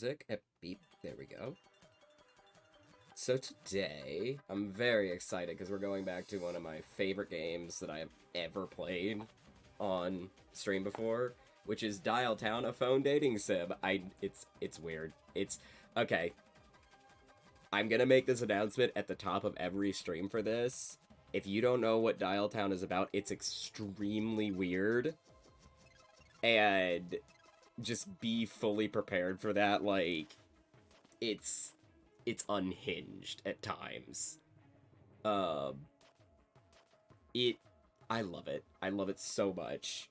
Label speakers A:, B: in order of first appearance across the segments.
A: Music. Beep. There we go. So today, I'm very excited because we're going back to one of my favorite games that I have ever played on stream before, which is Dialtown, a phone dating sim. It's weird. It's okay. I'm gonna make this announcement at the top of every stream for this. If you don't know what Dialtown is about, it's extremely weird, and just be fully prepared for that. Like, it's unhinged at times. Um, it I love it. I love it so much.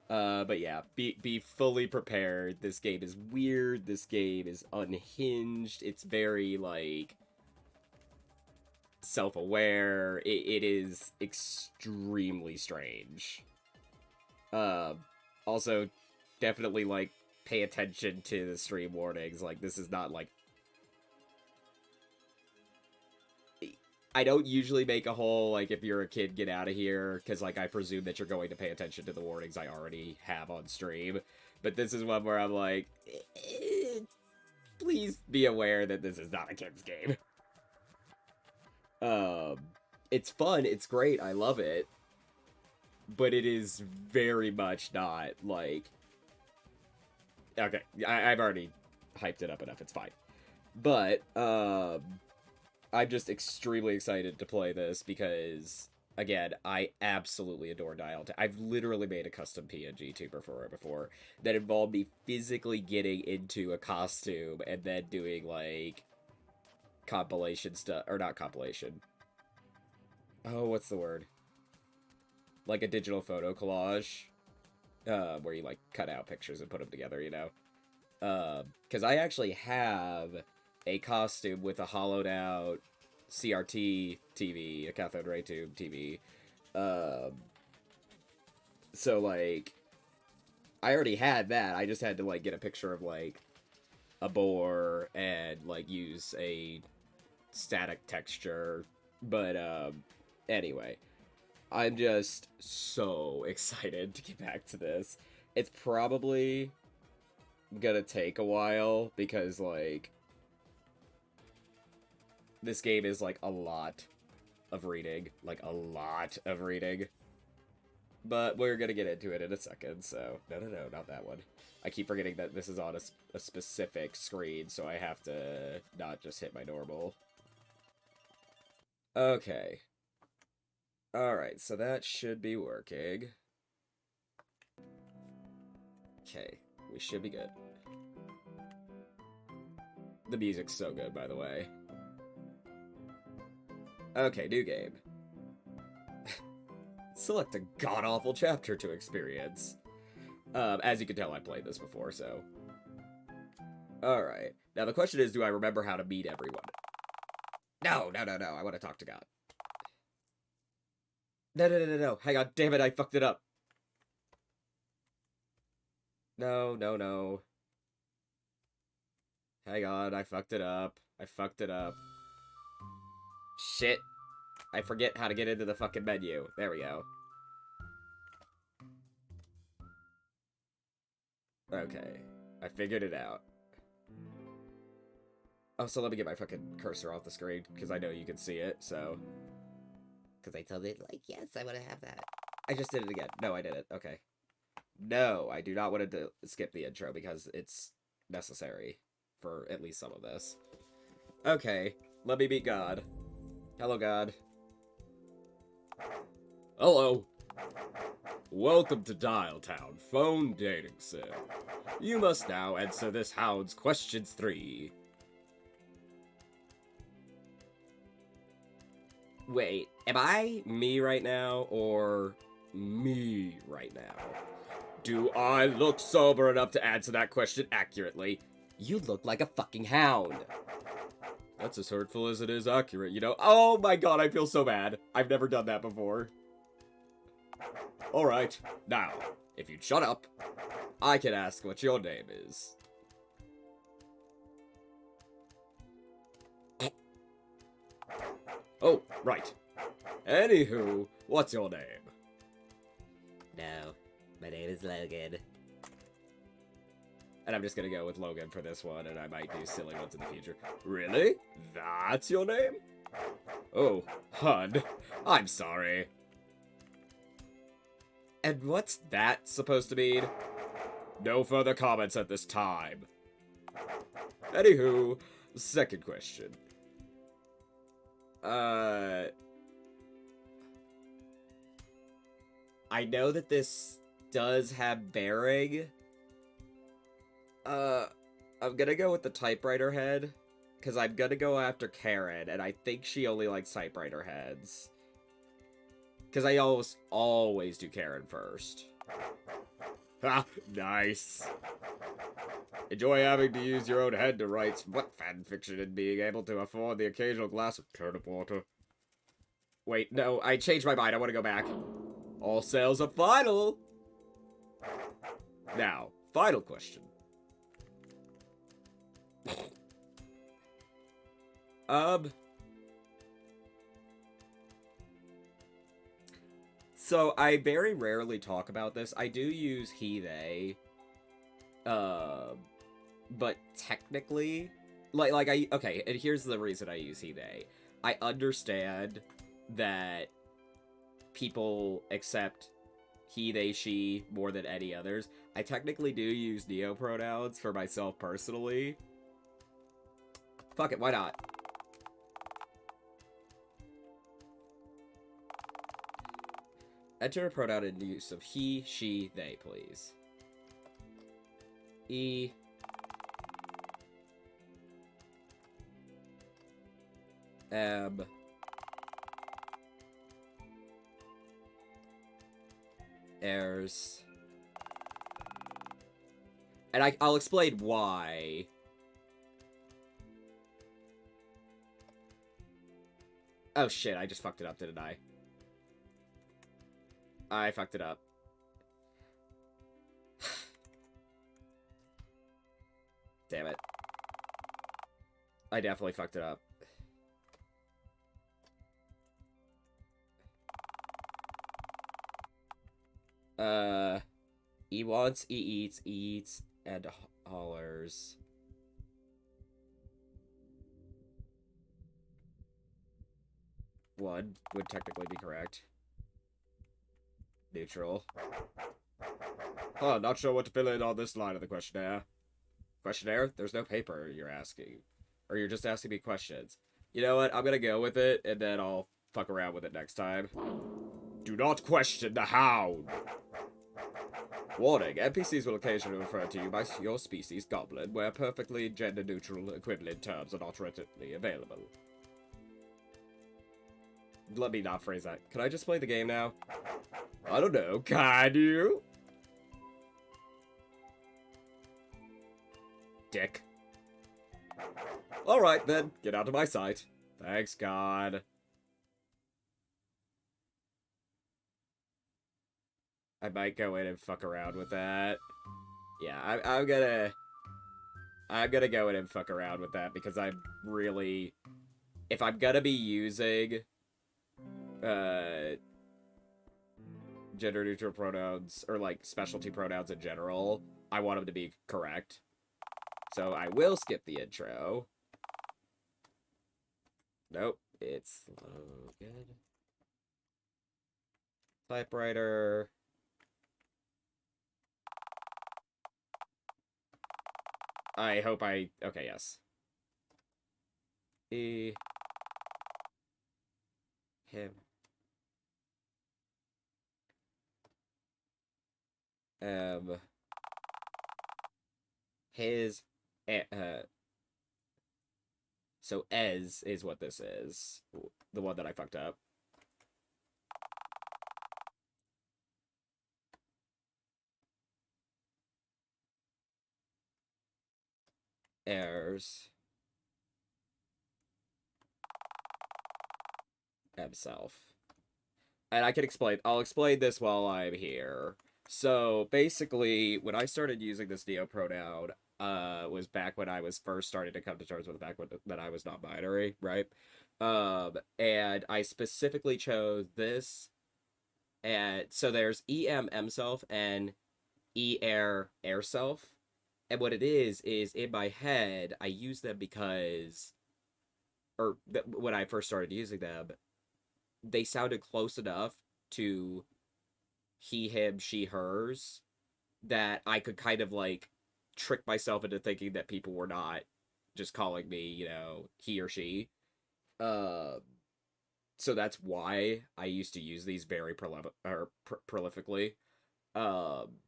A: But yeah, be fully prepared. This game is weird. This game is unhinged. It's very like self-aware. It is extremely strange. Uh, Also, definitely like pay attention to the stream warnings. Like, this is not like I don't usually make a whole, like, if you're a kid, get out of here, because, like, I presume that you're going to pay attention to the warnings I already have on stream. But this is one where I'm like, please be aware that this is not a kid's game. Um, it's fun, it's great, I love it, but it is very much not, like... Okay, I've already hyped it up enough, it's fine. But, I'm just extremely excited to play this because, again, I absolutely adore Dialtown. I've literally made a custom PNG tuber for it before that involved me physically getting into a costume and then doing, like, compilation stuff, or not compilation. Oh, what's the word? Like a digital photo collage, where you, like, cut out pictures and put them together, you know? Because I actually have a costume with a hollowed out CRT TV, a cathode ray tube TV. So, like, I already had that. I just had to, like, get a picture of, like, a boar and, like, use a static texture. But, anyway, I'm just so excited to get back to this. It's probably gonna take a while because, like, this game is, like, a lot of reading. Like, a lot of reading. But we're gonna get into it in a second, so... No, not that one. I keep forgetting that this is on a specific screen, so I have to not just hit my normal. Okay. Alright, so that should be working. Okay, we should be good. The music's so good, by the way. Okay, new game. Select a god-awful chapter to experience. As you can tell, I played this before, so... Alright. Now, the question is, do I remember how to meet everyone? No. I want to talk to God. No. Hang on. Damn it, I fucked it up. No. Hang on, I fucked it up. Shit. I forget how to get into the fucking menu. There we go. Okay. I figured it out. Oh, so let me get my fucking cursor off the screen, because I know you can see it, so... Because I told it, like, yes, I want to have that. I just did it again. No, I didn't. Okay. No, I do not want to skip the intro, because it's necessary for at least some of this. Okay, let me meet God. Hello, God. Hello. Welcome to Dialtown, phone dating sim. You must now answer this hound's questions 3. Wait, am I me right now, or me right now? Do I look sober enough to answer that question accurately? You look like a fucking hound. That's as hurtful as it is accurate, you know? Oh my god, I feel so bad. I've never done that before. Alright, now, if you'd shut up, I can ask what your name is. Oh, right. Anywho, what's your name?
B: No, my name is Logan.
A: And I'm just gonna go with Logan for this one, and I might do silly ones in the future. Really? That's your name? Oh, Hud. I'm sorry. And what's that supposed to mean? No further comments at this time. Anywho, second question. I know that this does have bearing. I'm gonna go with the typewriter head, because I'm gonna go after Karen, and I think she only likes typewriter heads. Because I always do Karen first. Ha! Nice! Enjoy having to use your own head to write smut fanfiction and being able to afford the occasional glass of turnip water. Wait, no, I changed my mind, I want to go back. All sales are final! Now, final question. So I very rarely talk about this. I do use he, they. But technically, okay, and here's the reason I use he, they. I understand that people accept he, they, she more than any others. I technically do use neopronouns for myself personally. Fuck it, why not? Enter a pronoun in use of he, she, they, please. E. M. Heirs. And I'll explain why. Oh shit, I just fucked it up, didn't I? I fucked it up. Damn it. I definitely fucked it up. E wants, E eats, and hollers. One would technically be correct. Neutral. Huh, not sure what to fill in on this line of the questionnaire. Questionnaire? There's no paper you're asking. Or you're just asking me questions. You know what? I'm gonna go with it, and then I'll fuck around with it next time. Do not question the hound! Warning, NPCs will occasionally refer to you by your species, goblin, where perfectly gender-neutral equivalent terms are not readily available. Let me not phrase that. Can I just play the game now? I don't know, can you? Dick. Alright then, get out of my sight. Thanks, God. I might go in and fuck around with that. Yeah, I'm gonna go in and fuck around with that because I'm really... If I'm gonna be using gender-neutral pronouns, or like specialty pronouns in general, I want them to be correct. So I will skip the intro. Nope, it's Logan. Typewriter. I hope I... Okay, yes. E... Him. His... So Ez is what this is. The one that I fucked up. Heirs. Himself. And I can explain. I'll explain this while I'm here. So basically, when I started using this neopronoun, was back when I was first starting to come to terms with the fact that I was non-binary, right? And I specifically chose this. And so there's EM self and air self. And what it is in my head, I use them because, or when I first started using them, they sounded close enough to he, him, she, hers that I could kind of like trick myself into thinking that people were not just calling me, he or she. Uh, so that's why I used to use these very prolifically. Um,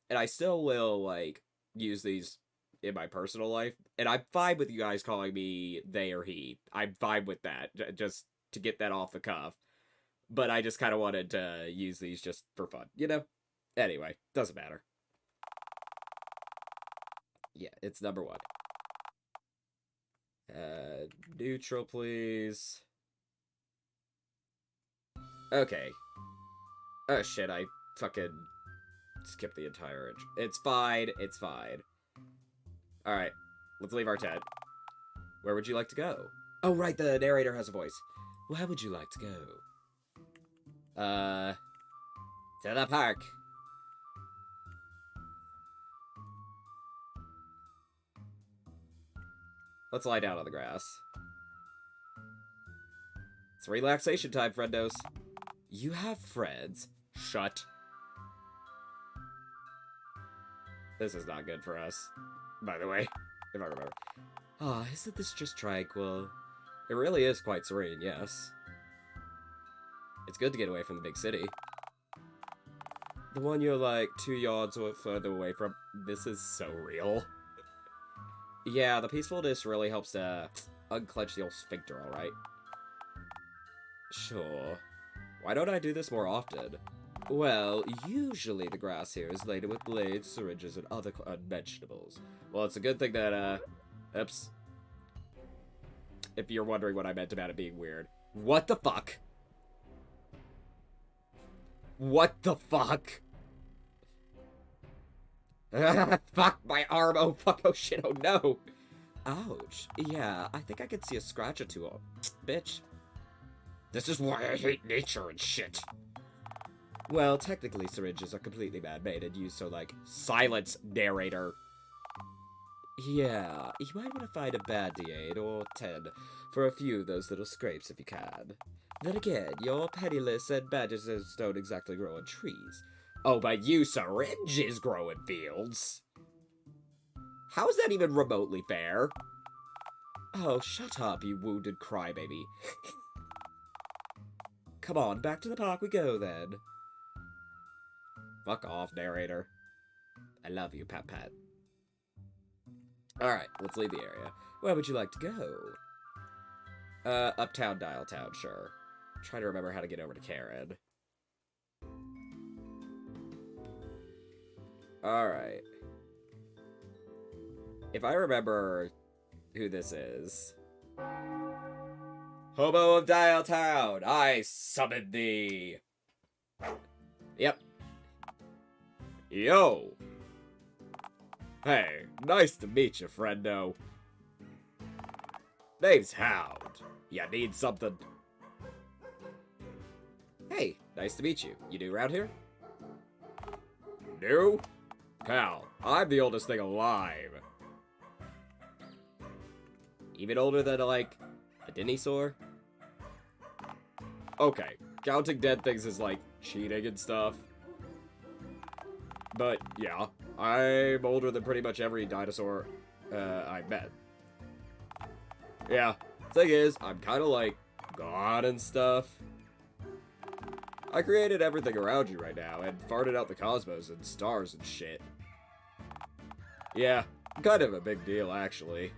A: and I still will like use these in my personal life, and I'm fine with you guys calling me they or he. I'm fine with that, just to get that off the cuff. But I just kind of wanted to use these just for fun, Anyway, doesn't matter. Yeah, it's number 1. Neutral, please. Okay. Oh shit, I fucking skipped the entire intro. It's fine, it's fine. Alright, let's leave our tent. Where would you like to go? Oh, right, the narrator has a voice. Where would you like to go? To the park. Let's lie down on the grass. It's relaxation time, friendos. You have friends. Shut. This is not good for us, by the way, if I remember. Ah, isn't this just tranquil? It really is quite serene, yes. It's good to get away from the big city. The one you're like 2 yards or further away from. This is so real. Yeah, the peacefulness really helps to unclench the old sphincter, alright? Sure. Why don't I do this more often? Well, usually the grass here is laden with blades, syringes, and other vegetables. Well, it's a good thing that, oops. If you're wondering what I meant about it being weird. What the fuck? What the fuck? Fuck my arm. Oh, fuck. Oh, shit. Oh, no. Ouch. Yeah, I think I could see a scratch or two. Bitch. This is why I hate nature and shit. Well, technically, syringes are completely man-made and used so, like, silence, narrator. Yeah, you might want to find a band-aid or 10 for a few of those little scrapes if you can. Then again, you're penniless and bandages don't exactly grow on trees. Oh, but you syringes grow in fields. How is that even remotely fair? Oh, shut up, you wounded crybaby. Come on, back to the park we go, then. Fuck off, narrator. I love you, Pat Pat. Alright, let's leave the area. Where would you like to go? Uptown, Dialtown, sure. Try to remember how to get over to Karen. Alright. If I remember who this is... Hobo of Dialtown, I summon thee! Yep. Yo! Hey, nice to meet you, friendo. Name's Hound. Ya need something? Hey, nice to meet you. You new around here? New? Pal, I'm the oldest thing alive. Even older than, like, a dinosaur? Okay, counting dead things is, like, cheating and stuff. But, yeah, I'm older than pretty much every dinosaur I've met. Yeah, thing is, I'm kind of like God and stuff. I created everything around you right now and farted out the cosmos and stars and shit. Yeah, kind of a big deal, actually.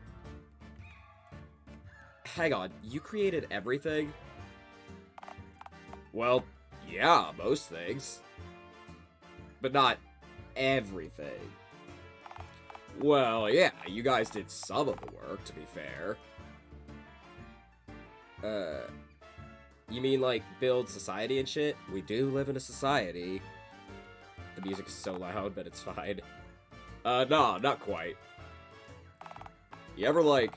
A: Hang on, you created everything? Well, yeah, most things. But not everything. Well, yeah, you guys did some of the work, to be fair. You mean, like, build society and shit? We do live in a society. The music is so loud, but it's fine. No, not quite. You ever, like,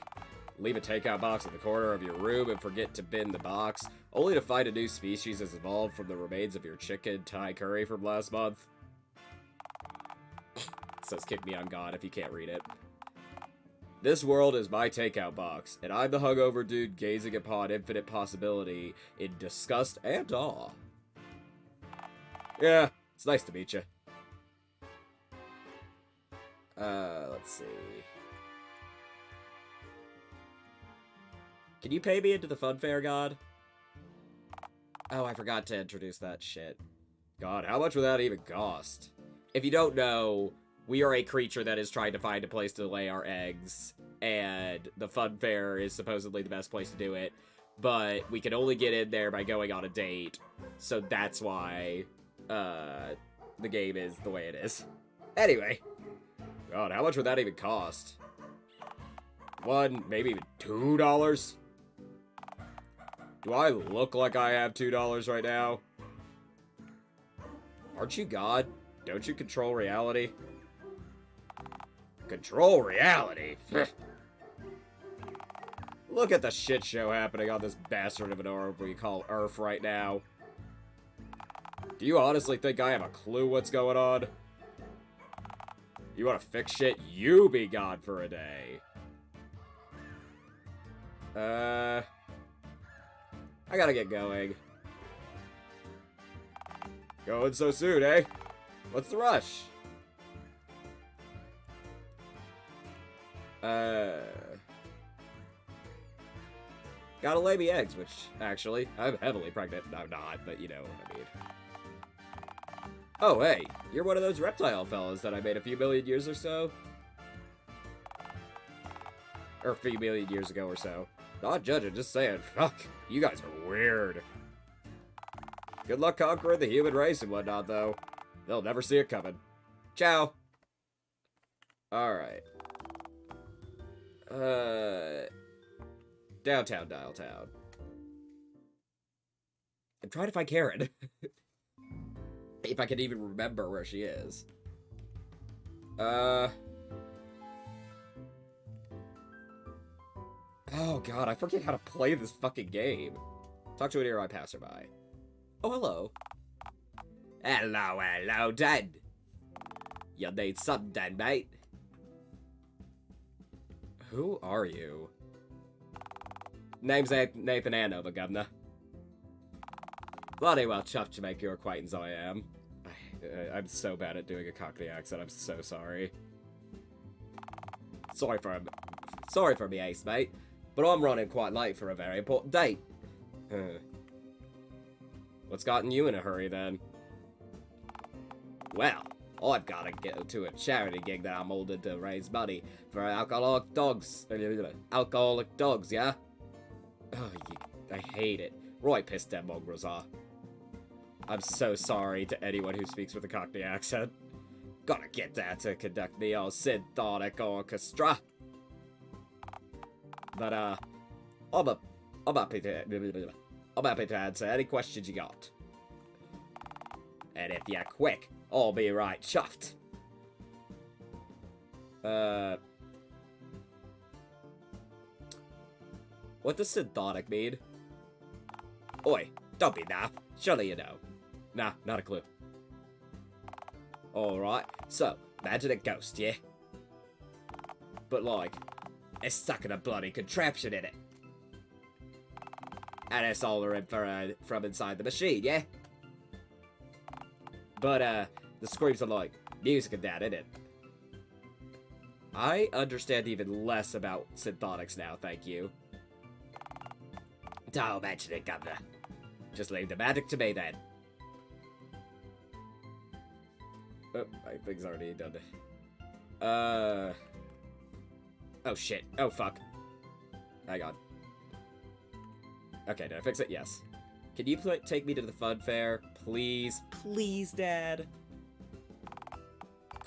A: leave a takeout box in the corner of your room and forget to bin the box, only to find a new species has evolved from the remains of your chicken Thai curry from last month? says kick me, I'm God, if you can't read it. This world is my takeout box, and I'm the hungover dude gazing upon infinite possibility in disgust and awe. Yeah, it's nice to meet you. Let's see. Can you pay me into the funfair, God? Oh, I forgot to introduce that shit. God, how much would that even cost? If you don't know, we are a creature that is trying to find a place to lay our eggs, and the funfair is supposedly the best place to do it, but we can only get in there by going on a date, so that's why, the game is the way it is. Anyway. God, how much would that even cost? $1, maybe even $2? Do I look like I have $2 right now? Aren't you God? Don't you control reality? Control reality? Look at the shit show happening on this bastard of an orb we call Earth right now. Do you honestly think I have a clue what's going on? You wanna fix shit? You be God for a day. I gotta get going. Going so soon, eh? What's the rush? Gotta lay me eggs, which, actually, I'm heavily pregnant. I'm not, but you know what I mean. Oh, hey, you're one of those reptile fellas that I made a few million years or so? Or a few million years ago or so. Not judging, just saying, fuck, you guys are weird. Good luck conquering the human race and whatnot, though. They'll never see it coming. Ciao. Alright. Downtown Dialtown. I'm trying to find Karen. If I can even remember where she is. Oh god, I forget how to play this fucking game. Talk to a nearby passerby. Oh, hello. Hello, Dad. You need something, mate? Who are you? Name's Nathan Andover, Governor. Bloody well chuffed to make your acquaintance, I am. I'm so bad at doing a Cockney accent, I'm so sorry. Sorry for me, ace, mate. But I'm running quite late for a very important date. What's gotten you in a hurry, then? Well, I've got to get to a charity gig that I'm holding to raise money for alcoholic dogs. Alcoholic dogs, yeah? Oh, I hate it. Roy pissed them mongrels off. I'm so sorry to anyone who speaks with a Cockney accent. Gotta get that to conduct the old symphonic orchestra. But, I'm happy to answer any questions you got. And if you're quick, I'll be right chuffed. What does synthonic mean? Oi, don't be naff. Surely you know. Nah, not a clue. Alright, so, imagine a ghost, yeah? But like, it's stuck in a bloody contraption in it. And it's all from inside the machine, yeah? But, the screams are like music and that, innit? I understand even less about synthonics now, thank you. Don't mention it, Governor. Just leave the magic to me, then. Oh, my thing's already done. Oh, shit. Oh, fuck. Hang on. Okay, did I fix it? Yes. Can you take me to the fun fair? Please? Please, Dad?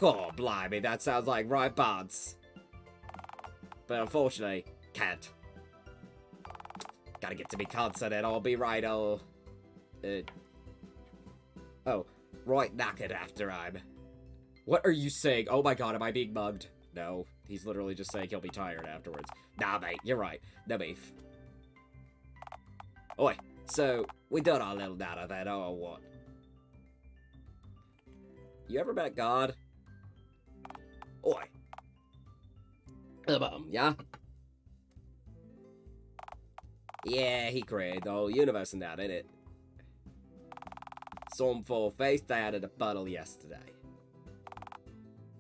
A: Oh, blimey, that sounds like right bonds. But unfortunately, can't. Gotta get to me concert and I'll be right, oh, right knackered after I'm... What are you saying? Oh my god, am I being mugged? No, he's literally just saying he'll be tired afterwards. Nah, mate, you're right. No beef. Oi, so, we done our little data then, or what? You ever met God? Oi! Yeah? Yeah, he cried, though. Universe and that, innit? Some full face died in a puddle yesterday.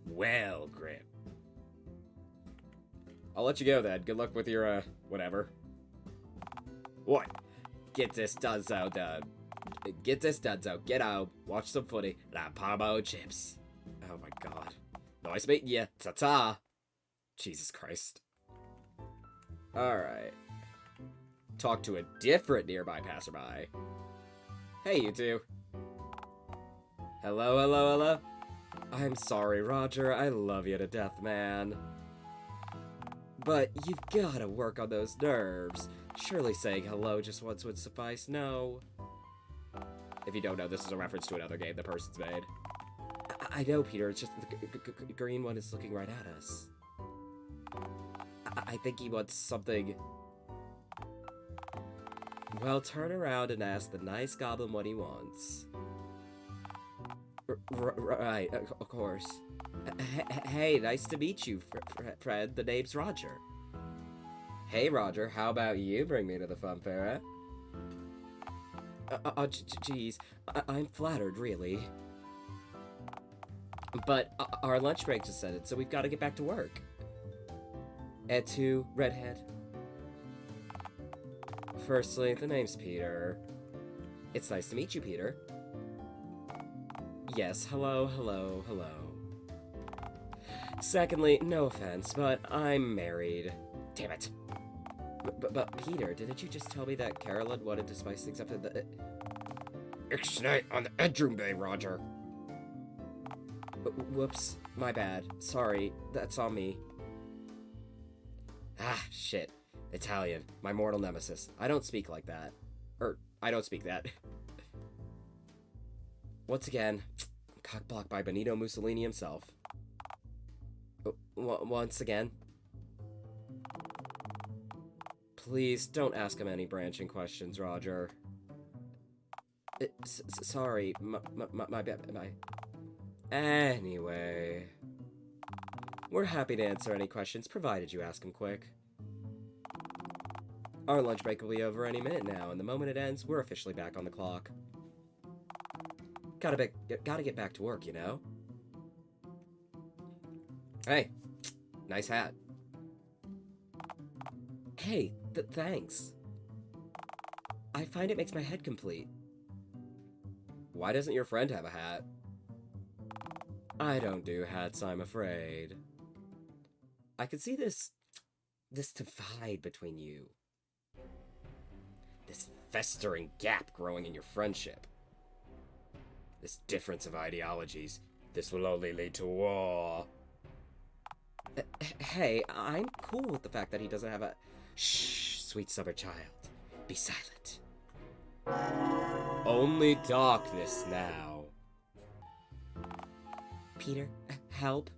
A: Well, Grim. I'll let you go then. Good luck with your, whatever. What? Get this dunzo done. Get this dunzo. Get out. Watch some footy. And have Parmo chips. Oh my god. Nice meeting you. Ta-ta. Jesus Christ. Alright. Talk to a different nearby passerby. Hey, you two. Hello, hello, hello. I'm sorry, Roger. I love you to death, man. But you've gotta work on those nerves. Surely saying hello just once would suffice, no? If you don't know, this is a reference to another game the person's made. I know, Peter. It's just the green one is looking right at us. I think he wants something... Well, turn around and ask the nice goblin what he wants. Right, of course. Hey, nice to meet you, Fred. The name's Roger. Hey, Roger, how about you bring me to the fun fair, geez. I'm flattered, really. But our lunch break just ended, so we've got to get back to work. Et redhead? Firstly, the name's Peter. It's nice to meet you, Peter. Yes, hello, hello, hello. Secondly, no offense, but I'm married. Damn it. But Peter, didn't you just tell me that Carolyn wanted to spice things up to the... Ixnay on the bedroom bay, Roger. Whoops, my bad. Sorry, that's on me. Ah, shit. Italian, my mortal nemesis. I don't speak like that. I don't speak that. Once again, cock-blocked by Benito Mussolini himself. Once again. Please, don't ask him any branching questions, Roger. Sorry, my bad. Anyway. We're happy to answer any questions, provided you ask them quick. Our lunch break will be over any minute now, and the moment it ends, we're officially back on the clock. Gotta get back to work, you know? Hey, nice hat. Hey, thanks. I find it makes my head complete. Why doesn't your friend have a hat? I don't do hats, I'm afraid. I can see this divide between you. This festering gap growing in your friendship. This difference of ideologies. This will only lead to war. Hey, I'm cool with the fact that he doesn't have a... Shh, sweet summer child. Be silent. Only darkness now. Peter, help.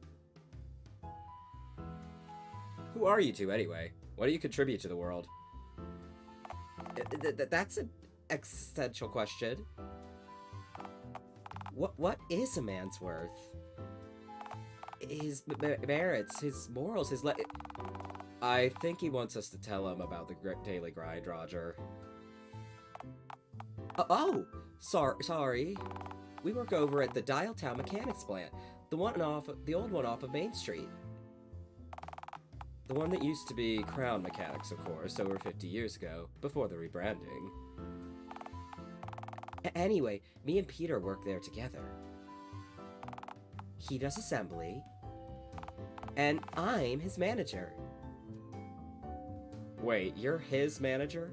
A: Who are you two, anyway? What do you contribute to the world? That's an existential question. What is a man's worth? His merits, his morals, his I think he wants us to tell him about the daily grind, Roger. Oh! Sorry. We work over at the Dialtown mechanics plant. The old one off of Main Street. The one that used to be Crown Mechanics, of course, over 50 years ago, before the rebranding. Anyway, me and Peter work there together. He does assembly, and I'm his manager. Wait, you're his manager?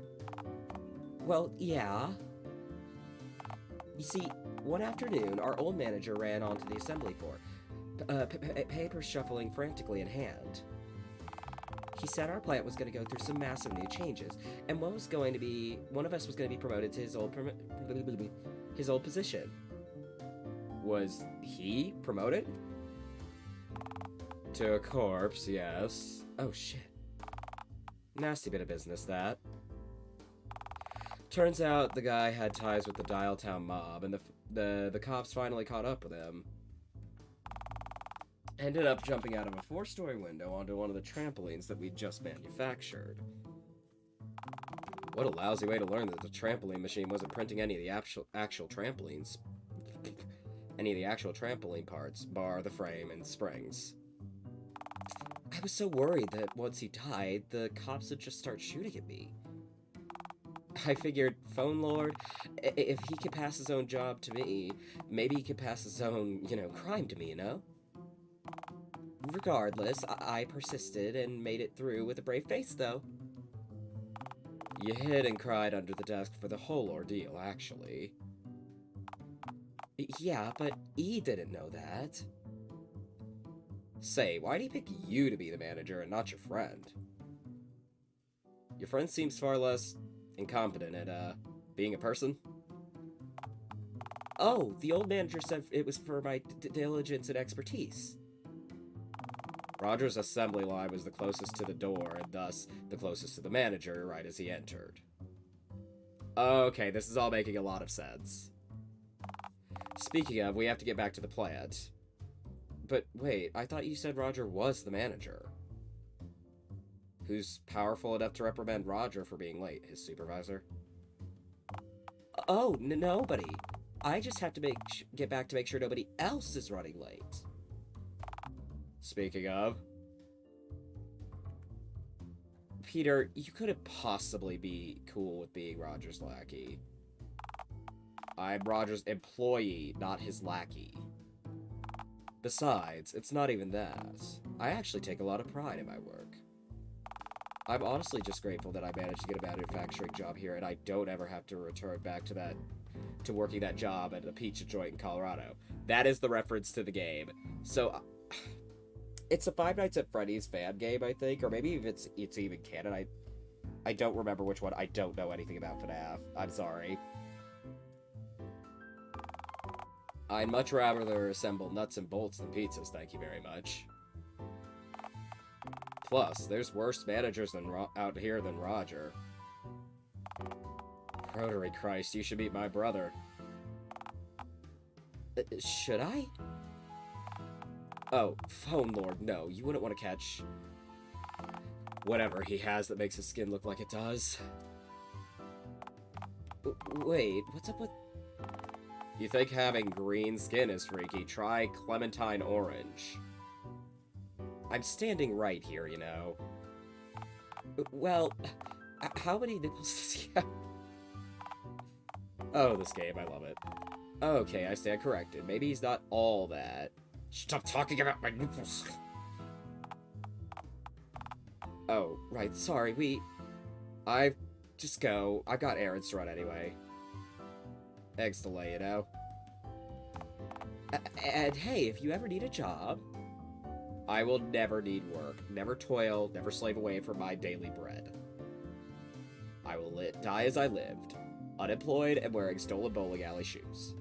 A: Well, yeah. You see, one afternoon, our old manager ran onto the assembly floor, paper shuffling frantically in hand. He said our plant was going to go through some massive new changes, and one of us was going to be promoted to his old position. Was he promoted? To a corpse, yes. Oh shit. Nasty bit of business, that. Turns out the guy had ties with the Dialtown mob, and the cops finally caught up with him. Ended up jumping out of a 4-story window onto one of the trampolines that we'd just manufactured. What a lousy way to learn that the trampoline machine wasn't printing any of the actual trampolines. Any of the actual trampoline parts, bar the frame and springs. I was so worried that once he died, the cops would just start shooting at me. I figured, Phone Lord, if he could pass his own job to me, maybe he could pass his own, crime to me, you know? Regardless, I persisted and made it through with a brave face, though. You hid and cried under the desk for the whole ordeal, actually. Yeah, but he didn't know that. Say, why'd he pick you to be the manager and not your friend? Your friend seems far less incompetent at, being a person. Oh, the old manager said it was for my diligence and expertise. Roger's assembly line was the closest to the door, and thus the closest to the manager right as he entered. Okay, this is all making a lot of sense. Speaking of, we have to get back to the plant. But wait, I thought you said Roger was the manager. Who's powerful enough to reprimand Roger for being late? His supervisor? Oh, nobody. I just have to get back to make sure nobody else is running late. Speaking of... Peter, you couldn't possibly be cool with being Roger's lackey. I'm Roger's employee, not his lackey. Besides, it's not even that. I actually take a lot of pride in my work. I'm honestly just grateful that I managed to get a manufacturing job here and I don't ever have to return back to working that job at a pizza joint in Colorado. That is the reference to the game. So, it's a Five Nights at Freddy's fan game, I think, or maybe if it's even canon. I don't remember which one. I don't know anything about FNAF. I'm sorry. I'd much rather assemble nuts and bolts than pizzas, thank you very much. Plus, there's worse managers out here than Roger. Rotary Christ, you should meet my brother. Should I? Oh, Phone Lord, no, you wouldn't want to catch whatever he has that makes his skin look like it does. Wait, what's up with... You think having green skin is freaky? Try Clementine Orange. I'm standing right here, you know. Well, how many nipples does he have? Oh, this game, I love it. Okay, I stand corrected. Maybe he's not all that. Stop talking about my nipples! Oh, right, sorry, just go. I've got errands to run anyway. Eggs to lay, you know? And hey, if you ever need a job... I will never need work, never toil, never slave away for my daily bread. I will die as I lived, unemployed and wearing stolen bowling alley shoes.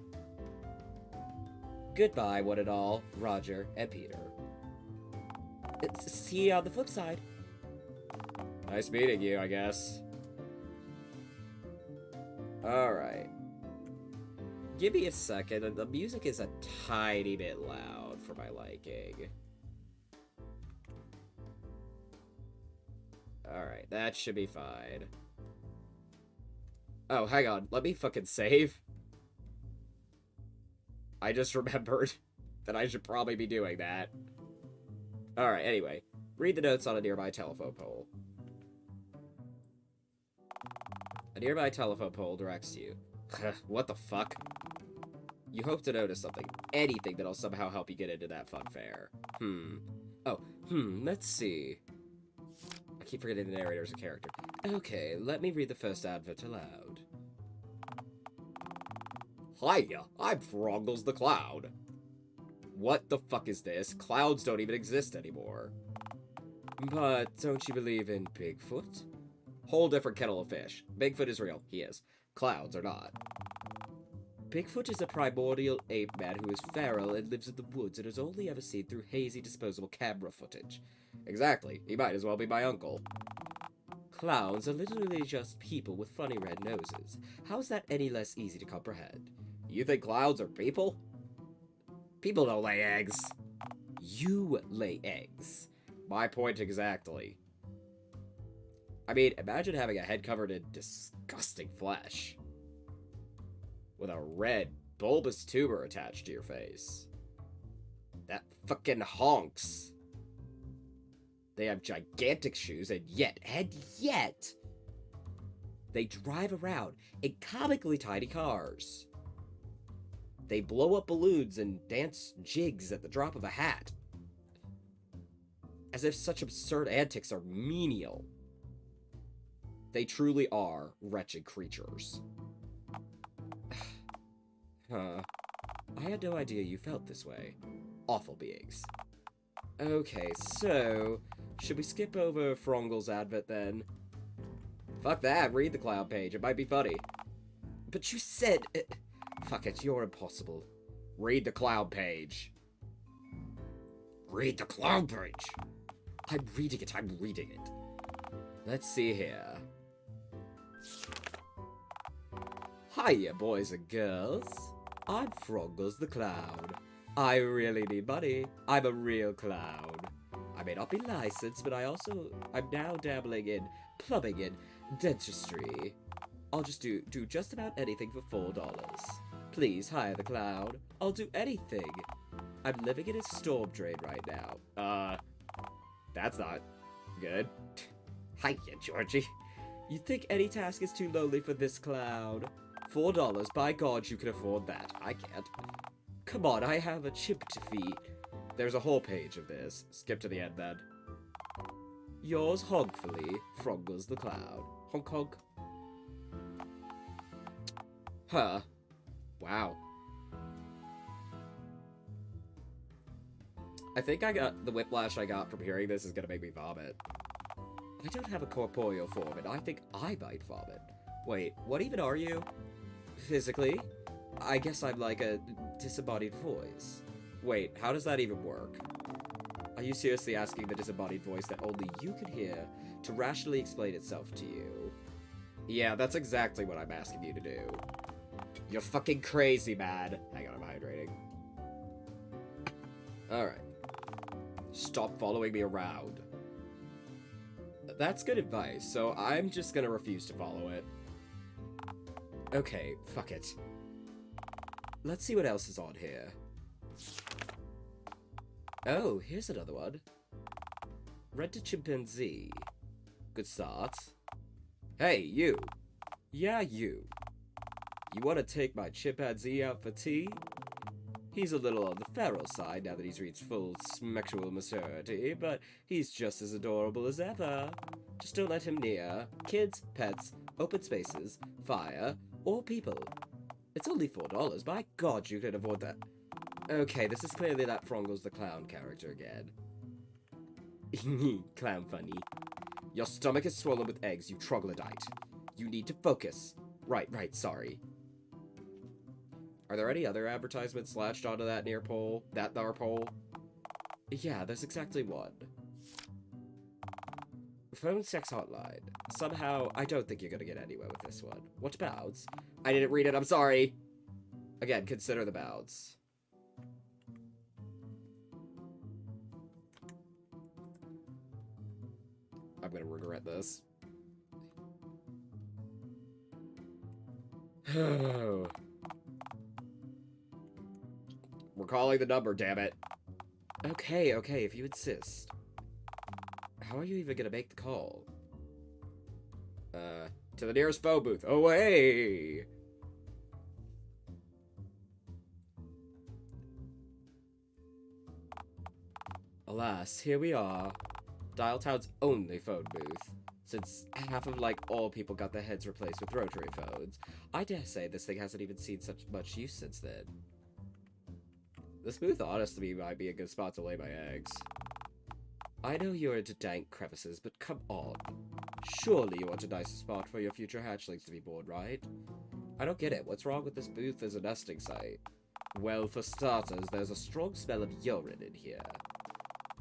A: Goodbye, one and all, Roger and Peter. See you on the flip side. Nice meeting you, I guess. Alright. Give me a second, the music is a tiny bit loud for my liking. Alright, that should be fine. Oh, hang on, let me fucking save. I just remembered that I should probably be doing that. Alright, anyway. Read the notes on a nearby telephone pole. A nearby telephone pole directs you. What the fuck? You hope to notice something. Anything that'll somehow help you get into that fun fair. Let's see. I keep forgetting the narrator's a character. Okay, let me read the first advert aloud. Hiya, I'm Frongles the Cloud. What the fuck is this? Clouds don't even exist anymore. But don't you believe in Bigfoot? Whole different kettle of fish. Bigfoot is real. He is. Clouds are not. Bigfoot is a primordial ape man who is feral and lives in the woods and is only ever seen through hazy disposable camera footage. Exactly. He might as well be my uncle. Clowns are literally just people with funny red noses. How is that any less easy to comprehend? You think clowns are people? People don't lay eggs. You lay eggs. My point exactly. I mean, imagine having a head covered in disgusting flesh. With a red, bulbous tumor attached to your face. That fucking honks. They have gigantic shoes, and yet, they drive around in comically tiny cars. They blow up balloons and dance jigs at the drop of a hat. As if such absurd antics are menial. They truly are wretched creatures. Huh. I had no idea you felt this way. Awful beings. Okay, so... should we skip over Frongel's advert then? Fuck that, read the cloud page, it might be funny. But you said... Fuck it, you're impossible. Read the cloud page. Read the cloud page! I'm reading it. Let's see here. Hiya, boys and girls. I'm Frongles the Clown. I really need money. I'm a real clown. I may not be licensed, but I'm now dabbling in plumbing and dentistry. I'll just do just about anything for $4. Please hire the clown. I'll do anything. I'm living in a storm drain right now. That's not good. Hiya, Georgie. You think any task is too lonely for this clown? $4, by God, you can afford that. I can't. Come on, I have a chip to feed. There's a whole page of this. Skip to the end, then. Yours honkfully, Frongles the Clown. Honk honk. Huh. Wow. I think the whiplash I got from hearing this is gonna make me vomit. I don't have a corporeal form, and I think I might vomit. Wait, what even are you? Physically? I guess I'm like a disembodied voice. Wait, how does that even work? Are you seriously asking the disembodied voice that only you can hear to rationally explain itself to you? Yeah, that's exactly what I'm asking you to do. You're fucking crazy, man. Hang on, I'm hydrating. Alright. Stop following me around. That's good advice, so I'm just gonna refuse to follow it. Okay, fuck it. Let's see what else is on here. Oh, here's another one. Rent to chimpanzee. Good start. Hey, you. Yeah, you. You want to take my chimpanzee out for tea? He's a little on the feral side now that he's reached full sexual maturity, but he's just as adorable as ever. Just don't let him near kids, pets, open spaces, fire, or people. It's only $4. By God, you can afford that. Okay, this is clearly that Frongles the Clown character again. Clown funny. Your stomach is swollen with eggs, you troglodyte. You need to focus. Right, sorry. Are there any other advertisements latched onto that near pole? That nar pole? Yeah, there's exactly one. Phone sex hotline. Somehow, I don't think you're gonna get anywhere with this one. What bounds? I didn't read it, I'm sorry. Again, consider the bounds. I'm gonna regret this. We're calling the number, damn it. Okay, if you insist. How are you even gonna make the call? To the nearest phone booth. Oh, hey! Alas, here we are. Dialtown's only phone booth. Since half of, all people got their heads replaced with rotary phones, I dare say this thing hasn't even seen such much use since then. This booth, honestly, might be a good spot to lay my eggs. I know you're into dank crevices, but come on. Surely you want a nicer spot for your future hatchlings to be born, right? I don't get it. What's wrong with this booth as a nesting site? Well, for starters, there's a strong smell of urine in here.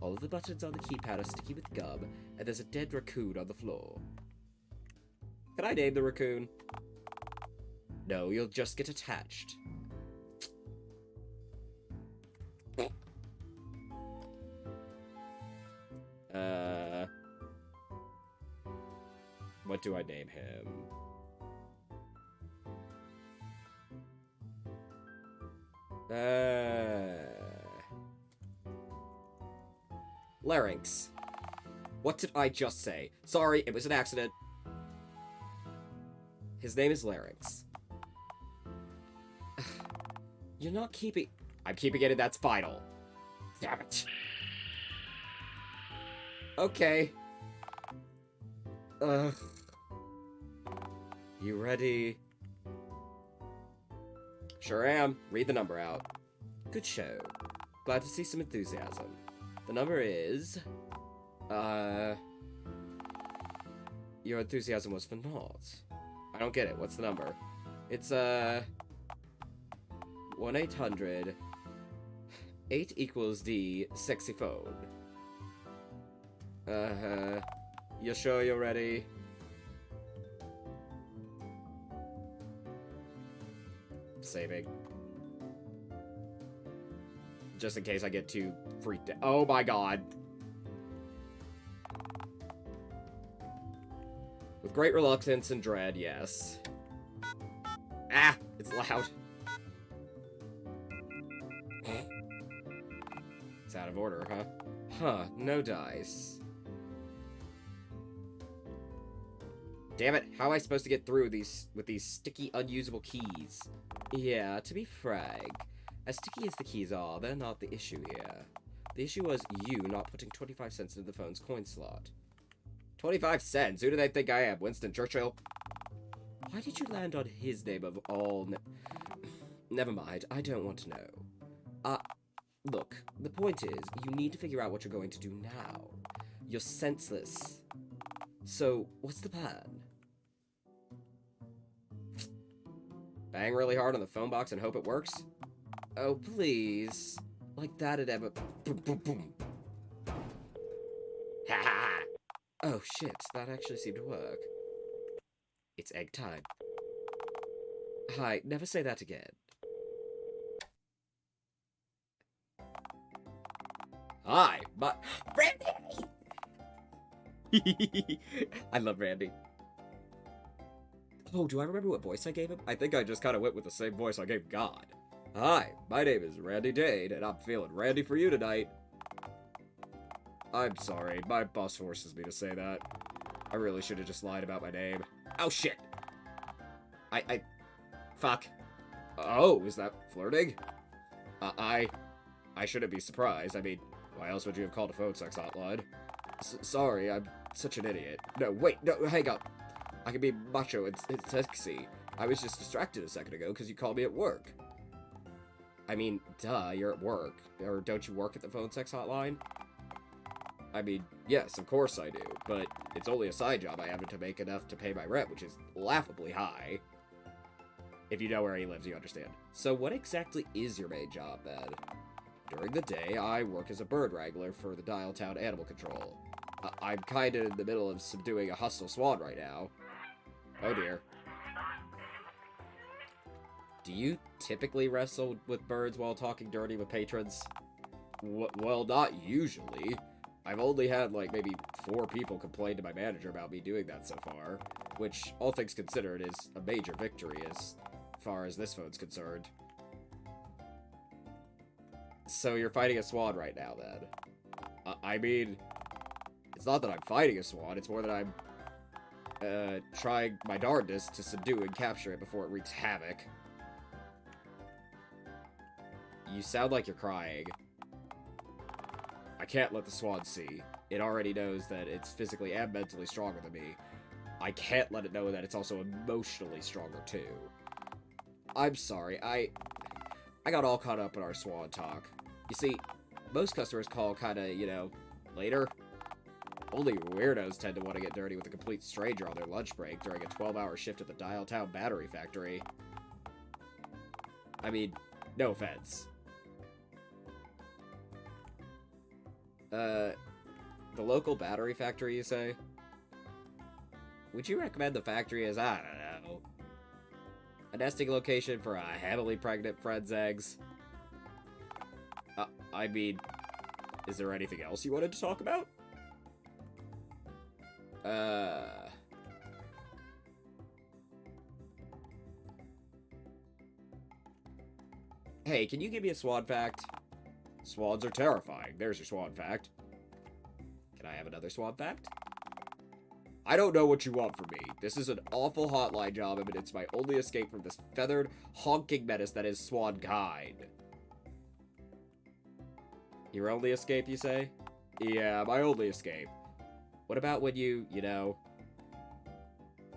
A: All of the buttons on the keypad are sticky with gum, and there's a dead raccoon on the floor. Can I name the raccoon? No, you'll just get attached. What do I name him? Larynx. What did I just say? Sorry, it was an accident. His name is Larynx. You're not keeping... I'm keeping it, and that's final. Damn it. Okay. You ready? Sure am. Read the number out. Good show. Glad to see some enthusiasm. The number is... Your enthusiasm was for naught. I don't get it. What's the number? It's, 1-800... 8 equals the sexy phone. You sure you're ready? Saving. Just in case I get too freaked out. Oh my god. With great reluctance and dread, yes. Ah! It's loud. It's out of order, huh? Huh, no dice. Damn it, how am I supposed to get through with these sticky, unusable keys? Yeah, to be frank, as sticky as the keys are, they're not the issue here. The issue was you not putting 25 cents into the phone's coin slot. 25 cents? Who do they think I am, Winston Churchill? Why did you land on his name of all Never mind, I don't want to know. Look, the point is, you need to figure out what you're going to do now. You're senseless. So, what's the plan? Bang really hard on the phone box and hope it works? Oh, please. Like that'd ever... Boom, boom, boom. Ha ha ha! Oh, shit, that actually seemed to work. It's egg time. Hi, never say that again. Hi, but... Randy! I love Randy. Oh, do I remember what voice I gave him? I think I just kind of went with the same voice I gave God. Hi, my name is Randy Dade, and I'm feeling randy for you tonight. I'm sorry, my boss forces me to say that. I really should have just lied about my name. Oh, shit! Fuck. Oh, is that flirting? I shouldn't be surprised. I mean, why else would you have called a phone sex hotline? Sorry, I'm such an idiot. No, wait, no, hang up. I can be macho and sexy. I was just distracted a second ago because you called me at work. I mean, duh, you're at work. Or don't you work at the phone sex hotline? I mean, yes, of course I do, but it's only a side job I have to make enough to pay my rent, which is laughably high. If you know where he lives, you understand. So what exactly is your main job, then? During the day, I work as a bird wrangler for the Dialtown Animal Control. I'm kinda in the middle of subduing a hostile swan right now. Oh dear. Do you typically wrestle with birds while talking dirty with patrons? Well, not usually. I've only had, like, maybe 4 people complain to my manager about me doing that so far, which, all things considered, is a major victory as far as this phone's concerned. So you're fighting a swan right now, then? I mean, it's not that I'm fighting a swan, it's more that I'm, trying my darndest to subdue and capture it before it wreaks havoc. You sound like you're crying. I can't let the swan see. It already knows that it's physically and mentally stronger than me. I can't let it know that it's also emotionally stronger, too. I'm sorry, I got all caught up in our swan talk. You see, most customers call kinda, you know, later. Only weirdos tend to want to get dirty with a complete stranger on their lunch break during a 12-hour shift at the Dialtown battery factory. I mean, no offense. The local battery factory, you say? Would you recommend the factory as, I don't know, a nesting location for a heavily pregnant friend's eggs? I mean, is there anything else you wanted to talk about? Uh... Hey, can you give me a SWAT fact? Swans are terrifying. There's your SWAT fact. Can I have another SWAT fact? I don't know what you want from me. This is an awful hotline job, and it's my only escape from this feathered, honking menace that is swankind. Your only escape, you say? Yeah, my only escape. What about when you know,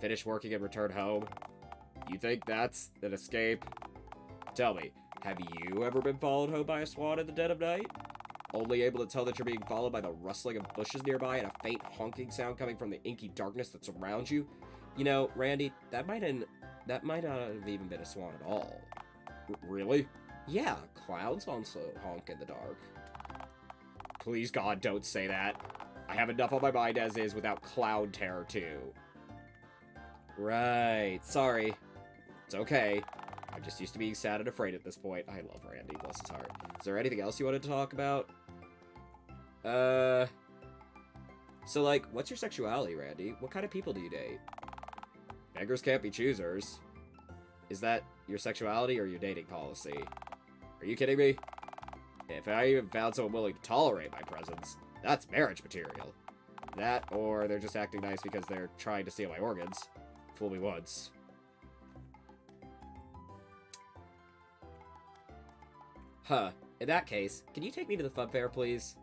A: finish working and return home? You think that's an escape? Tell me, have you ever been followed home by a swan in the dead of night? Only able to tell that you're being followed by the rustling of bushes nearby and a faint honking sound coming from the inky darkness that surrounds you? You know, Randy, that might not have even been a swan at all. Really? Yeah, clouds also honk in the dark. Please, God, don't say that. I have enough on my mind as is without cloud terror, too. Right, sorry. It's okay. I'm just used to being sad and afraid at this point. I love Randy, bless his heart. Is there anything else you wanted to talk about? So, like, what's your sexuality, Randy? What kind of people do you date? Beggars can't be choosers. Is that your sexuality or your dating policy? Are you kidding me? If I even found someone willing to tolerate my presence, that's marriage material. That, or they're just acting nice because they're trying to steal my organs. Fool me once. Huh. In that case, can you take me to the fun fair, please?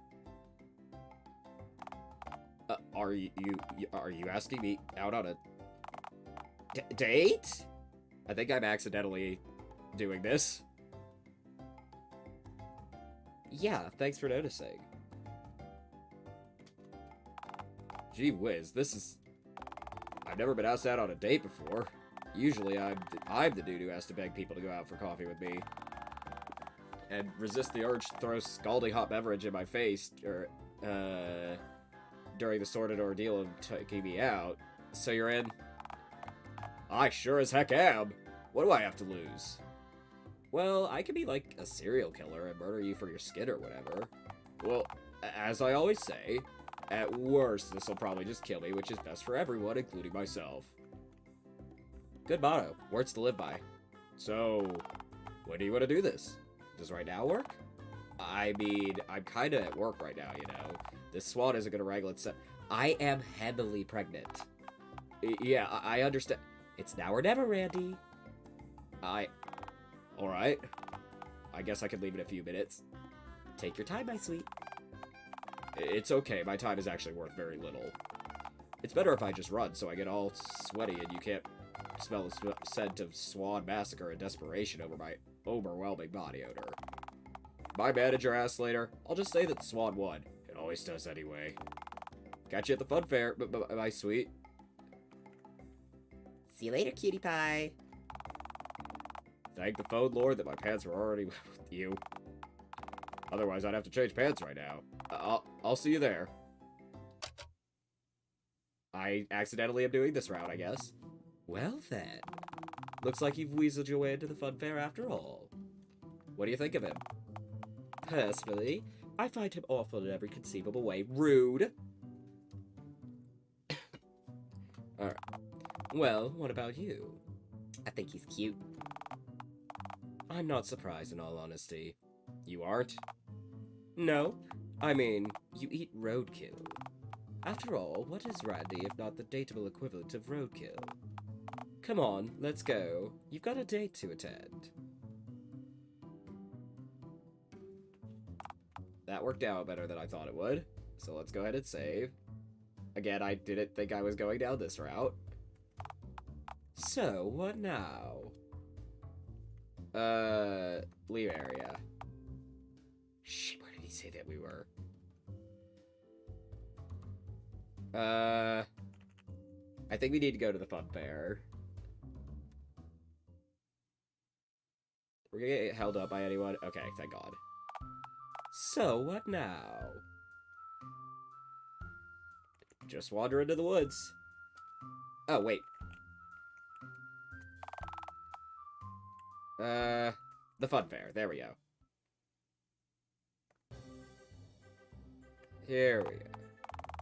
A: Are you asking me out on a date? I think I'm accidentally doing this. Yeah, thanks for noticing. Gee whiz, this is... I've never been asked out on a date before. Usually I'm the dude who has to beg people to go out for coffee with me. And resist the urge to throw scalding hot beverage in my face, during the sordid ordeal of taking me out. So you're in? I sure as heck am. What do I have to lose? Well, I could be like a serial killer and murder you for your skin or whatever. Well, as I always say, at worst, this will probably just kill me, which is best for everyone, including myself. Good motto. Words to live by. So, when do you want to do this? Does right now work? I mean, I'm kinda at work right now, you know. This swan isn't gonna wrangle itself. I am heavily pregnant. Yeah, I understand. It's now or never, Randy. Alright. I guess I could leave in a few minutes. Take your time, my sweet. It's okay, my time is actually worth very little. It's better if I just run, so I get all sweaty and you can't smell the scent of swan massacre and desperation over my overwhelming body odor. My manager asks later, I'll just say that the swan won. It always does anyway. Catch you at the fun fair, my sweet. See you later, cutie pie. Thank the phone lord that my pants were already with you. Otherwise, I'd have to change pants right now. I'll see you there. I accidentally am doing this route, I guess. Well then. Looks like you've weaseled your way into the fun fair after all. What do you think of him? Personally, I find him awful in every conceivable way. Rude! Alright. Well, what about you? I think he's cute. I'm not surprised, in all honesty. You aren't? No. I mean, you eat roadkill. After all, what is Randy if not the dateable equivalent of roadkill? Come on, let's go. You've got a date to attend. That worked out better than I thought it would. So let's go ahead and save. Again, I didn't think I was going down this route. So, what now? Leave area. Shit, where did he say that we were? I think we need to go to the fun fair. We're gonna get held up by anyone? Okay, thank God. So, what now? Just wander into the woods. Oh, wait. The fun fair. There we go. Here we go.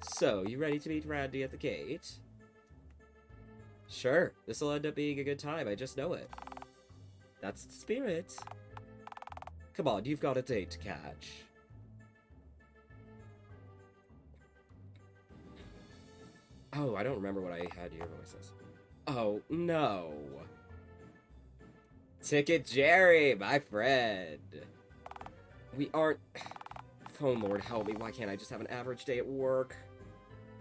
A: So, you ready to meet Randy at the gate? Sure, this'll end up being a good time, I just know it. That's the spirit. Come on, you've got a date to catch. Oh, I don't remember what I had your voices. Oh, no. Ticket Jerry, my friend. We aren't... Phone Lord, help me. Why can't I just have an average day at work?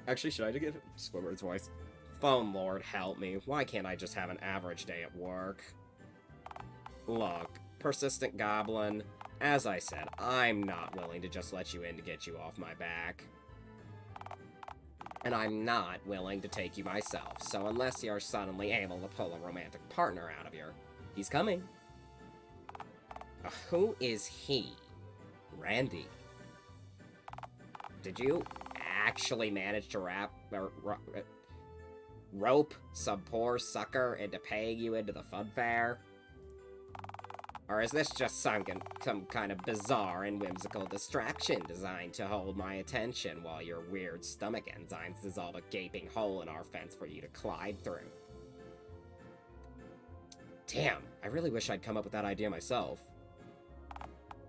A: Actually, should I give Squidward's voice? Phone Lord, help me. Why can't I just have an average day at work? Look, persistent goblin. As I said, I'm not willing to just let you in to get you off my back. And I'm not willing to take you myself, so unless you're suddenly able to pull a romantic partner out of your... He's coming. Who is he? Randy. Did you actually manage to rope some poor sucker into paying you into the fun fair? Or is this just some kind of bizarre and whimsical distraction designed to hold my attention while your weird stomach enzymes dissolve a gaping hole in our fence for you to climb through? Damn, I really wish I'd come up with that idea myself.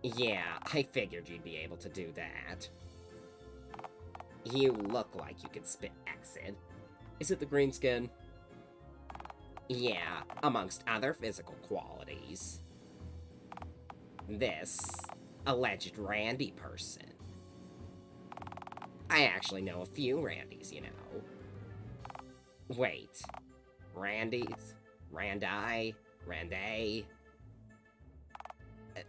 A: Yeah, I figured you'd be able to do that. You look like you could spit acid. Is it the green skin? Yeah, amongst other physical qualities. This alleged Randy person. I actually know a few Randys, you know. Wait. Randys? Randy? Randay?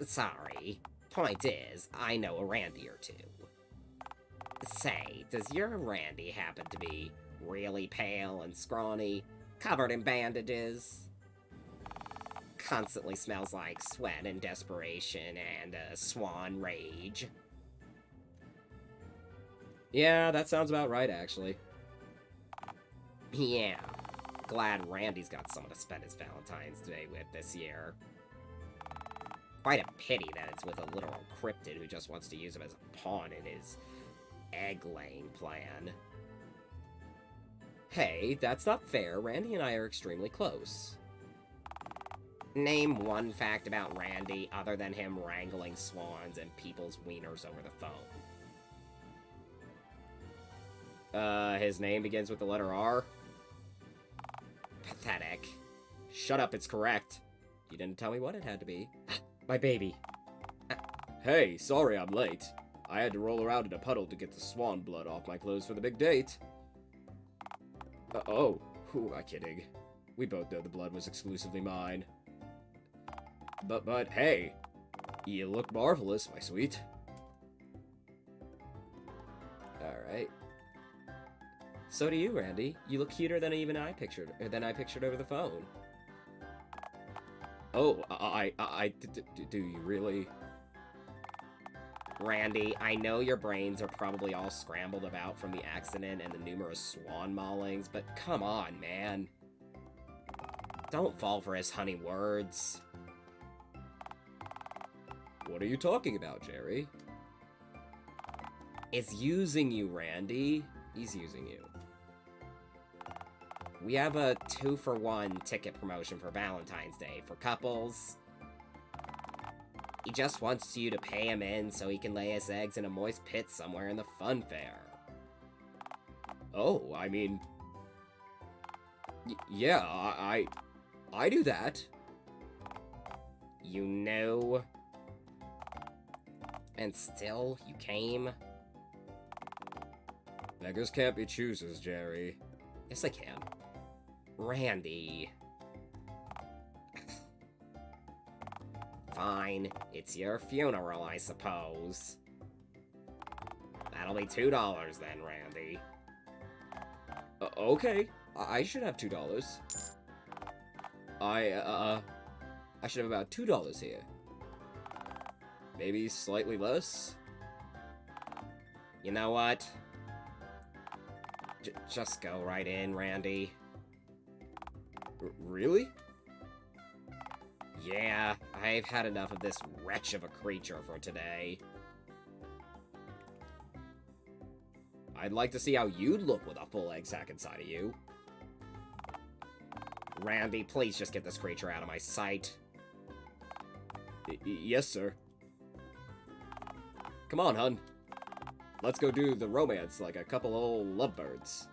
A: Sorry. Point is, I know a Randy or two. Say, does your Randy happen to be really pale and scrawny, covered in bandages? Constantly smells like sweat and desperation and swan rage. Yeah, that sounds about right, actually. Yeah. Glad Randy's got someone to spend his Valentine's Day with this year. Quite a pity that it's with a literal cryptid who just wants to use him as a pawn in his egg-laying plan. Hey, that's not fair. Randy and I are extremely close. Name one fact about Randy other than him wrangling swans and people's wieners over the phone. His name begins with the letter R? Pathetic. Shut up, it's correct. You didn't tell me what it had to be. My baby. Hey, sorry I'm late. I had to roll around in a puddle to get the swan blood off my clothes for the big date. Oh, who am I kidding? We both know the blood was exclusively mine. But hey, you look marvelous, my sweet. Alright. So do you, Randy. You look cuter than even I pictured over the phone. Oh, do you really? Randy, I know your brains are probably all scrambled about from the accident and the numerous swan maulings, but come on, man. Don't fall for his honey words. What are you talking about, Jerry? Is using you, Randy. He's using you. We have a 2-for-1 ticket promotion for Valentine's Day for couples. He just wants you to pay him in so he can lay his eggs in a moist pit somewhere in the fun fair. Oh, I mean... yeah, I do that. You know... and still, you came? Beggars can't be choosers, Jerry. Yes, I can. Randy. Fine. It's your funeral, I suppose. That'll be $2 then, Randy. Okay. I should have $2. I should have about $2 here. Maybe slightly less? You know what? Just go right in, Randy. Really? Yeah, I've had enough of this wretch of a creature for today. I'd like to see how you'd look with a full egg sack inside of you. Randy, please just get this creature out of my sight. Yes, sir. Come on, hun. Let's go do the romance like a couple old lovebirds.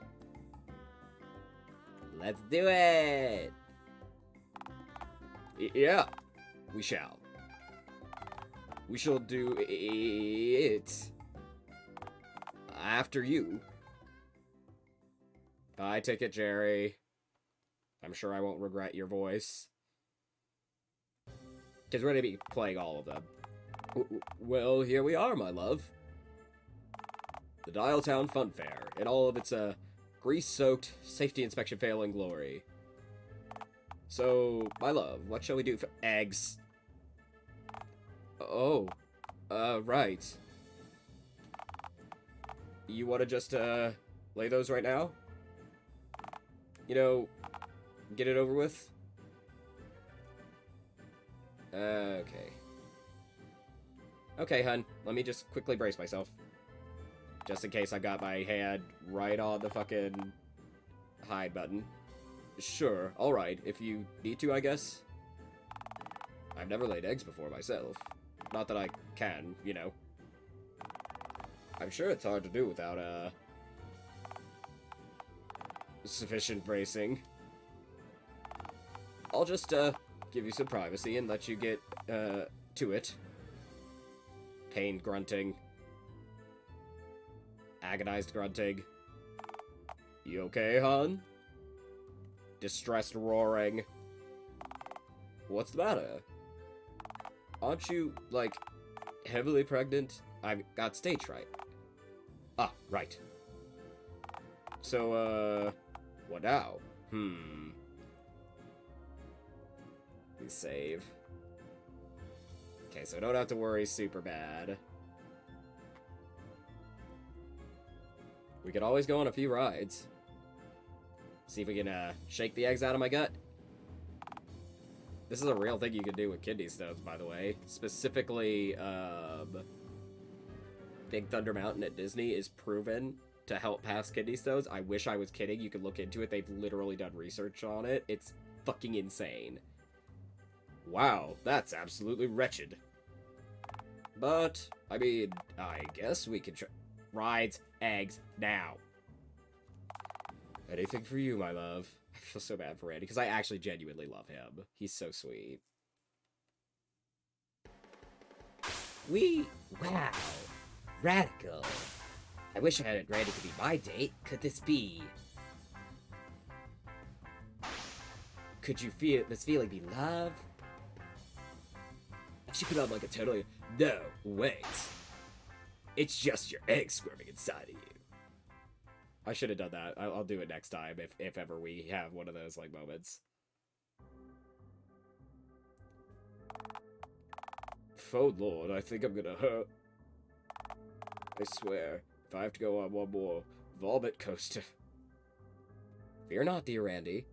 A: Let's do it! Yeah, we shall. We shall do it after you. Bye, Ticket Jerry. I'm sure I won't regret your voice. Because we're going to be playing all of them. Well, here we are, my love. The Dialtown Fun Fair, in all of its, grease-soaked, safety inspection failing glory. So, my love, what shall we do for eggs? Oh, right. You want to just, lay those right now? You know, get it over with? Okay. Okay, hun. Let me just quickly brace myself. Just in case I got my hand right on the fucking hide button. Sure, alright. If you need to, I guess. I've never laid eggs before myself. Not that I can, you know. I'm sure it's hard to do without, sufficient bracing. I'll just, give you some privacy and let you get, to it. Pain grunting. Agonized grunting. You okay, hon? Distressed roaring. What's the matter? Aren't you, like, heavily pregnant? I've got stage fright. Ah, right. So, what now? Please save. Okay, so I don't have to worry super bad. We could always go on a few rides. See if we can, shake the eggs out of my gut. This is a real thing you can do with kidney stones, by the way. Specifically, Big Thunder Mountain at Disney is proven to help pass kidney stones. I wish I was kidding. You can look into it. They've literally done research on it. It's fucking insane. Wow, that's absolutely wretched. But, I mean, I guess we could try. Rides, eggs, now. Anything for you, my love. I feel so bad for Randy, because I actually genuinely love him. He's so sweet.
B: Wow. Radical. I wish I had Randy to be my date. Could this be? Could you feel this feeling be love?
A: She put on like a totally... No, wait. It's just your egg squirming inside of you. I should have done that. I'll do it next time if ever we have one of those, like, moments. Oh, Lord, I think I'm gonna hurt. I swear, if I have to go on one more vomit coaster. Fear not, dear Randy.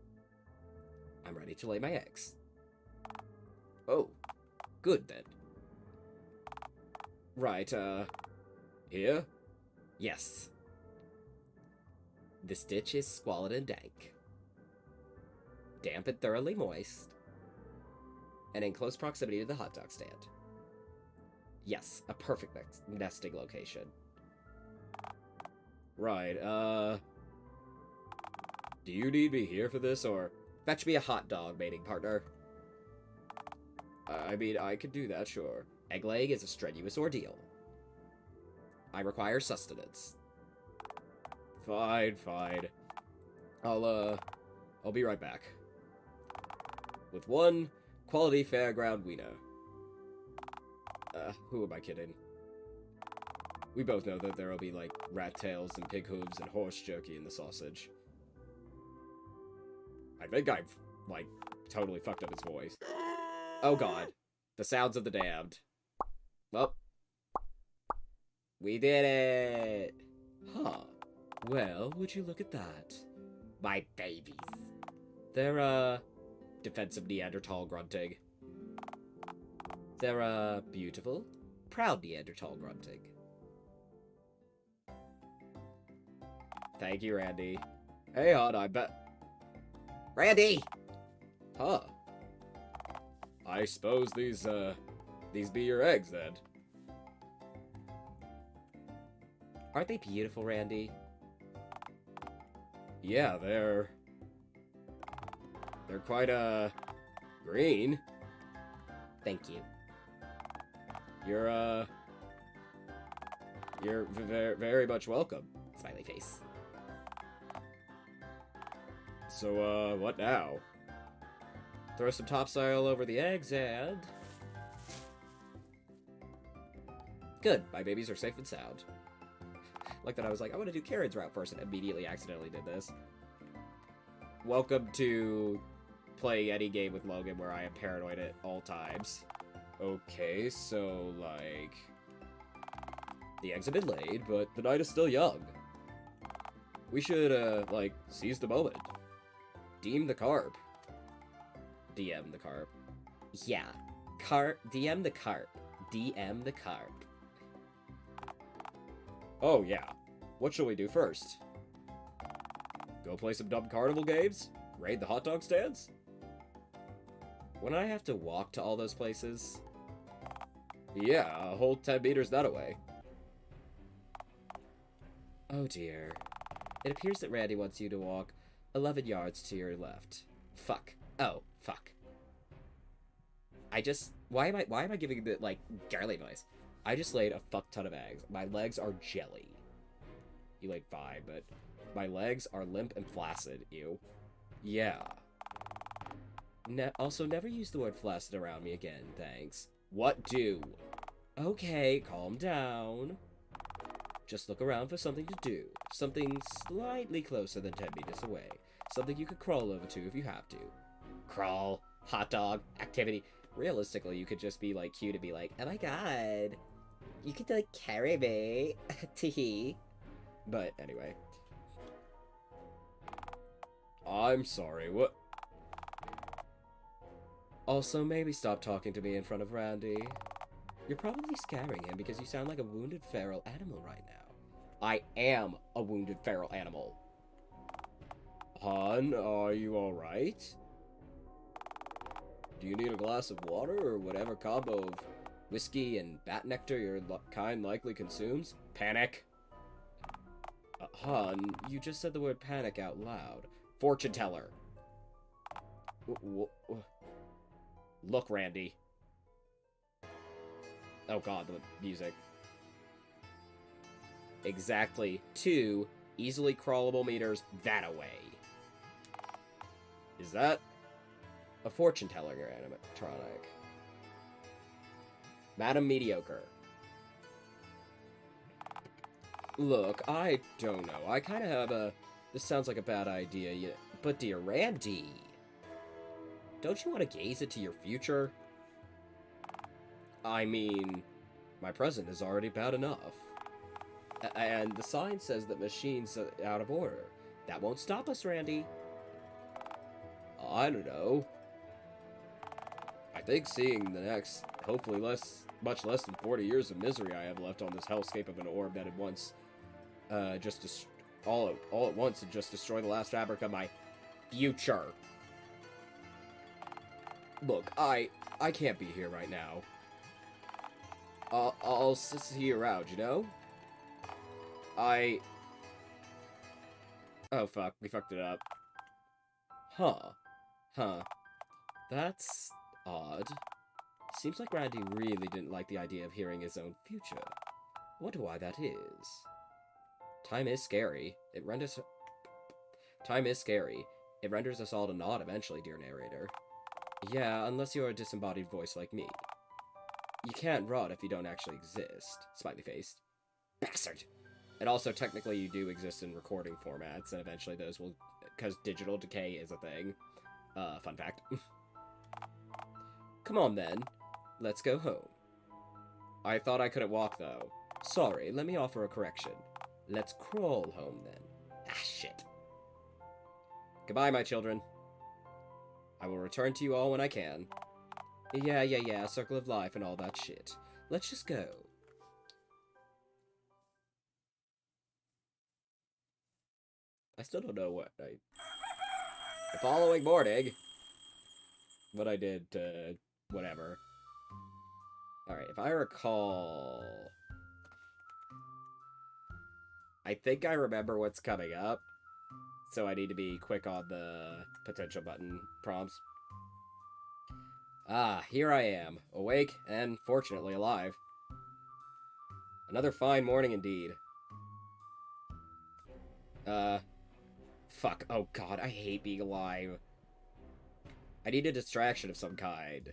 A: I'm ready to lay my eggs. Oh, good then. Right, here? Yes. This ditch is squalid and dank. Damp and thoroughly moist. And in close proximity to the hot dog stand. Yes, a perfect nesting location. Right, do you need me here for this, or fetch me a hot dog, mating partner? I mean, I could do that, sure. Egg laying is a strenuous ordeal. I require sustenance. Fine, fine. I'll be right back. With one quality fairground wiener. Who am I kidding? We both know that there'll be, like, rat tails and pig hooves and horse jerky in the sausage. I think I've, like, totally fucked up his voice. Oh god. The sounds of the damned. Well. We did it! Huh. Well, would you look at that? My babies. They're, defensive Neanderthal grunting. They're, beautiful, proud Neanderthal grunting. Thank you, Randy. Hey, hon, I bet...
B: Randy!
A: Huh. I suppose these be your eggs, then.
B: Aren't they beautiful, Randy?
A: Yeah, they're quite, green.
B: Thank you.
A: You're very much welcome.
B: Smiley face.
A: So, what now?
B: Throw some topsoil over the eggs and... Good, my babies are safe and sound. Like that I was like, I want to do Karen's route first and immediately accidentally did this.
A: Welcome to playing any game with Logan where I am paranoid at all times. Okay, so, like... The eggs have been laid, but the night is still young. We should, like, seize the moment. Deem the carp.
B: DM the carp. Yeah. DM the carp. DM the carp.
A: Oh, yeah. What shall we do first? Go play some dumb carnival games? Raid the hot dog stands?
B: Wouldn't I have to walk to all those places?
A: Yeah, a whole 10 meters that away.
B: Oh dear. It appears that Randy wants you to walk 11 yards to your left. Fuck. Oh, fuck. Why am I giving the, like, girly voice? I just laid a fuck ton of eggs. My legs are jelly. You laid 5, but my legs are limp and flaccid. Ew.
A: Yeah.
B: Also, never use the word flaccid around me again, thanks.
A: What do?
B: Okay, calm down. Just look around for something to do. Something slightly closer than 10 meters away. Something you could crawl over to if you have to. Crawl, hot dog, activity. Realistically, you could just be, like, cute and be like, oh my god. You could, like, carry me. Teehee.
A: But, anyway. I'm sorry, what?
B: Also, maybe stop talking to me in front of Randy. You're probably scaring him because you sound like a wounded feral animal right now.
A: I am a wounded feral animal. Hon, are you alright? Do you need a glass of water or whatever combo of whiskey and bat nectar your kind likely consumes? Panic?
B: Hon, you just said the word panic out loud.
A: Fortune teller. Look, Randy. Oh god, the music. Exactly 2 easily crawlable meters that away. Is that a fortune teller animatronic? Madam Mediocre.
B: Look, I don't know. I kind of have a... This sounds like a bad idea, but dear Randy, don't you want to gaze into your future?
A: I mean, my present is already bad enough.
B: And the sign says that machines are out of order. That won't stop us, Randy.
A: I don't know. I think seeing the next, hopefully much less than 40 years of misery I have left on this hellscape of an orb that had once, all at once and just destroy the last fabric of my future. Look, I can't be here right now. I'll see you around, you know? Oh, fuck. We fucked it up.
B: Huh. That's odd. Seems like Randy really didn't like the idea of hearing his own future. Wonder why that is. Time is scary. It renders us all to nod eventually, dear narrator. Yeah, unless you're a disembodied voice like me. You can't rot if you don't actually exist. Smiley face. Bastard! And also, technically, you do exist in recording formats, and eventually those will... Because digital decay is a thing. Fun fact. Come on, then. Let's go home. I thought I couldn't walk, though. Sorry, let me offer a correction. Let's crawl home, then. Ah, shit. Goodbye, my children. I will return to you all when I can. Yeah, circle of life and all that shit. Let's just go.
A: I still don't know what the following morning, what I did to whatever. Alright, if I recall... I think I remember what's coming up, so I need to be quick on the potential button prompts. Ah, here I am, awake and fortunately alive. Another fine morning indeed. Fuck. Oh god, I hate being alive. I need a distraction of some kind.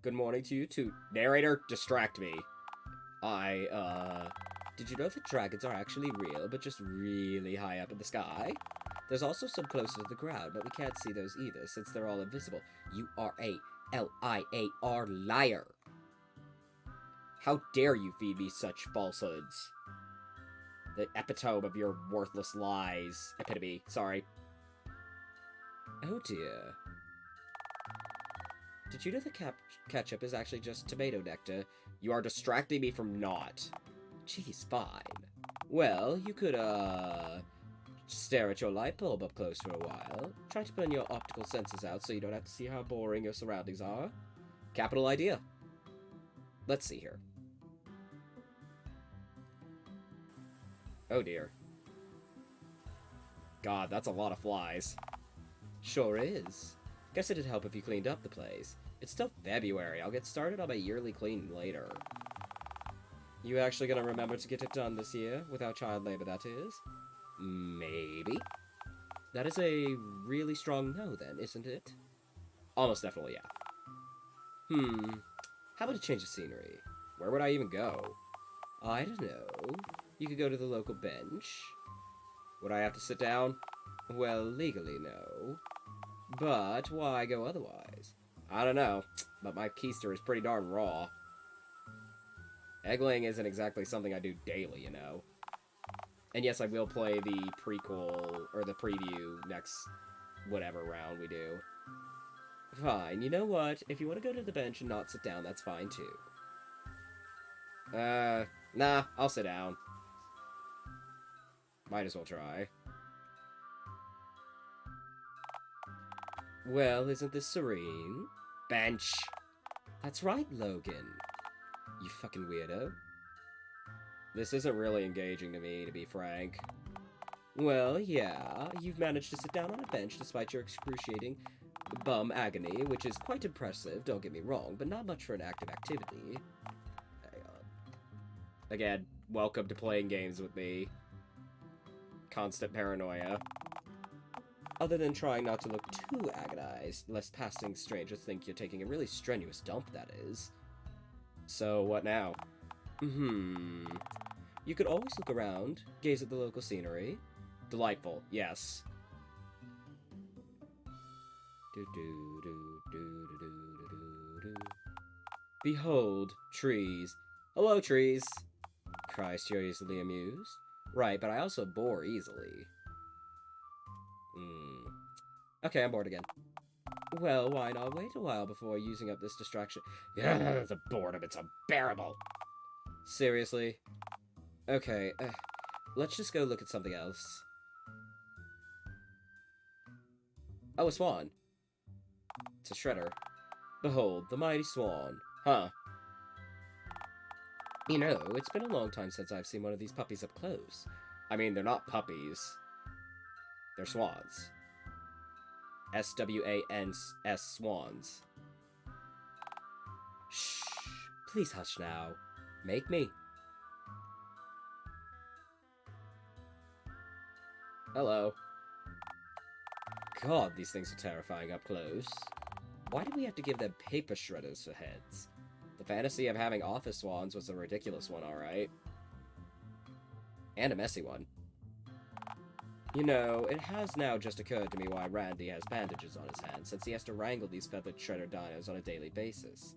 A: Good morning to you too. Narrator, distract me. Did you know that dragons are actually real, but just really high up in the sky? There's also some closer to the ground, but we can't see those either, since they're all invisible. You are a L-I-A-R liar. How dare you feed me such falsehoods? The epitome of your worthless lies. Epitome, sorry. Oh dear. Did you know the ketchup is actually just tomato nectar? You are distracting me from not. Jeez, fine. Well, you could, stare at your light bulb up close for a while. Try to burn your optical senses out so you don't have to see how boring your surroundings are. Capital idea. Let's see here. Oh dear. God, that's a lot of flies. Sure is. Guess it'd help if you cleaned up the place. It's still February. I'll get started on my yearly cleaning later. You actually gonna remember to get it done this year? Without child labor, that is? Maybe. That is a really strong no, then, isn't it? Almost definitely, yeah. How about a change of scenery? Where would I even go? I don't know. You could go to the local bench. Would I have to sit down? Well, legally, no. But why go otherwise? I don't know, but my keister is pretty darn raw. Egg-laying isn't exactly something I do daily, you know. And yes, I will play the prequel, or the preview next whatever round we do. Fine, you know what? If you want to go to the bench and not sit down, that's fine too. Nah, I'll sit down. Might as well try. Well, isn't this serene? Bench! That's right, Logan. You fucking weirdo. This isn't really engaging to me, to be frank. Well, yeah, you've managed to sit down on a bench despite your excruciating bum agony, which is quite impressive, don't get me wrong, but not much for an active activity. Hang on. Again, welcome to playing games with me. Constant paranoia. Other than trying not to look too agonized, lest passing strangers think you're taking a really strenuous dump, that is. So, what now? You could always look around, gaze at the local scenery. Delightful, yes. Behold, trees. Hello, trees. Christ, you're easily amused. Right, but I also bore easily. Okay, I'm bored again. Well, why not wait a while before using up this distraction? Yeah, the boredom, it's unbearable. Seriously? Okay, let's just go look at something else. Oh, a swan. It's a shredder. Behold, the mighty swan. Huh. You know, it's been a long time since I've seen one of these puppies up close. I mean, they're not puppies. They're swans. S-W-A-N-S, swans. Shh. Please hush now. Make me. Hello. God, these things are terrifying up close. Why do we have to give them paper shredders for heads? The fantasy of having office swans was a ridiculous one, alright. And a messy one. You know, it has now just occurred to me why Randy has bandages on his hands, since he has to wrangle these feathered shredder dinos on a daily basis.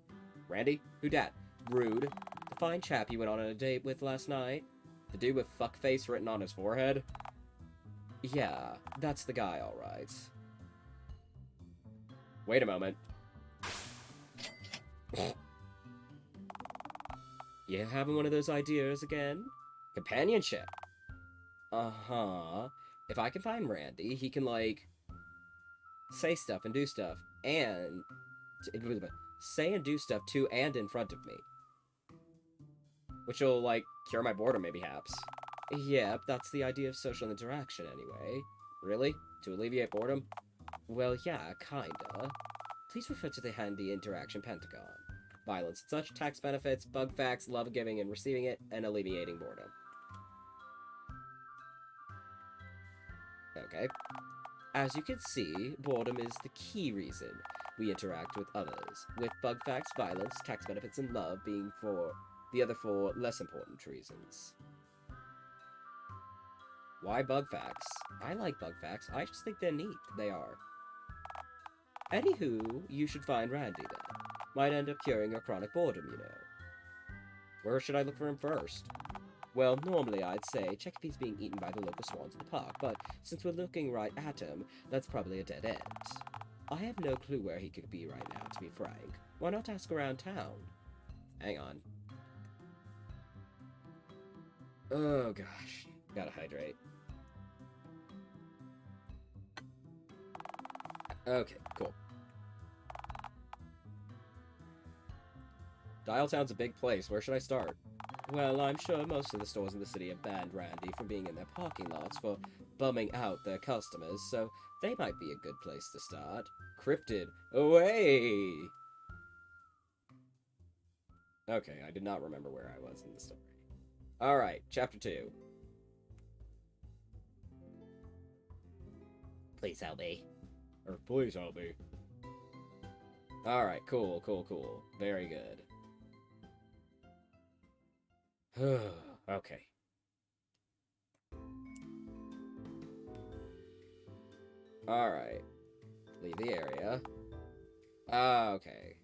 A: Randy? Who dat? Rude. The fine chap you went on a date with last night? The dude with fuckface written on his forehead? Yeah, that's the guy, alright. Wait a moment. You having one of those ideas again? Companionship. Uh-huh.
B: If I can find Randy, he can, like, say stuff and do stuff, and say and do stuff to and in front of me. Which will, like, cure my boredom, maybe haps. Yep, that's the idea of social interaction, anyway. Really? To alleviate boredom? Well, yeah, kinda. Please refer to the handy interaction pentagon. Violence and such, tax benefits, bug facts, love giving and receiving it, and alleviating boredom. Okay. As you can see, boredom is the key reason we interact with others, with bug facts, violence, tax benefits, and love being for the other four less important reasons. Why bug facts? I like bug facts. I just think they're neat. They are. Anywho, you should find Randy then. Might end up curing your chronic boredom, you know. Where should I look for him first? Well, normally I'd say check if he's being eaten by the local swans in the park, but since we're looking right at him, that's probably a dead end. I have no clue where he could be right now, to be frank. Why not ask around town? Hang on. Oh gosh, gotta hydrate. Okay, cool. Dialtown's a big place. Where should I start? Well, I'm sure most of the stores in the city have banned Randy from being in their parking lots for bumming out their customers, so they might be a good place to start. Cryptid, away! Okay, I did not remember where I was in the story. Alright, chapter 2. Please help me. Or please help me. Alright, cool. Very good. Okay. Alright. Leave the area. Okay.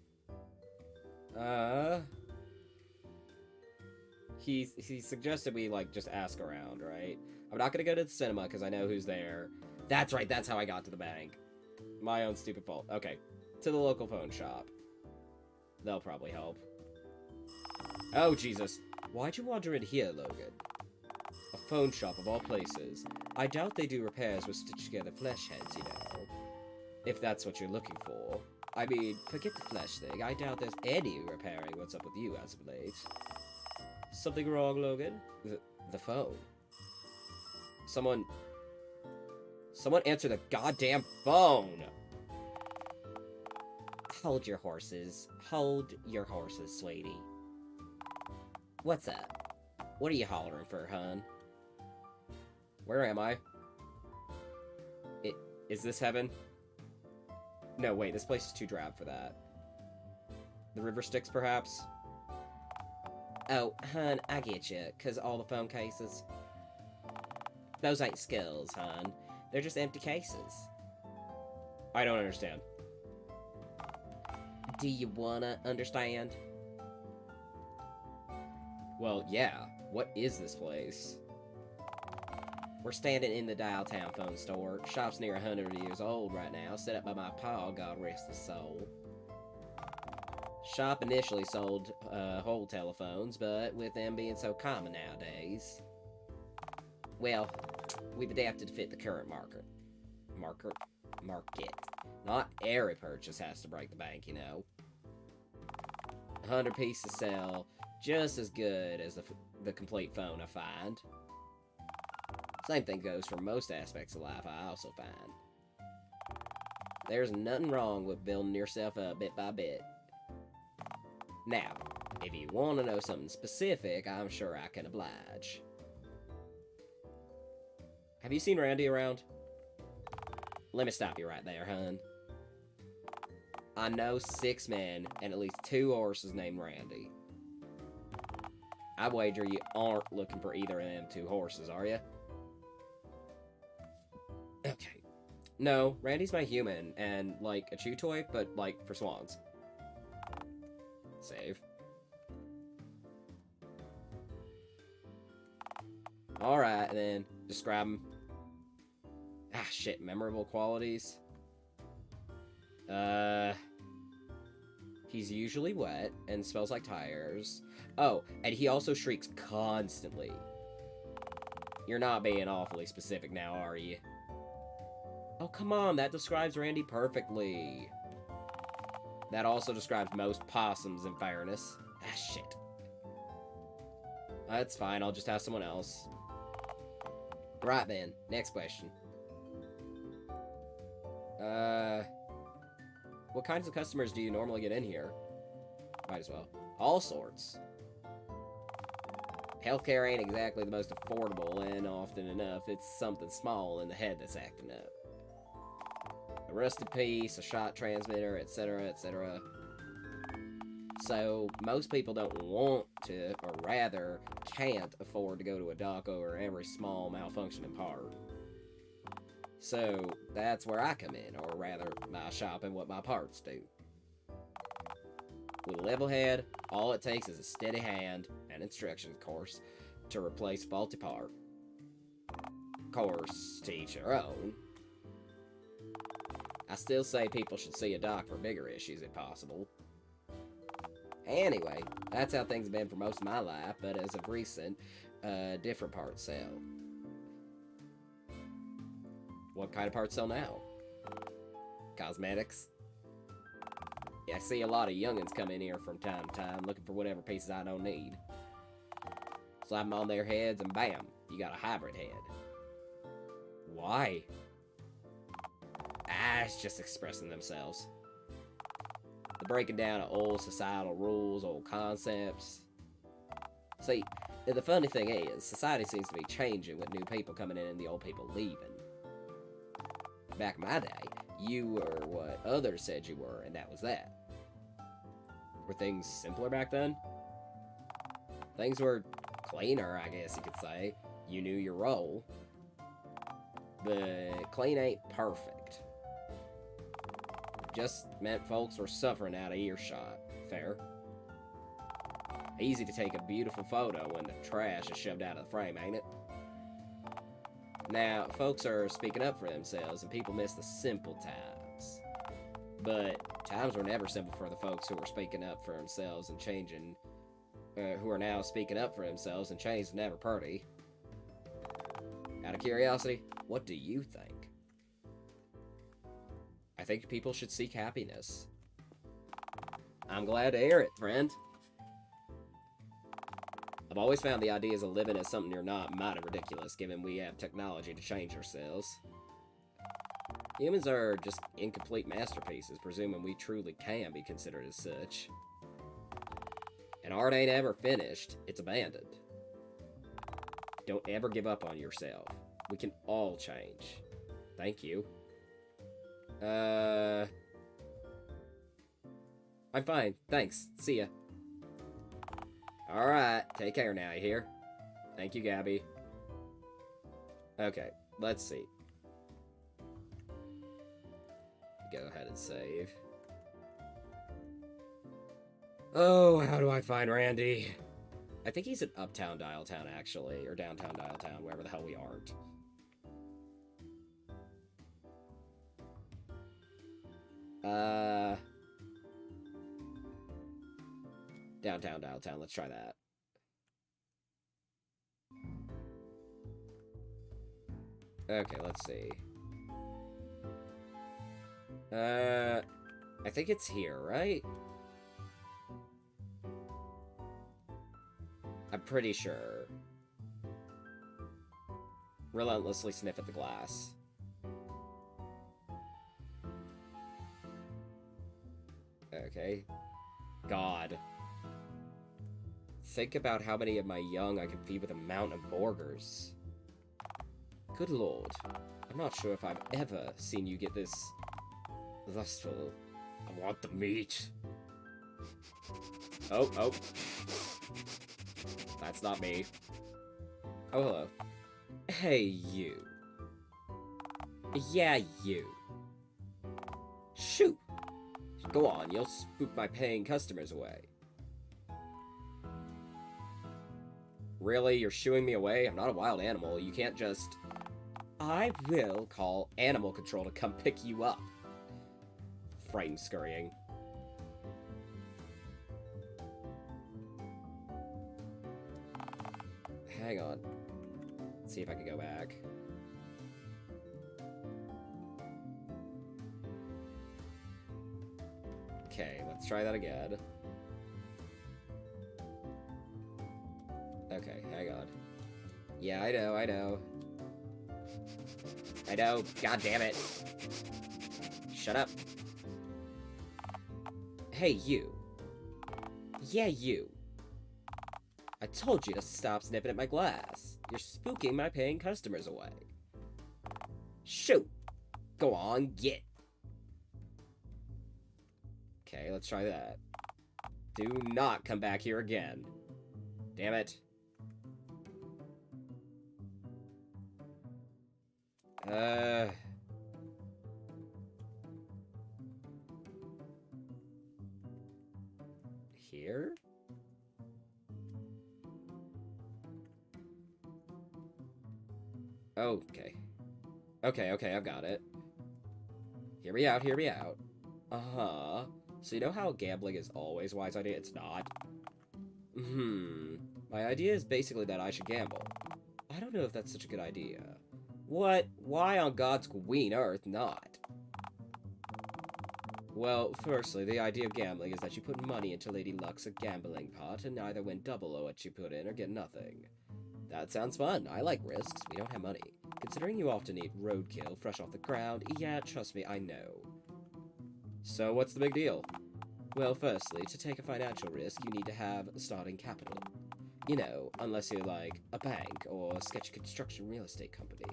B: He suggested we, like, just ask around, right? I'm not gonna go to the cinema, because I know who's there. That's right, that's how I got to the bank. My own stupid fault. Okay. To the local phone shop. They'll probably help. Oh, Jesus. Why'd you wander in here, Logan? A phone shop of all places. I doubt they do repairs with stitched-together flesh heads, you know. If that's what you're looking for. I mean, forget the flesh thing. I doubt there's any repairing what's up with you as of late. Something wrong, Logan? The phone. Someone answer the goddamn phone! Hold your horses. Hold your horses, sweetie. What's up? What are you hollering for, hun? Where am I? Is this heaven? No, wait, this place is too drab for that. The river Styx, perhaps? Oh, hun, I get you, 'cause all the phone cases. Those ain't skulls, hun. They're just empty cases. I don't understand. Do you wanna understand? Well, yeah. What is this place? We're standing in the Dialtown phone store. Shop's near 100 years old right now, set up by my pa, God rest his soul. Shop initially sold whole telephones, but with them being so common nowadays, well, we've adapted to fit the current market. Market? Not every purchase has to break the bank, you know. 100 pieces sell just as good as the complete phone I find. Same thing goes for most aspects of life I also find. There's nothing wrong with building yourself up bit by bit. Now, if you want to know something specific, I'm sure I can oblige. Have you seen Randy around? Let me stop you right there, hun. I know 6 men and at least 2 horses named Randy. I wager you aren't looking for either of them 2 horses, are you? Okay. No, Randy's my human, and, like, a chew toy, but, like, for swans. Save. Alright, then. Just grab him. Ah, shit. Memorable qualities. He's usually wet and smells like tires. Oh, and he also shrieks constantly.
A: You're not being awfully specific now, are you? Oh, come on, that describes Randy perfectly. That also describes most possums, in fairness. Ah, shit. That's fine, I'll just have someone else. Right then, next question. What kinds of customers do you normally get in here? Might as well. All sorts. Healthcare ain't exactly the most affordable, and often enough, it's something small in the head that's acting up. A rusted piece, a shot transmitter, etc., etc. So, most people don't want to, or rather, can't afford to go to a dock over every small malfunctioning part. So, that's where I come in, or rather, my shop and what my parts do. With a level head, all it takes is a steady hand, and instructions, of course, to replace faulty part. Of course, to each their own. I still say people should see a doc for bigger issues if possible. Anyway, that's how things have been for most of my life, but as of recent, different parts sell. What kind of parts sell now? Cosmetics. Yeah, I see a lot of youngins come in here from time to time looking for whatever pieces I don't need. Slap them on their heads and bam, you got a hybrid head. Why? It's just expressing themselves. The breaking down of old societal rules, old concepts. See, the funny thing is, society seems to be changing with new people coming in and the old people leaving. Back in my day, you were what others said you were, and that was that. Were things simpler back then? Things were cleaner, I guess you could say. You knew your role. But clean ain't perfect. Just meant folks were suffering out of earshot. Fair. Easy to take a beautiful photo when the trash is shoved out of the frame, ain't it? Now, folks are speaking up for themselves, and people miss the simple times. But times were never simple for the folks who were speaking up for themselves and changing, who are now speaking up for themselves and change never pretty. Out of curiosity, what do you think? I think people should seek happiness. I'm glad to hear it, friend. I've always found the ideas of living as something you're not mighty ridiculous, given we have technology to change ourselves. Humans are just incomplete masterpieces, presuming we truly can be considered as such. And art ain't ever finished, it's abandoned. Don't ever give up on yourself. We can all change. Thank you. I'm fine, thanks. See ya. Alright, take care now, you hear? Thank you, Gabby. Okay, let's see. Go ahead and save. Oh, how do I find Randy? I think he's in Uptown Dialtown, actually, or Downtown Dialtown, wherever the hell we aren't. Downtown Dialtown, let's try that. Okay, let's see. I think it's here, right? I'm pretty sure. Relentlessly sniff at the glass. Okay. God. Think about how many of my young I can feed with a mountain of burgers. Good lord. I'm not sure if I've ever seen you get this lustful. I want the meat. Oh. That's not me. Oh, hello. Hey, you. Yeah, you. Shoot. Go on, you'll spook my paying customers away. Really? You're shooing me away? I'm not a wild animal. You can't just... I will call animal control to come pick you up. Frightened scurrying. Hang on. Let's see if I can go back. Okay, let's try that again. Okay, hang on. Yeah, I know. I know, god damn it. Shut up. Hey, you. Yeah, you. I told you to stop sniffing at my glass. You're spooking my paying customers away. Shoot! Go on, get. Okay, let's try that. Do not come back here again. Damn it. Here? Okay. Okay, I've got it. Hear me out. Uh-huh. So you know how gambling is always a wise idea? It's not. My idea is basically that I should gamble. I don't know if that's such a good idea. What? Why on God's green earth not? Well, firstly, the idea of gambling is that you put money into Lady Luck's gambling pot and either win double of what you put in or get nothing. That sounds fun. I like risks. We don't have money. Considering you often eat roadkill fresh off the ground, yeah, trust me, I know. So what's the big deal? Well, firstly, to take a financial risk, you need to have starting capital. You know, unless you're like a bank or a sketchy construction real estate company.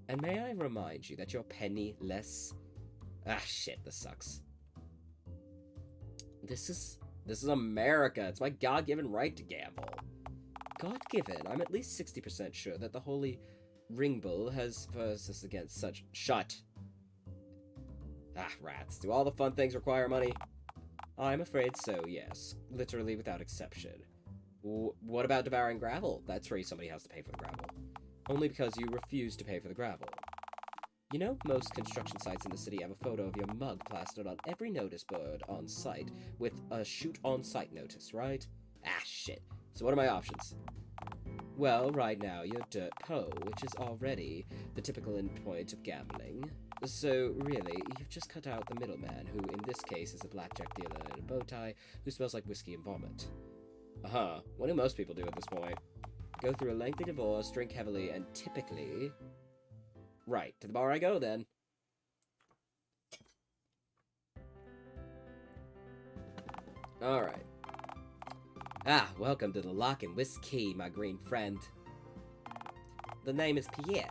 A: And may I remind you that you're penniless? Ah, shit, this sucks. This is America. It's my God-given right to gamble. God-given? I'm at least 60% sure that the Holy Ring Bull has versed us against such... Shut! Ah, rats. Do all the fun things require money? I'm afraid so, yes. Literally without exception. What about devouring gravel? That's free. Somebody has to pay for the gravel. Only because you refuse to pay for the gravel. You know, most construction sites in the city have a photo of your mug plastered on every notice board on site with a shoot on site notice, right? Ah, shit. So what are my options? Well, right now you're dirt po, which is already the typical endpoint of gambling. So, really, you've just cut out the middleman, who in this case is a blackjack dealer in a bow tie who smells like whiskey and vomit. Uh-huh. What do most people do at this point? Go through a lengthy divorce, drink heavily, and typically... Right, to the bar I go, then. Alright. Ah, welcome to the Lock and Whiskey, my green friend. The name is Pierre.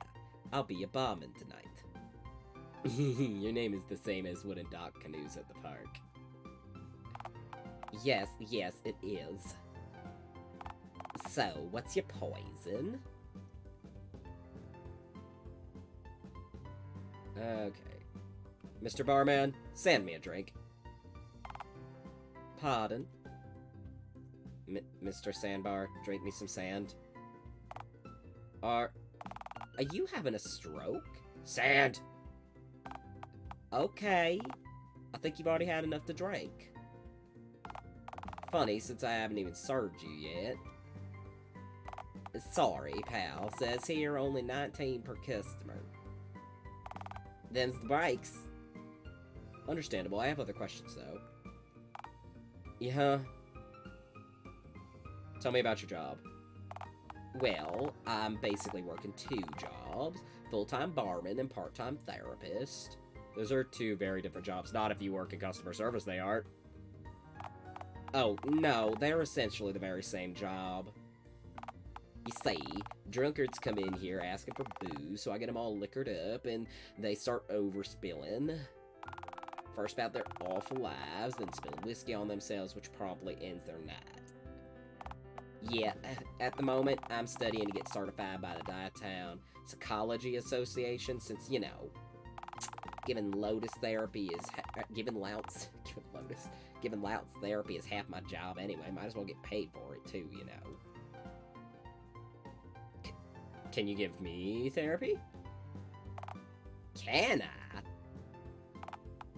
A: I'll be your barman tonight. Your name is the same as wooden dock canoes at the park. Yes, it is. So, what's your poison? Okay. Mr. Barman, sand me a drink. Pardon? Mr. Sandbar, drink me some sand. Are you having a stroke? Sand! Okay. I think you've already had enough to drink. Funny, since I haven't even served you yet. Sorry, pal. Says here only 19 per customer. Them's the breaks. Understandable. I have other questions, though. Yeah. Tell me about your job. Well, I'm basically working 2 jobs. Full-time barman and part-time therapist. Those are 2 very different jobs. Not if you work in customer service, they aren't. Oh, no. They're essentially the very same job. You see, drunkards come in here asking for booze, so I get them all liquored up, and they start overspilling. First about their awful lives, then spill whiskey on themselves, which promptly ends their night. Yeah, at the moment, I'm studying to get certified by the Dialtown Psychology Association, since, you know, giving louts therapy is half my job anyway. Might as well get paid for it too, you know. Can you give me therapy? Can I?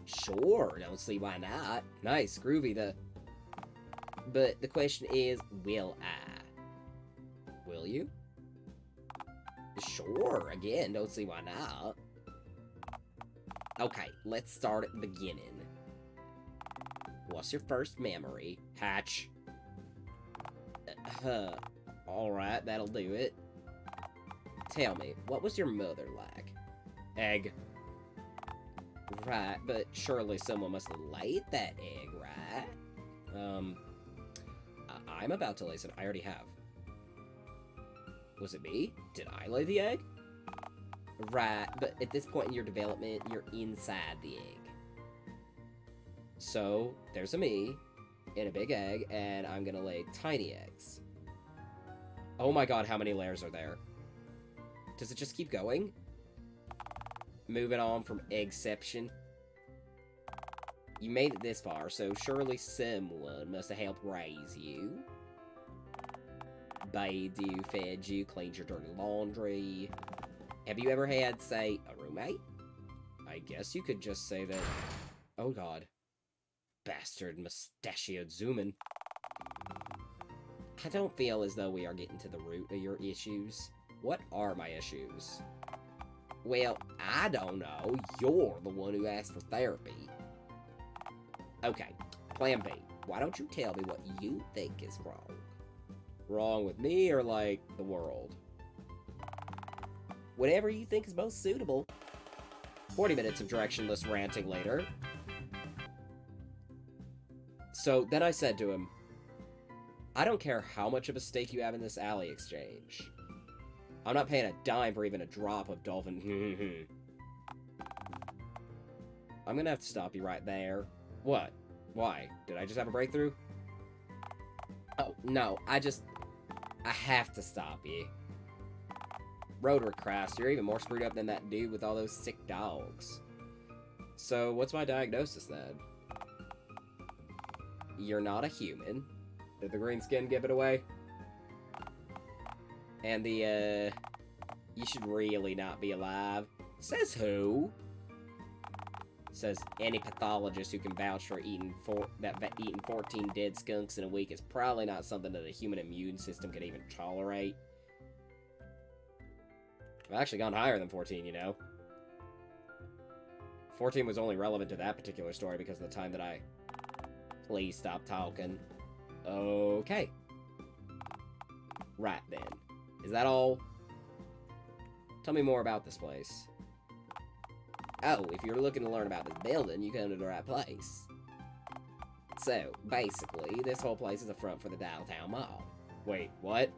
A: Sure, don't see why not. Nice, groovy, But the question is, will I? Will you?
B: Sure, again, don't see why not. Okay, let's start at the beginning. What's your first memory? Hatch. Alright, that'll do it. Tell me, what was your mother like? Egg. Right, but surely someone must have laid that egg, right? I'm about to lay some. I already have. Was it me? Did I lay the egg? Right, but at this point in your development, you're inside the egg. So, there's a me in a big egg, and I'm gonna lay tiny eggs. Oh my god, how many layers are there? Does it just keep going? Moving on from eggception. You made it this far, so surely someone must have helped raise you. Bathed you, fed you, cleaned your dirty laundry. Have you ever had, say, a roommate? I guess you could just say that... Oh god. Bastard mustachioed Zoomin. I don't feel as though we are getting to the root of your issues. What are my issues? Well, I don't know. You're the one who asked for therapy. Okay, plan B. Why don't you tell me what you think is wrong? Wrong with me or, like, the world? Whatever you think is most suitable. 40 minutes of directionless ranting later. So, then I said to him, I don't care how much of a stake you have in this alley exchange. I'm not paying a dime for even a drop of dolphin. I'm gonna have to stop you right there. What? Why? Did I just have a breakthrough? Oh, no, I have to stop you. Roderick Christ, you're even more screwed up than that dude with all those sick dogs. So, what's my diagnosis then? You're not a human. Did the green skin give it away? And the, you should really not be alive. Says who? Says any pathologist who can vouch for eating 14 dead skunks in a week is probably not something that the human immune system can even tolerate. I've actually gone higher than 14, you know. 14 was only relevant to that particular story because of the time that I... Please stop talking. Okay. Right then. Is that all? Tell me more about this place. Oh, if you're looking to learn about this building, you come to the right place. So, basically, this whole place is a front for the Dialtown Mall. Wait, what?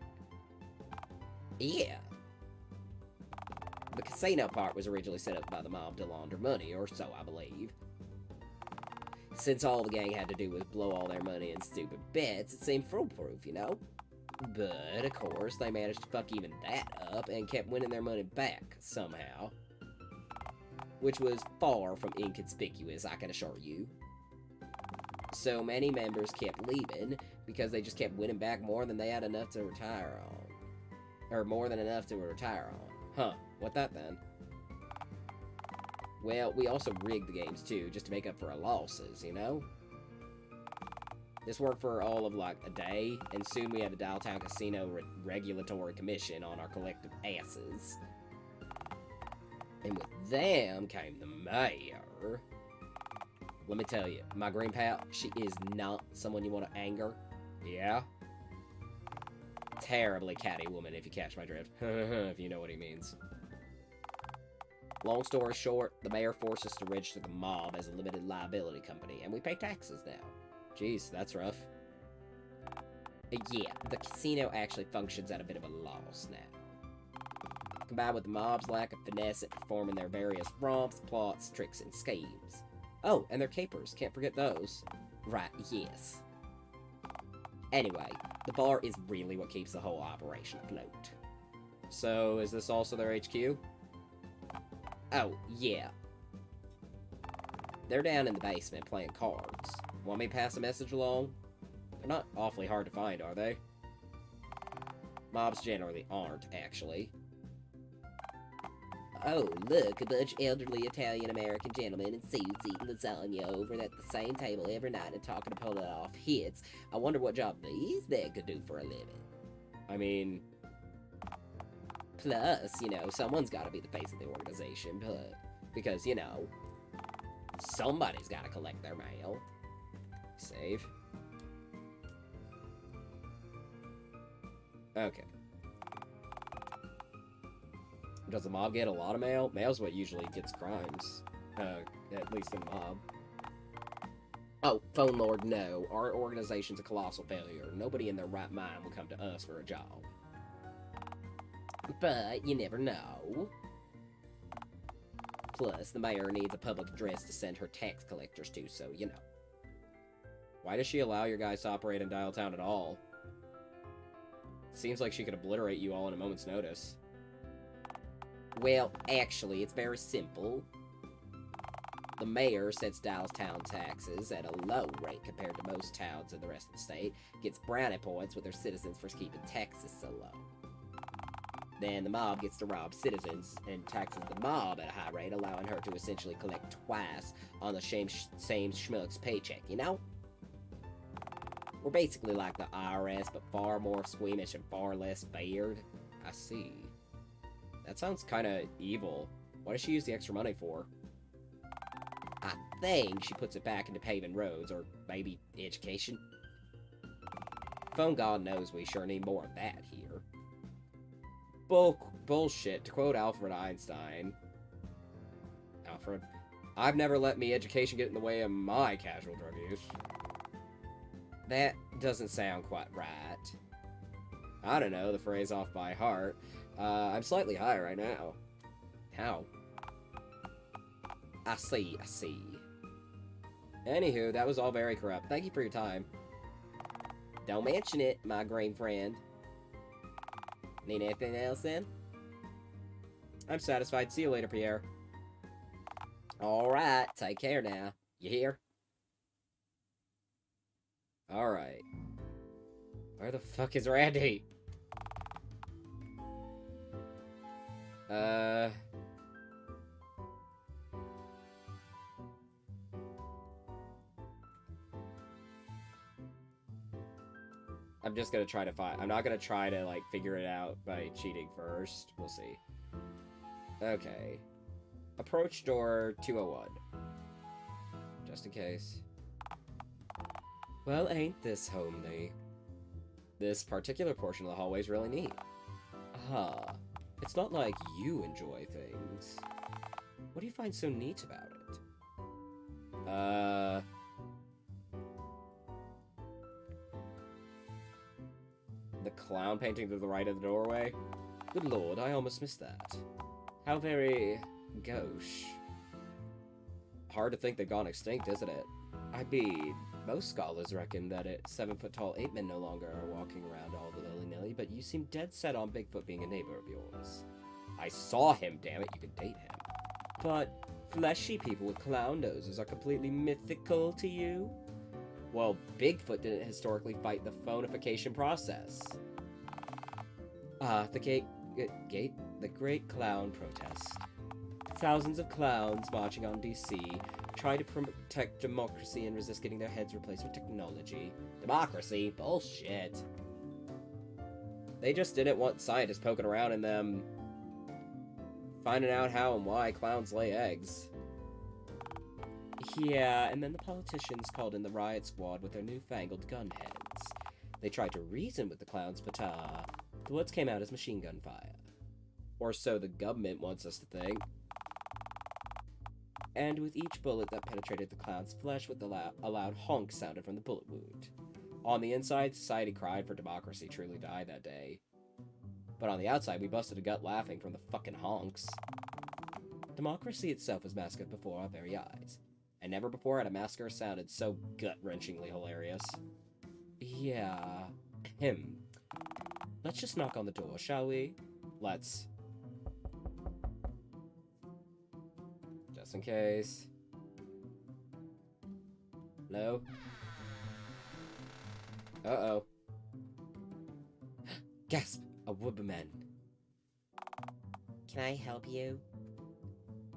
B: Yeah. The casino part was originally set up by the mob to launder money, or so I believe. Since all the gang had to do was blow all their money in stupid bets, it seemed foolproof, you know? But, of course, they managed to fuck even that up and kept winning their money back, somehow. Which was far from inconspicuous, I can assure you. So many members kept leaving because they just kept winning back more than they had enough to retire on. Or more than enough to retire on. Huh, what that then? Well, we also rigged the games too, just to make up for our losses, you know? This worked for all of like a day, and soon we had a Dialtown Casino Regulatory Commission on our collective asses. And with them came the mayor. Let me tell you, my green pal, she is not someone you want to anger. Yeah? Terribly catty woman, if you catch my drift. If you know what he means. Long story short, the mayor forced us to register the mob as a limited liability company, and we pay taxes now. Jeez, that's rough. Yeah, the casino actually functions at a bit of a loss now. Combined with the mob's lack of finesse at performing their various romps, plots, tricks, and schemes. Oh, and their capers, can't forget those. Right, yes. Anyway, the bar is really what keeps the whole operation afloat. So, is this also their HQ? Oh, yeah. They're down in the basement playing cards. Want me to pass a message along? They're not awfully hard to find, are they? Mobs generally aren't, actually. Oh, look, a bunch of elderly Italian-American gentlemen in suits eating lasagna over at the same table every night and talking to pull it off hits. I wonder what job these men could do for a living. I mean... Plus, you know, someone's got to be the face of the organization, but because, you know, somebody's got to collect their mail. Save. Okay. Does the mob get a lot of mail? Mail's what usually gets crimes. At least in the mob. Oh, Phone Lord, no. Our organization's a colossal failure. Nobody in their right mind will come to us for a job. But you never know. Plus, the mayor needs a public address to send her tax collectors to, so, you know. Why does she allow your guys to operate in Dialtown at all? Seems like she could obliterate you all in a moment's notice. Well, actually, it's very simple. The mayor sets Dialtown taxes at a low rate compared to most towns in the rest of the state, gets brownie points with their citizens for keeping taxes so low. Then the mob gets to rob citizens and taxes the mob at a high rate, allowing her to essentially collect twice on the same schmuck's paycheck, you know? We're basically like the IRS, but far more squeamish and far less feared. I see. That sounds kind of evil. What does she use the extra money for? I think she puts it back into paving roads, or maybe education. Phone God knows we sure need more of that here. Bullshit, to quote Alfred Einstein. Alfred, I've never let me education get in the way of my casual drug use. That doesn't sound quite right. I don't know the phrase off by heart. I'm slightly high right now. How? I see. Anywho, that was all very corrupt. Thank you for your time. Don't mention it, my green friend. Need anything else then? I'm satisfied. See you later, Pierre. Alright, take care now. You hear? Alright. Where the fuck is Randy? I'm just gonna try to find... I'm not gonna try to, like, figure it out by cheating first. We'll see. Okay. Approach door 201. Just in case. Well, ain't this homely? This particular portion of the hallway is really neat. Ah, it's not like you enjoy things. What do you find so neat about it? The clown painting to the right of the doorway? Good lord, I almost missed that. How very... gauche. Hard to think they've gone extinct, isn't it? I mean, most scholars reckon that 7-foot-tall ape men no longer are walking around all willy-nilly, but you seem dead set on Bigfoot being a neighbor of yours. I saw him, damn it, you can date him. But fleshy people with clown noses are completely mythical to you? Well, Bigfoot didn't historically fight the phonification process. The Great Clown Protest. Thousands of clowns marching on DC try to protect democracy and resist getting their heads replaced with technology. Democracy? Bullshit. They just didn't want scientists poking around in them, finding out how and why clowns lay eggs. Yeah, and then the politicians called in the riot squad with their newfangled gun heads. They tried to reason with the clowns, but the bullets came out as machine gun fire. Or so the government wants us to think. And with each bullet that penetrated the clown's flesh, with a loud honk sounded from the bullet wound. On the inside, society cried for democracy truly died that day. But on the outside, we busted a gut laughing from the fucking honks. Democracy itself was massacred before our very eyes. And never before had a massacre sounded so gut-wrenchingly hilarious. Yeah. Let's just knock on the door, shall we? Let's. Just in case. No? Uh-oh. Gasp! A woodman. Can I help you?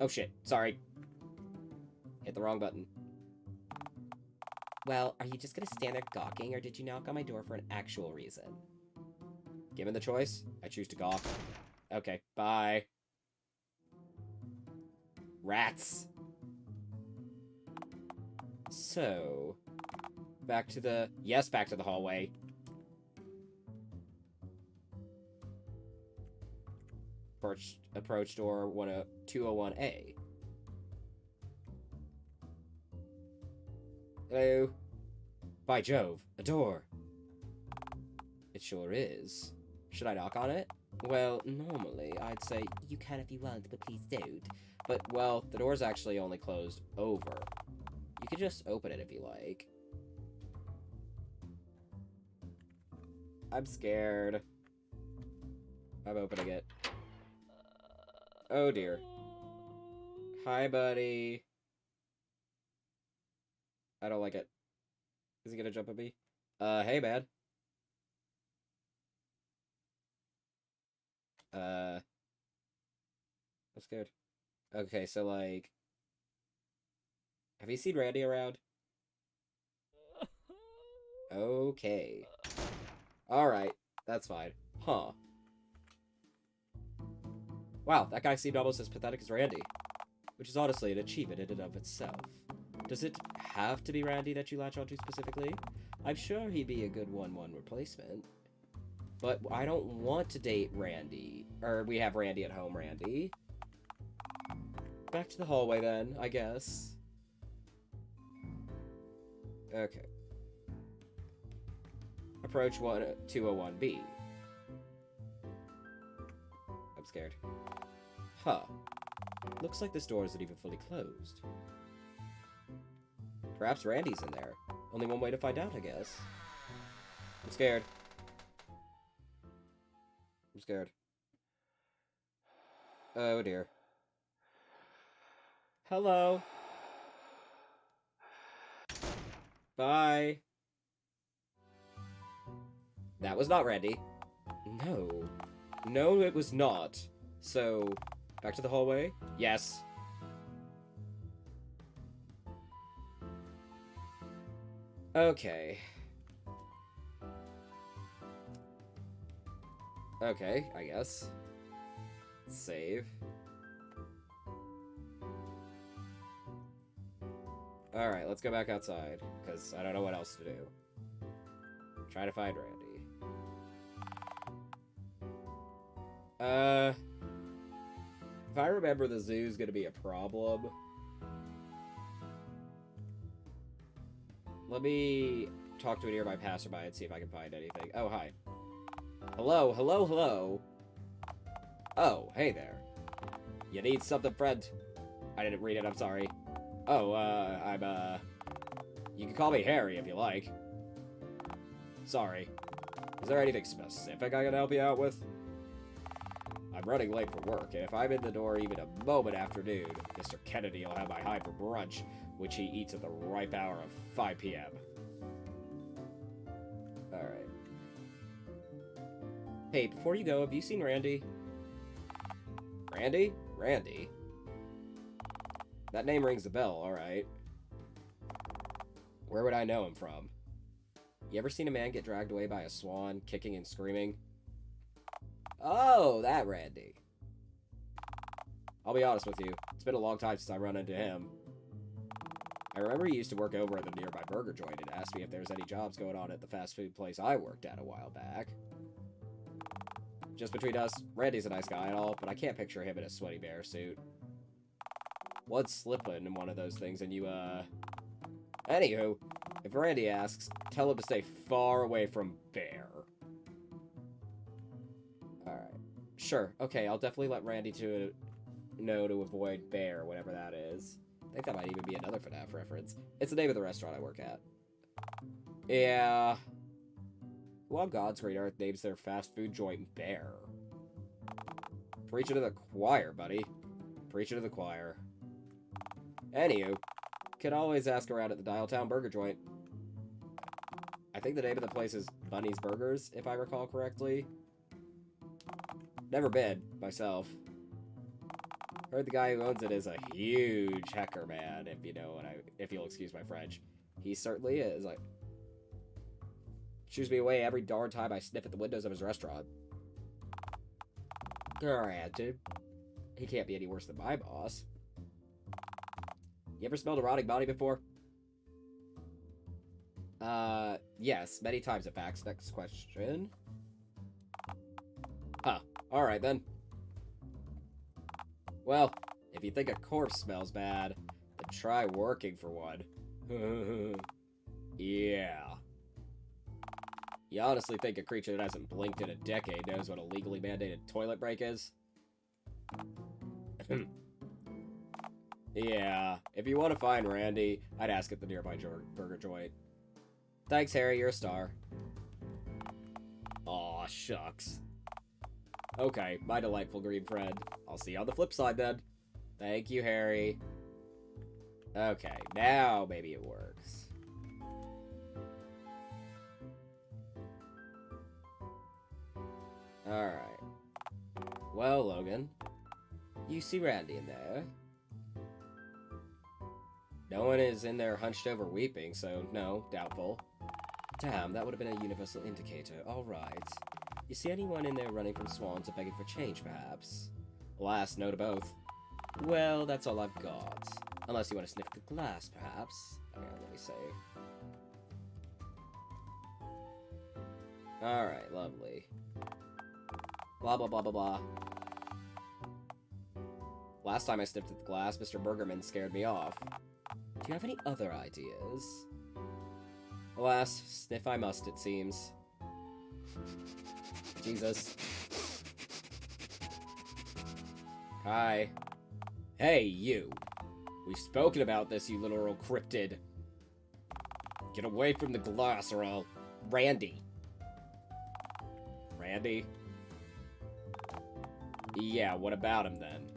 B: Oh shit, sorry. Hit the wrong button. Well, are you just gonna stand there gawking, or did you knock on my door for an actual reason? Given the choice, I choose to gawk.
A: Okay, bye. Rats. So, back to the... Yes, back to the hallway. Approach door 201A. Hello? By Jove, a door. It sure is. Should I knock on it? Well, normally, I'd say, you can if you want, but please don't. But, well, the door's actually only closed over. You could just open it if you like. I'm scared. I'm opening it. Oh dear. Hi, buddy. I don't like it. Is he gonna jump at me? Hey, man. I'm scared. Okay, so, like... Have you seen Randy around? Okay. Alright, that's fine. Huh. Wow, that guy seemed almost as pathetic as Randy. Which is honestly an achievement in and of itself. Does it have to be Randy that you latch onto specifically? I'm sure he'd be a good 1-1 replacement. But I don't want to date Randy. Or we have Randy at home, Randy. Back to the hallway then, I guess. Okay. Approach 201B. I'm scared. Huh. Looks like this door isn't even fully closed. Perhaps Randy's in there. Only one way to find out, I guess. I'm scared. I'm scared. Oh dear. Hello. Bye. That was not Randy. No. No, it was not. So, back to the hallway? Yes. Okay. Okay, I guess. Save. Alright, let's go back outside, because I don't know what else to do. Try to find Randy. If I remember, the zoo's gonna be a problem. Let me talk to a nearby passerby and see if I can find anything. Oh, hi. Hello, hello, hello. Oh, hey there. You need something, friend? I didn't read it, I'm sorry. Oh, you can call me Harry if you like. Sorry. Is there anything specific I can help you out with? I'm running late for work, and if I'm in the door even a moment after noon, Mr. Kennedy will have my hide for brunch, which he eats at the ripe hour of 5 p.m. Alright. Hey, before you go, have you seen Randy? Randy? Randy? That name rings a bell, alright. Where would I know him from? You ever seen a man get dragged away by a swan, kicking and screaming? Oh, that Randy. I'll be honest with you, it's been a long time since I run into him. I remember he used to work over at the nearby burger joint and asked me if there was any jobs going on at the fast food place I worked at a while back. Just between us, Randy's a nice guy and all, but I can't picture him in a sweaty bear suit. What's slipping in one of those things and you, Anywho, if Randy asks, tell him to stay far away from bear. Alright. Sure, okay, I'll definitely let Randy know to avoid bear, whatever that is. I think that might even be another FNAF reference. It's the name of the restaurant I work at. Yeah. Who on God's green earth names their fast food joint Bear? Preach it to the choir, buddy. Preach it to the choir. Anywho, can always ask around at the Dialtown burger joint. I think the name of the place is Bunny's Burgers, if I recall correctly. Never been, myself. Heard the guy who owns it is a huge hecker, man, if you'll excuse my French. He certainly is. Like, shoos me away every darn time I sniff at the windows of his restaurant.
B: Granted, he can't be any worse than my boss. You ever smelled a rotting body before? Yes, many times in fact. Next question. Huh, alright then. Well, if you think a corpse smells bad, then try working for one. Yeah. You honestly think a creature that hasn't blinked in a decade knows what a legally mandated toilet break is? Yeah, if you want to find Randy, I'd ask at the nearby burger joint. Thanks, Harry, you're a star. Aw, shucks. Okay, my delightful green friend. I'll see you on the flip side, then. Thank you, Harry. Okay, now maybe it works. Alright. Well, Logan, you see Randy in there. No one is in there hunched over weeping, so no, doubtful. Damn, that would have been a universal indicator. Alright. You see anyone in there running from swans or begging for change, perhaps? Alas, no to both. Well, that's all I've got. Unless you want to sniff the glass, perhaps. Hang on, let me save. Alright, lovely. Blah, blah, blah, blah, blah. Last time I sniffed at the glass, Mr. Burgerman scared me off. Do you have any other ideas? Alas, sniff I must, it seems. Jesus. Hi. Hey, you. We've spoken about this, you literal cryptid. Get away from the glass or I'll... Randy. Randy? Yeah, what about him then?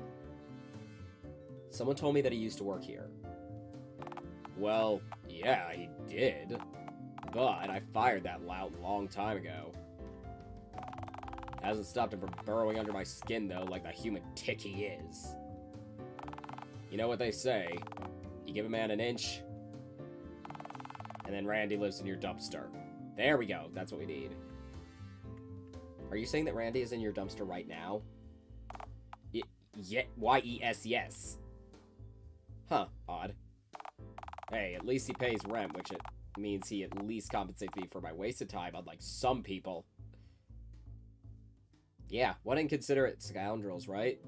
B: Someone told me that he used to work here. Well, yeah, he did. But I fired that lout a long time ago. Hasn't stopped him from burrowing under my skin, though, like the human tick he is. You know what they say? You give a man an inch, and then Randy lives in your dumpster. There we go. That's what we need. Are you saying that Randy is in your dumpster right now? Yeah, Y-E-S, yes. Huh, odd. Hey, at least he pays rent, which it means he at least compensates me for my wasted time, unlike some people. Yeah, what inconsiderate scoundrels, right?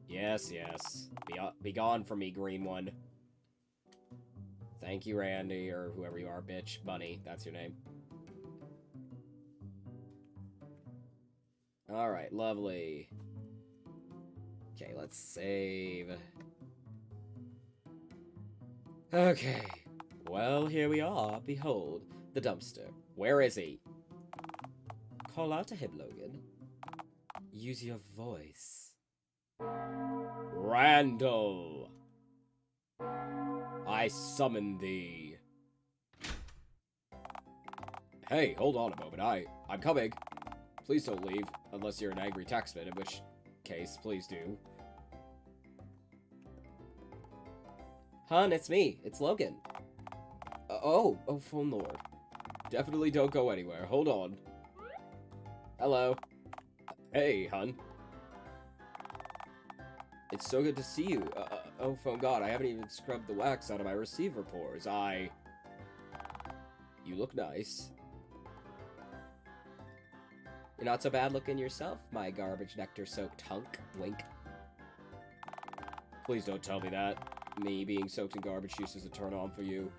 B: Yes, yes. Be gone from me, green one. Thank you, Randy, or whoever you are, bitch. Bunny, that's your name. Alright, lovely. Okay, let's save. Okay. Well, here we are. Behold, the dumpster. Where is he? Call out to him, Logan. Use your voice. Randall! I summon thee. Hey, hold on a moment. I'm coming. Please don't leave, unless you're an angry taxman, in which case, please do. Hun, it's me. It's Logan. Oh, phone lord. Definitely don't go anywhere. Hold on. Hello. Hey, hun. It's so good to see you. Oh, phone god, I haven't even scrubbed the wax out of my receiver pores. You look nice. You're not so bad looking yourself, my garbage nectar-soaked hunk. Wink. Please don't tell me that. Me being soaked in garbage juice is a turn-on for you.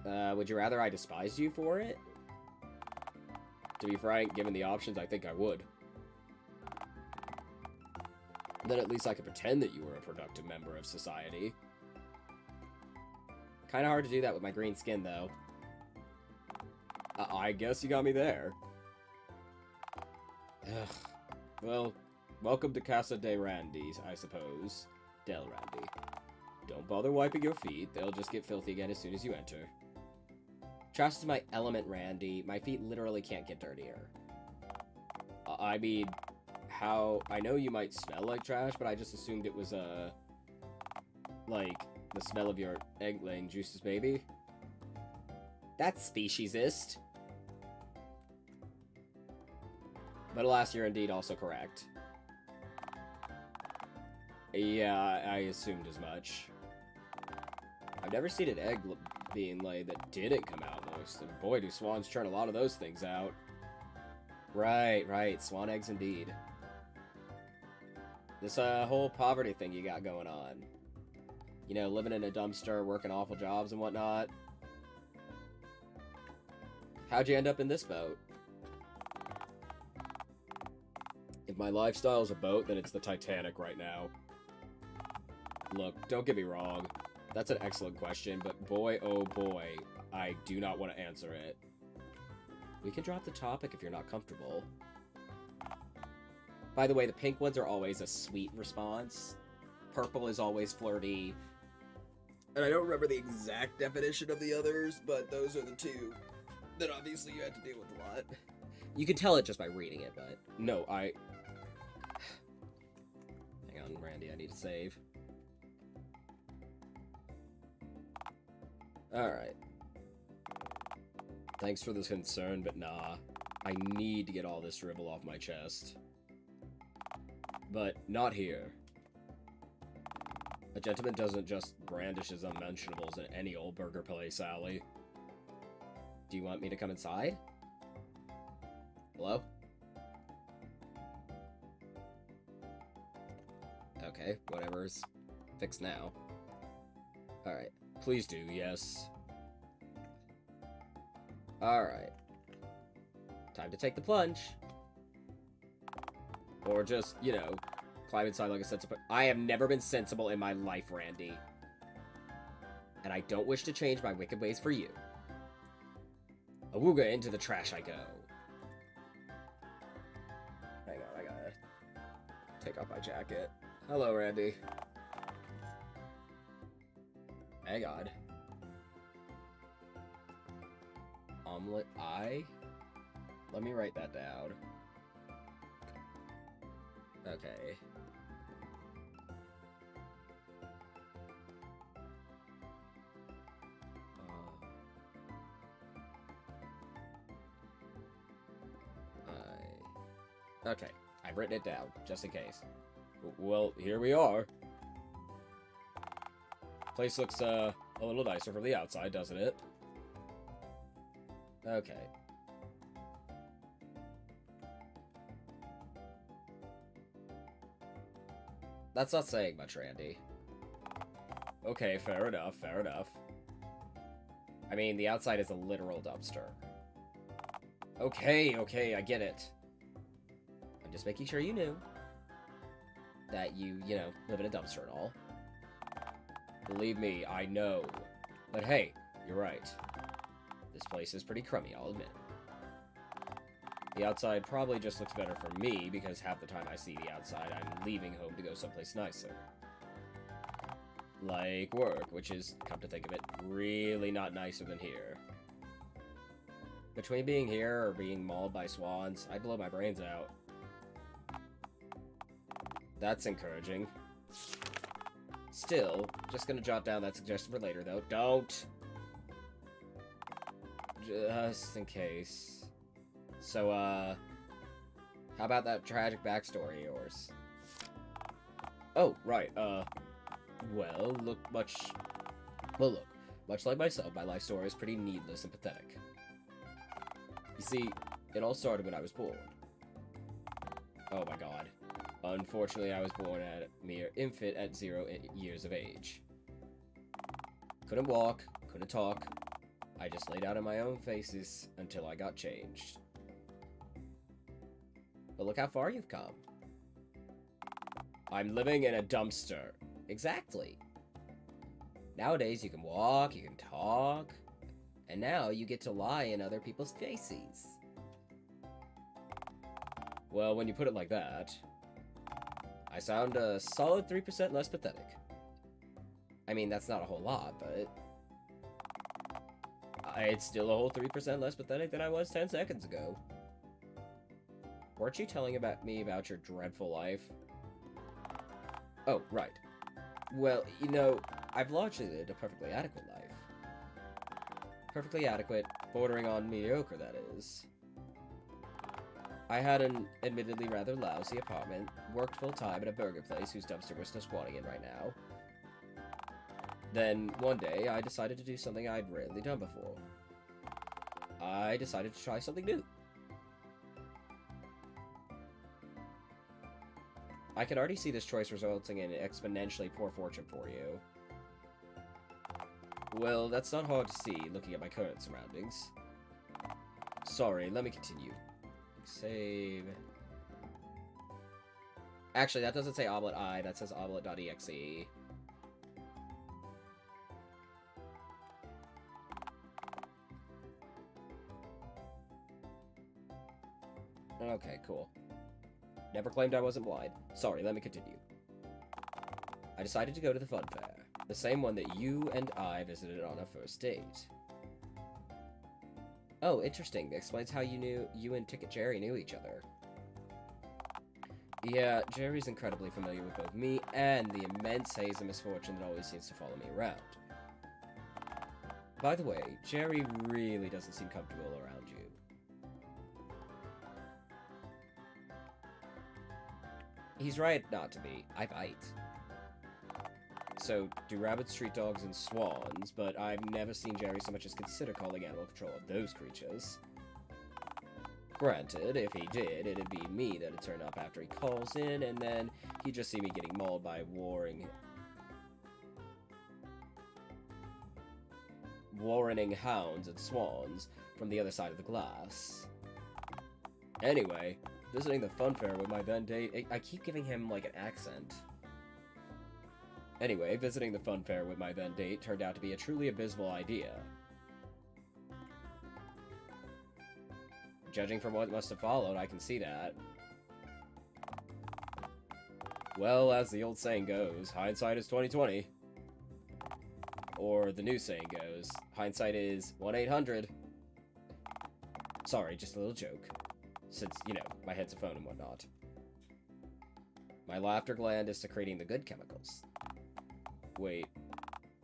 B: Would you rather I despised you for it? To be frank, given the options, I think I would. Then at least I could pretend that you were a productive member of society. Kinda hard to do that with my green skin, though. I guess you got me there. Ugh. Well, welcome to Casa de Randy's, I suppose. Del Randy. Don't bother wiping your feet, they'll just get filthy again as soon as you enter. Trash is my element, Randy. My feet literally can't get dirtier. I mean, I know you might smell like trash, but I just assumed it was, like, the smell of your egg-laying juices, maybe? That's speciesist.
A: But alas, you're indeed also correct. Yeah, I assumed as much. I've never seen an egg being laid that didn't come out moist, and boy, do swans churn a lot of those things out. Right, swan eggs indeed. This whole poverty thing you got going on. You know, living in a dumpster, working awful jobs and whatnot. How'd you end up in this boat? If my lifestyle is a boat, then it's the Titanic right now. Look, don't get me wrong. That's an excellent question, but boy, oh boy, I do not want to answer it. We can drop the topic if you're not comfortable. By the way, the pink ones are always a sweet response. Purple is always flirty. And I don't remember the exact definition of the others, but those are the two that obviously you had to deal with a lot. You can tell it just by reading it, but... No, Hang on, Randy, I need to save. Alright. Thanks for this concern, but nah. I need to get all this dribble off my chest. But not here. A gentleman doesn't just brandish his unmentionables in any old burger place alley. Do you want me to come inside? Hello? Okay, whatever's fixed now. Alright, please do, yes. Alright. Time to take the plunge. Or just, you know, climb inside like a sensible... I have never been sensible in my life, Randy. And I don't wish to change my wicked ways for you. Awooga, into the trash I go. Hang on, I gotta take off my jacket. Hello, Randy. Hang on. Omelet eye? Let me write that down. Okay. Okay, I've written it down, just in case. Well, here we are. Place looks, a little nicer from the outside, doesn't it? Okay. That's not saying much, Randy. Okay, fair enough, fair enough. I mean, the outside is a literal dumpster. Okay, I get it. I'm just making sure you knew that you know, live in a dumpster and all. Believe me, I know. But hey, you're right. This place is pretty crummy, I'll admit. The outside probably just looks better for me, because half the time I see the outside, I'm leaving home to go someplace nicer. Like work, which is, come to think of it, really not nicer than here. Between being here or being mauled by swans, I'd blow my brains out. That's encouraging. Still, just gonna jot down that suggestion for later, though. Don't! Just in case. So, how about that tragic backstory of yours? Oh, right, well, much like myself, my life story is pretty needless and pathetic. You see, it all started when I was born. Oh my god. Unfortunately, I was born a mere infant at 0 years of age. Couldn't walk, couldn't talk. I just laid out in my own faces until I got changed. But look how far you've come. I'm living in a dumpster. Exactly. Nowadays, you can walk, you can talk, and now you get to lie in other people's faces. Well, when you put it like that, I sound a solid 3% less pathetic. I mean, that's not a whole lot, but it's still a whole 3% less pathetic than I was 10 seconds ago. Weren't you telling me about your dreadful life? Oh, right. Well, you know, I've largely lived a perfectly adequate life. Perfectly adequate, bordering on mediocre, that is.
B: I had an admittedly rather lousy apartment, worked full-time at a burger place whose dumpster we're still squatting in right now. Then, one day, I decided to do something I'd rarely done before. I decided to try something new. I could already see this choice resulting in exponentially poor fortune for you. Well, that's not hard to see, looking at my current surroundings. Sorry, let me continue. Save. Actually, that doesn't say omelet I, that says omelet.exe. Okay, cool. Never claimed I wasn't blind. Sorry, let me continue. I decided to go to the fun fair. The same one that you and I visited on our first date. Oh, interesting. Explains how you and Ticket Jerry knew each other. Yeah, Jerry's incredibly familiar with both me and the immense haze of misfortune that always seems to follow me around. By the way, Jerry really doesn't seem comfortable around you. He's right not to be. I bite. So, do rabbits, street dogs, and swans, but I've never seen Jerry so much as consider calling animal control of those creatures. Granted, if he did, it'd be me that'd turn up after he calls in, and then he'd just see me getting mauled by warrening hounds and swans from the other side of the glass. Anyway, visiting the fun fair with my then date... I keep giving him, like, an accent. Anyway, visiting the fun fair with my then date turned out to be a truly abysmal idea. Judging from what must have followed, I can see that. Well, as the old saying goes, hindsight is 20/20. Or the new saying goes, hindsight is 1-800. Sorry, just a little joke. Since, you know, my head's a phone and whatnot. My laughter gland is secreting the good chemicals. Wait,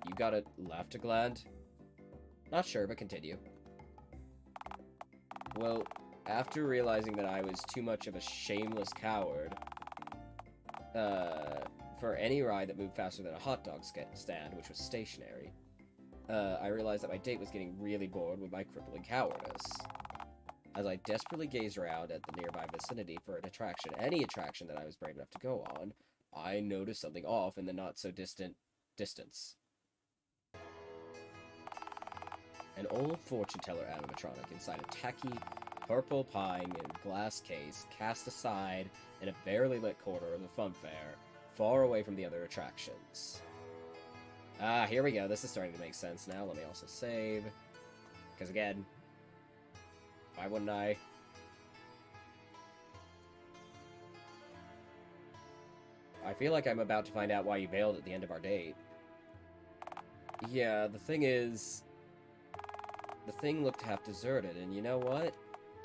B: you got a laughter gland? Not sure, but continue. Well, after realizing that I was too much of a shameless coward, for any ride that moved faster than a hot dog stand, which was stationary, I realized that my date was getting really bored with my crippling cowardice. As I desperately gazed around at the nearby vicinity for an attraction, any attraction that I was brave enough to go on, I noticed something off in the not-so-distant distance. An old fortune-teller animatronic inside a tacky, purple pine and glass case cast aside in a barely lit corner of the fun fair, far away from the other attractions. Ah, here we go. This is starting to make sense now. Let me also save. Because again, why wouldn't I? I feel like I'm about to find out why you bailed at the end of our date. Yeah, the thing is... the thing looked half deserted, and you know what?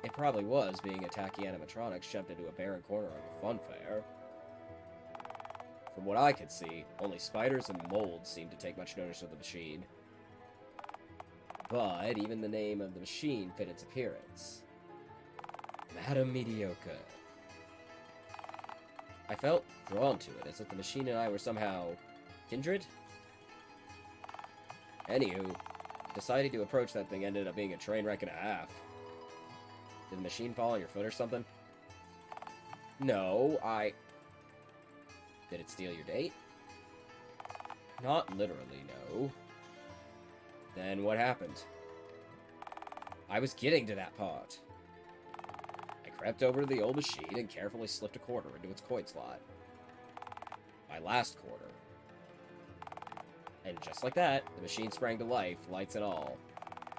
B: It probably was, being a tacky animatronic shoved into a barren corner of a fun fair. From what I could see, only spiders and molds seemed to take much notice of the machine. But even the name of the machine fit its appearance. Madam Mediocre. I felt drawn to it, as if the machine and I were somehow kindred? Anywho, deciding to approach that thing ended up being a train wreck and a half. Did the machine fall on your foot or something? No, Did it steal your date? Not literally, no. Then what happened? I was getting to that part. I crept over to the old machine and carefully slipped a quarter into its coin slot. My last quarter. And just like that, the machine sprang to life, lights and all.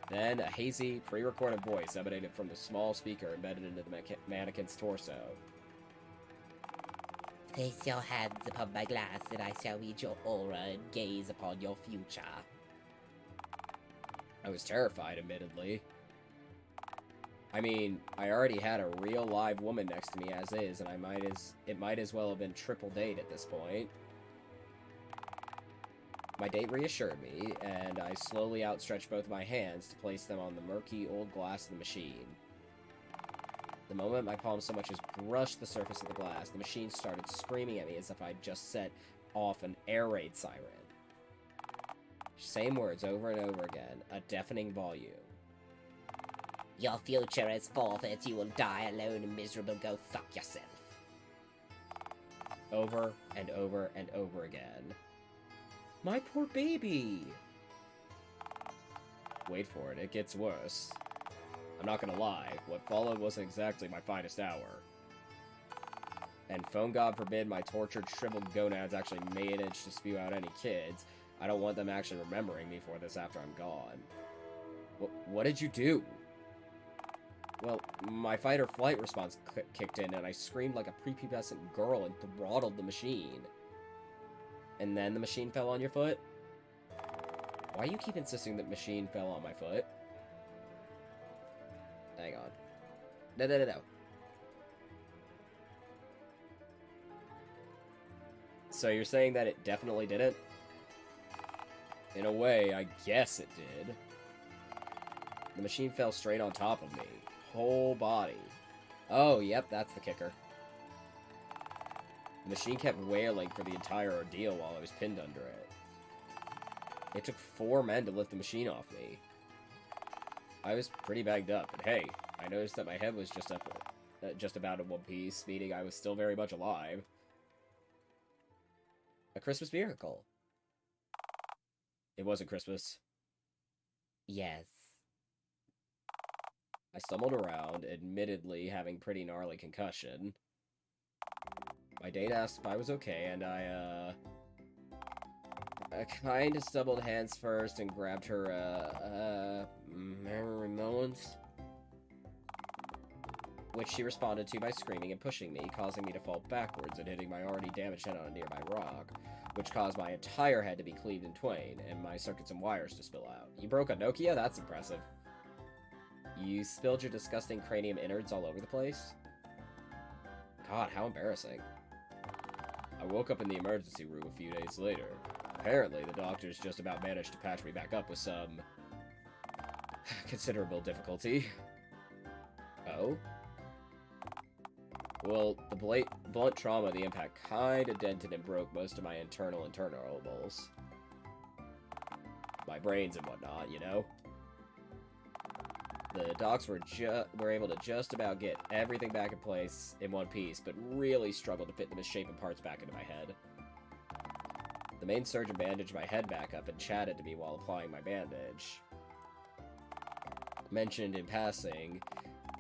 B: Then a hazy, pre-recorded voice emanated from the small speaker embedded into the mannequin's torso.
C: Place your hands upon my glass, and I shall read your aura and gaze upon your future.
B: I was terrified, admittedly. I mean, I already had a real live woman next to me as is, and it might as well have been triple date at this point. My date reassured me, and I slowly outstretched both my hands to place them on the murky old glass of the machine. The moment my palm so much as brushed the surface of the glass, the machine started screaming at me as if I'd just set off an air raid siren. Same words over and over again, a deafening volume.
C: Your future is forfeit. You will die alone and miserable. Go fuck yourself.
B: Over and over and over again. My poor baby! Wait for it, it gets worse. I'm not gonna lie, what followed wasn't exactly my finest hour. And phone god forbid my tortured, shriveled gonads actually managed to spew out any kids. I don't want them actually remembering me for this after I'm gone. What did you do? Well, my fight or flight response kicked in, and I screamed like a prepubescent girl and throttled the machine. And then the machine fell on your foot? Why do you keep insisting that machine fell on my foot? Hang on. No. So you're saying that it definitely didn't? In a way, I guess it did. The machine fell straight on top of me. Whole body. Oh, yep, that's the kicker. The machine kept wailing for the entire ordeal while I was pinned under it. It took 4 men to lift the machine off me. I was pretty bagged up, but hey, I noticed that my head was just about in one piece, meaning I was still very much alive. A Christmas miracle. It wasn't Christmas.
C: Yes.
B: I stumbled around, admittedly having pretty gnarly concussion. My date asked if I was okay, and I kinda stumbled hands first and grabbed her, memory melons, which she responded to by screaming and pushing me, causing me to fall backwards and hitting my already damaged head on a nearby rock, which caused my entire head to be cleaved in twain, and my circuits and wires to spill out. You broke a Nokia? That's impressive. You spilled your disgusting cranium innards all over the place? God, how embarrassing. I woke up in the emergency room a few days later. Apparently, the doctors just about managed to patch me back up with some considerable difficulty. Oh? Well, the blunt trauma of the impact kinda dented and broke most of my internals. My brains and whatnot, you know? The docs were able to just about get everything back in place in one piece, but really struggled to fit the misshapen parts back into my head. The main surgeon bandaged my head back up and chatted to me while applying my bandage. Mentioned in passing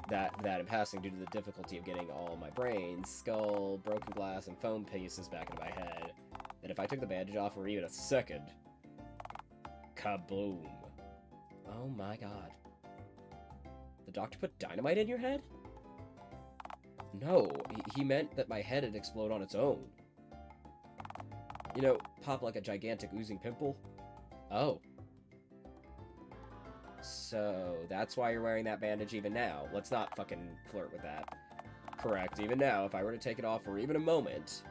B: that in passing, due to the difficulty of getting all my brains, skull, broken glass, and foam pieces back into my head, that if I took the bandage off for even a second, kaboom. Oh my god. The doctor put dynamite in your head? No, he meant that my head would explode on its own. You know, pop like a gigantic oozing pimple? Oh. So, that's why you're wearing that bandage even now. Let's not fucking flirt with that. Correct, even now, if I were to take it off for even a moment.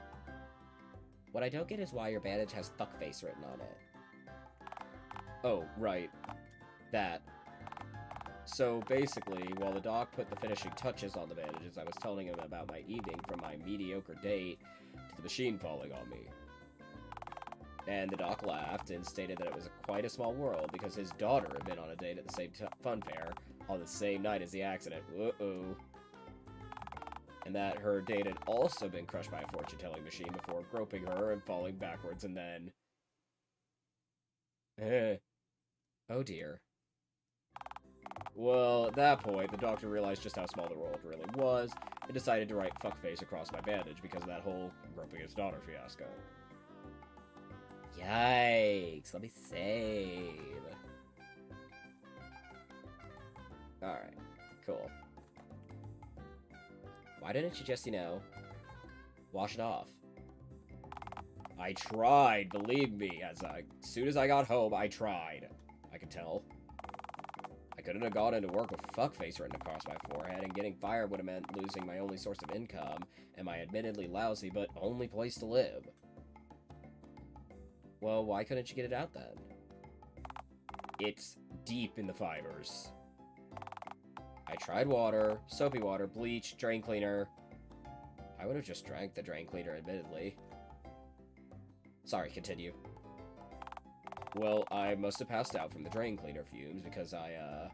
B: What I don't get is why your bandage has fuckface written on it. Oh, right. That. So, basically, while the doc put the finishing touches on the bandages, I was telling him about my evening from my mediocre date to the machine falling on me. And the doc laughed and stated that it was quite a small world because his daughter had been on a date at the same fun fair on the same night as the accident. Uh-oh. And that her date had also been crushed by a fortune-telling machine before groping her and falling backwards, and then... Oh dear. Well, at that point, the doctor realized just how small the world really was, and decided to write fuckface across my bandage because of that whole groping his daughter fiasco. Yikes, let me save. Alright, cool. Why didn't you just, wash it off? I tried, believe me, as soon as I got home, I tried. I could tell. I couldn't have gone into work with fuckface written across my forehead, and getting fired would have meant losing my only source of income, and my admittedly lousy but only place to live. Well, why couldn't you get it out then? It's deep in the fibers.
A: I tried water, soapy water, bleach, drain cleaner. I would have just drank the drain cleaner, admittedly. Sorry, continue. Well, I must have passed out from the drain cleaner fumes because I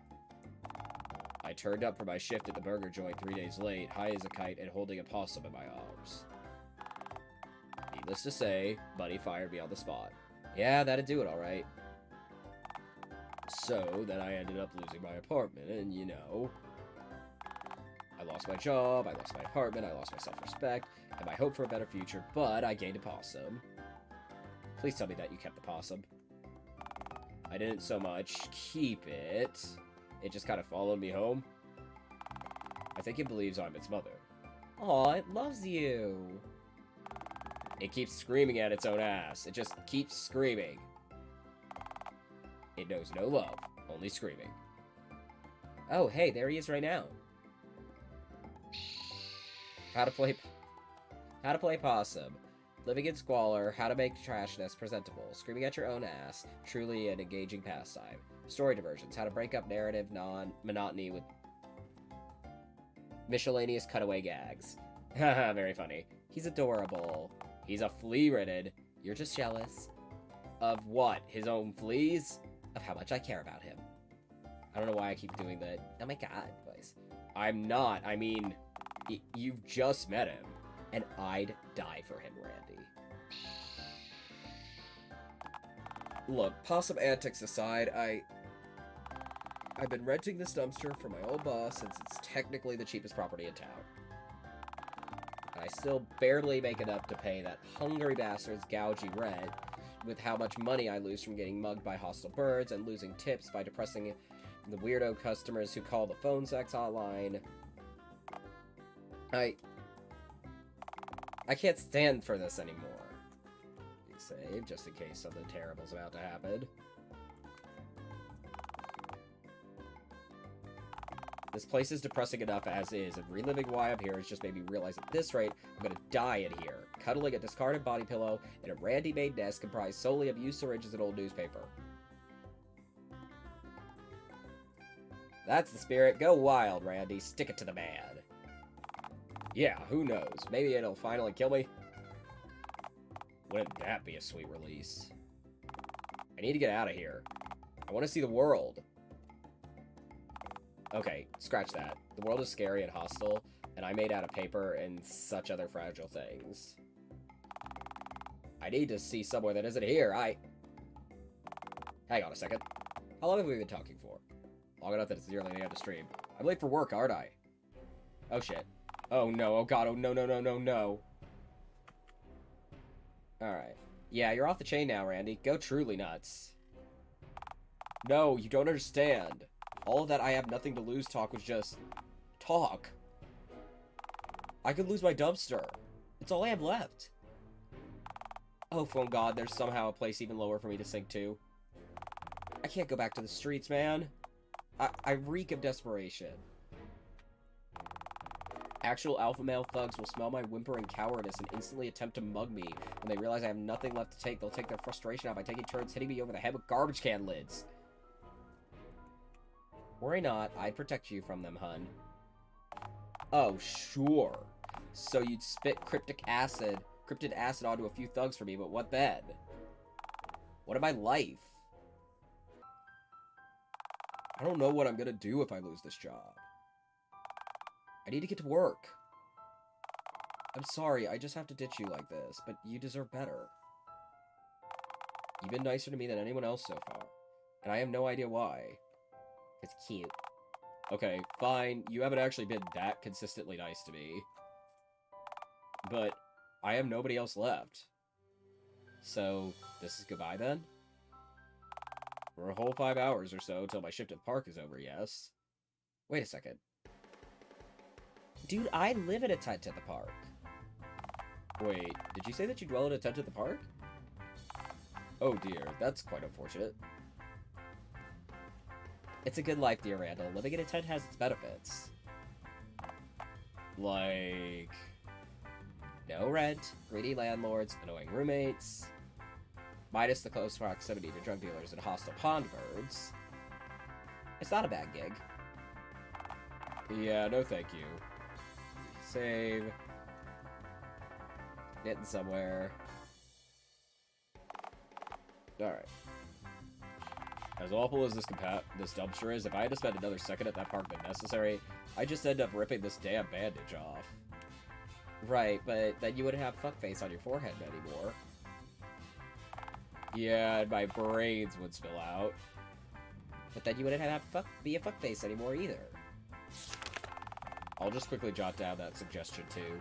A: turned up for my shift at the burger joint 3 days late, high as a kite and holding a possum in my arms. Needless to say, Buddy fired me on the spot. Yeah, that'd do it, alright. So, then I ended up losing my apartment, and you know... I lost my job, I lost my apartment, I lost my self-respect, and my hope for a better future, but I gained a possum. Please tell me that you kept the possum. I didn't so much keep it. It just kind of followed me home. I think it believes I'm its mother.
B: Aw, it loves you.
A: It keeps screaming at its own ass. It just keeps screaming. It knows no love, only screaming.
B: Oh, hey, there he is right now.
A: How to play possum. Living in squalor, how to make trashness presentable, screaming at your own ass, truly an engaging pastime. Story diversions, how to break up narrative monotony with miscellaneous cutaway gags. Haha, very funny. He's adorable. He's a flea-ridden.
B: You're just jealous.
A: Of what? His own fleas?
B: Of how much I care about him.
A: I don't know why I keep doing that.
B: Oh my god, voice.
A: I'm not. I mean, you've just met him.
B: And I'd die for him, Randy.
A: Look, possum antics aside, I've been renting this dumpster from my old boss since it's technically the cheapest property in town. And I still barely make enough to pay that hungry bastard's gougy rent with how much money I lose from getting mugged by hostile birds and losing tips by depressing the weirdo customers who call the phone sex hotline. I can't stand for this anymore. You save, just in case something terrible's about to happen. This place is depressing enough as is, and reliving why I'm here has just made me realize at this rate, I'm gonna die in here, cuddling a discarded body pillow in a Randy-made nest comprised solely of used syringes and old newspaper. That's the spirit. Go wild, Randy. Stick it to the man. Yeah, who knows? Maybe it'll finally kill me. Wouldn't that be a sweet release? I need to get out of here. I want to see the world. Okay, scratch that. The world is scary and hostile, and I'm made out of paper and such other fragile things. I need to see somewhere that isn't here. Hang on a second. How long have we been talking for? Long enough that it's nearly the end of stream. I'm late for work, aren't I? Oh shit. Oh no, oh god, oh no, no, no, no, no. Alright. Yeah, you're off the chain now, Randy. Go truly nuts. No, you don't understand. All of that I have nothing to lose talk was just... talk. I could lose my dumpster. It's all I have left. Oh, phone god, there's somehow a place even lower for me to sink to. I can't go back to the streets, man. I reek of desperation. Actual alpha male thugs will smell my whimpering cowardice and instantly attempt to mug me. When they realize I have nothing left to take, they'll take their frustration out by taking turns hitting me over the head with garbage can lids. Worry not, I'd protect you from them, hun. Oh, sure. So you'd spit cryptid acid onto a few thugs for me, but what then? What of my life? I don't know what I'm gonna do if I lose this job. I need to get to work. I'm sorry, I just have to ditch you like this, but you deserve better. You've been nicer to me than anyone else so far, and I have no idea why.
C: It's cute.
A: Okay, fine, you haven't actually been that consistently nice to me. But I have nobody else left. So, this is goodbye then? For a whole 5 hours or so till my shift at the park is over, yes? Wait a second. Dude, I live in a tent at the park. Wait, did you say that you dwell in a tent at the park? Oh dear, that's quite unfortunate. It's a good life, dear Randall. Living in a tent has its benefits. Like... no rent, greedy landlords, annoying roommates, minus the close proximity to drug dealers and hostile pond birds. It's not a bad gig. Yeah, no thank you. Save. Getting somewhere. Alright. As awful as this dumpster is, if I had to spend another second at that park than necessary, I'd just end up ripping this damn bandage off.
B: Right, but then you wouldn't have fuckface on your forehead anymore.
A: Yeah, and my brains would spill out.
B: But then you wouldn't have be a fuckface anymore either.
A: I'll just quickly jot down that suggestion too.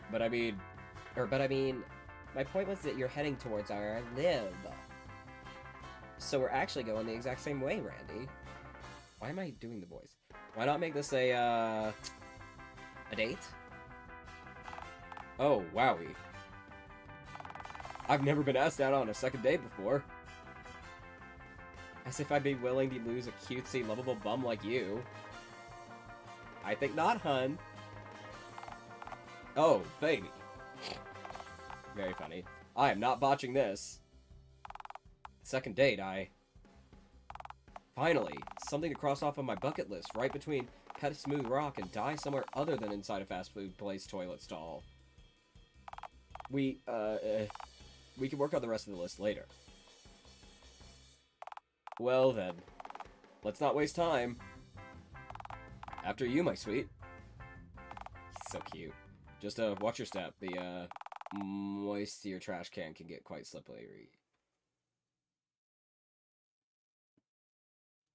A: But I mean,
B: my point was that you're heading towards where I live. So we're actually going the exact same way, Randy. Why am I doing the voice?
A: why not make this a
B: date?
A: Oh, wowie. I've never been asked out on a second date before. As if I'd be willing to lose a cutesy, lovable bum like you. I think not, hun. Oh, baby. Very funny. I am not botching this. Second date, Finally, something to cross off on my bucket list, right between pet a smooth rock and die somewhere other than inside a fast food place toilet stall. We can work on the rest of the list later. Well then, let's not waste time. After you, my sweet. He's so cute. Just, watch your step. The, moisture trash can get quite slippery.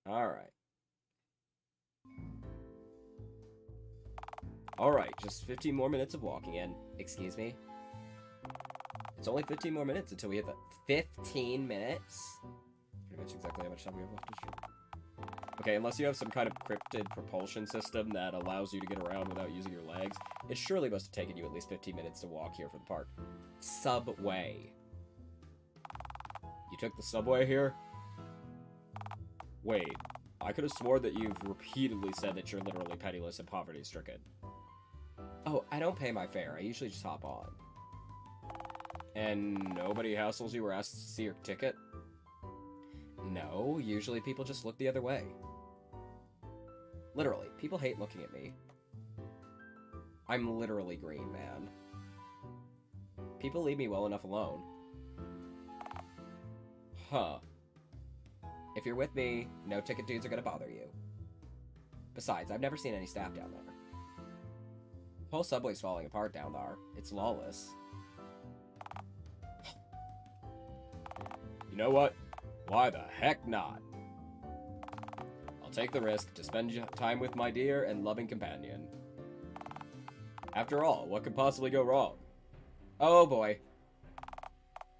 A: Alright. Alright, just 15 more minutes of walking in.
B: Excuse me?
A: It's only 15 more minutes until we hit the
B: 15 minutes?
A: pretty much exactly how much time we have left to shoot. Okay, unless you have some kind of cryptid propulsion system that allows you to get around without using your legs, it surely must have taken you at least 15 minutes to walk here from the park. Subway. You took the subway here? Wait, I could have sworn that you've repeatedly said that you're literally penniless and poverty-stricken.
B: Oh, I don't pay my fare. I usually just hop on.
A: And nobody hassles you or asks to see your ticket?
B: No, usually people just look the other way. Literally, people hate looking at me. I'm literally green, man. People leave me well enough alone.
A: Huh.
B: If you're with me, no ticket dudes are gonna bother you. Besides, I've never seen any staff down there. The whole subway's falling apart down there. It's lawless.
A: You know what? Why the heck not? I'll take the risk to spend time with my dear and loving companion. After all, what could possibly go wrong? Oh boy.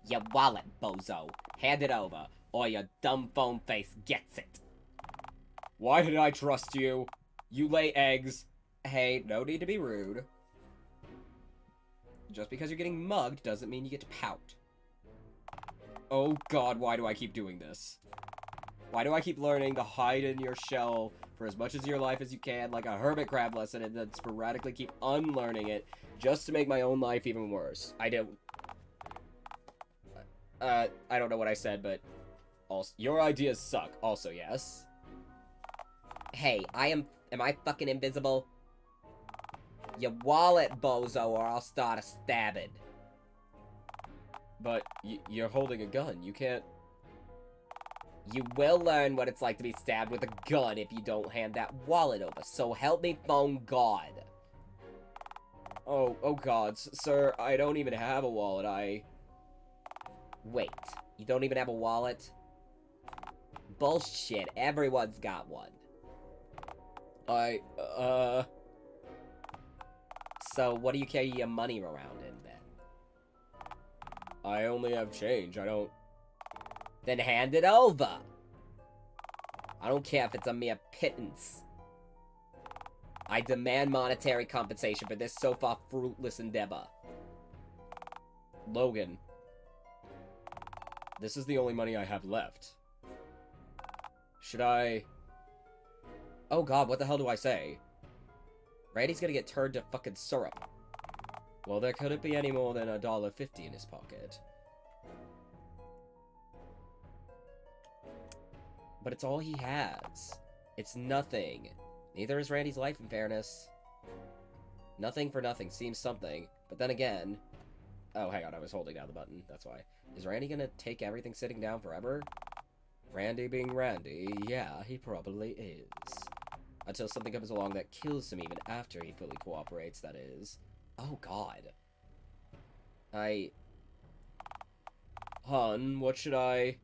C: Your wallet, bozo. Hand it over, or your dumb phone face gets it.
A: Why did I trust you? You lay eggs.
B: Hey, no need to be rude. Just because you're getting mugged doesn't mean you get to pout.
A: Oh god, why do I keep doing this? Why do I keep learning to hide in your shell for as much of your life as you can, like a hermit crab lesson, and then sporadically keep unlearning it just to make my own life even worse? I don't know what I said, but also, your ideas suck. Also, yes.
C: Hey, am I fucking invisible? Your wallet, bozo, or I'll start a stabbing.
A: But you're holding a gun. You can't...
C: You will learn what it's like to be stabbed with a gun if you don't hand that wallet over. So help me phone God.
A: Oh god, sir, I don't even have a wallet.
C: Wait, you don't even have a wallet? Bullshit, everyone's got one. So what do you carry your money around in, then?
A: I only have change. I don't...
C: Then hand it over! I don't care if it's a mere pittance. I demand monetary compensation for this so far fruitless endeavor.
A: Logan. This is the only money I have left. Should I...
B: Oh god, what the hell do I say? Randy's gonna get turned to fucking syrup.
A: Well, there couldn't be any more than $1.50 in his pocket.
B: But it's all he has. It's nothing.
C: Neither is Randy's life, in fairness. Nothing for nothing seems something, but then again... Oh, hang on, I was holding down the button, that's why. Is Randy gonna take everything sitting down forever? Randy being Randy, yeah, he probably is. Until something comes along that kills him even after he fully cooperates, that is. Oh, God.
A: Hun, what should I...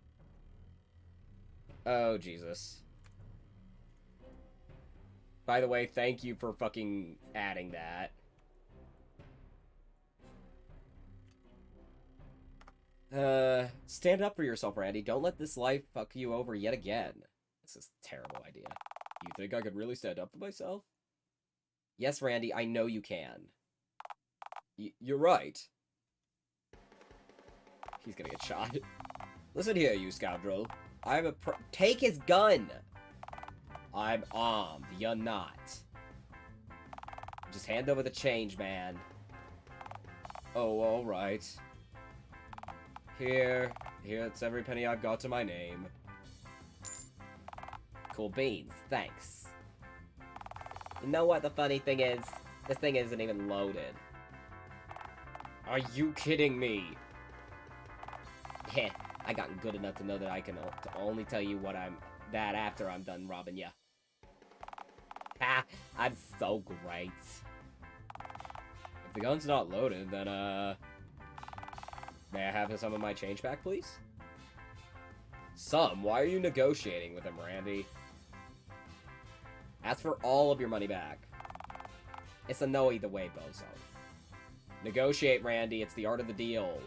A: Oh, Jesus. By the way, thank you for fucking adding that. Stand up for yourself, Randy. Don't let this life fuck you over yet again. This is a terrible idea. You think I could really stand up for myself?
C: Yes, Randy, I know you can.
A: You're right. He's gonna get shot. Listen here, you scoundrel. I'm a
C: Take his gun!
A: I'm armed. You're not.
C: Just hand over the change, man.
A: Oh, alright. Here, it's every penny I've got to my name.
C: Cool beans, thanks. You know what the funny thing is? This thing isn't even loaded.
A: Are you kidding me?
C: Heh, I gotten good enough to know that I can only tell you what that after I'm done robbing ya. Ha, I'm so great.
A: If the gun's not loaded, then, may I have some of my change back, please? Some? Why are you negotiating with him, Randy?
C: Ask for all of your money back. It's a no either way, bozo.
A: Negotiate, Randy. It's the art of the deal.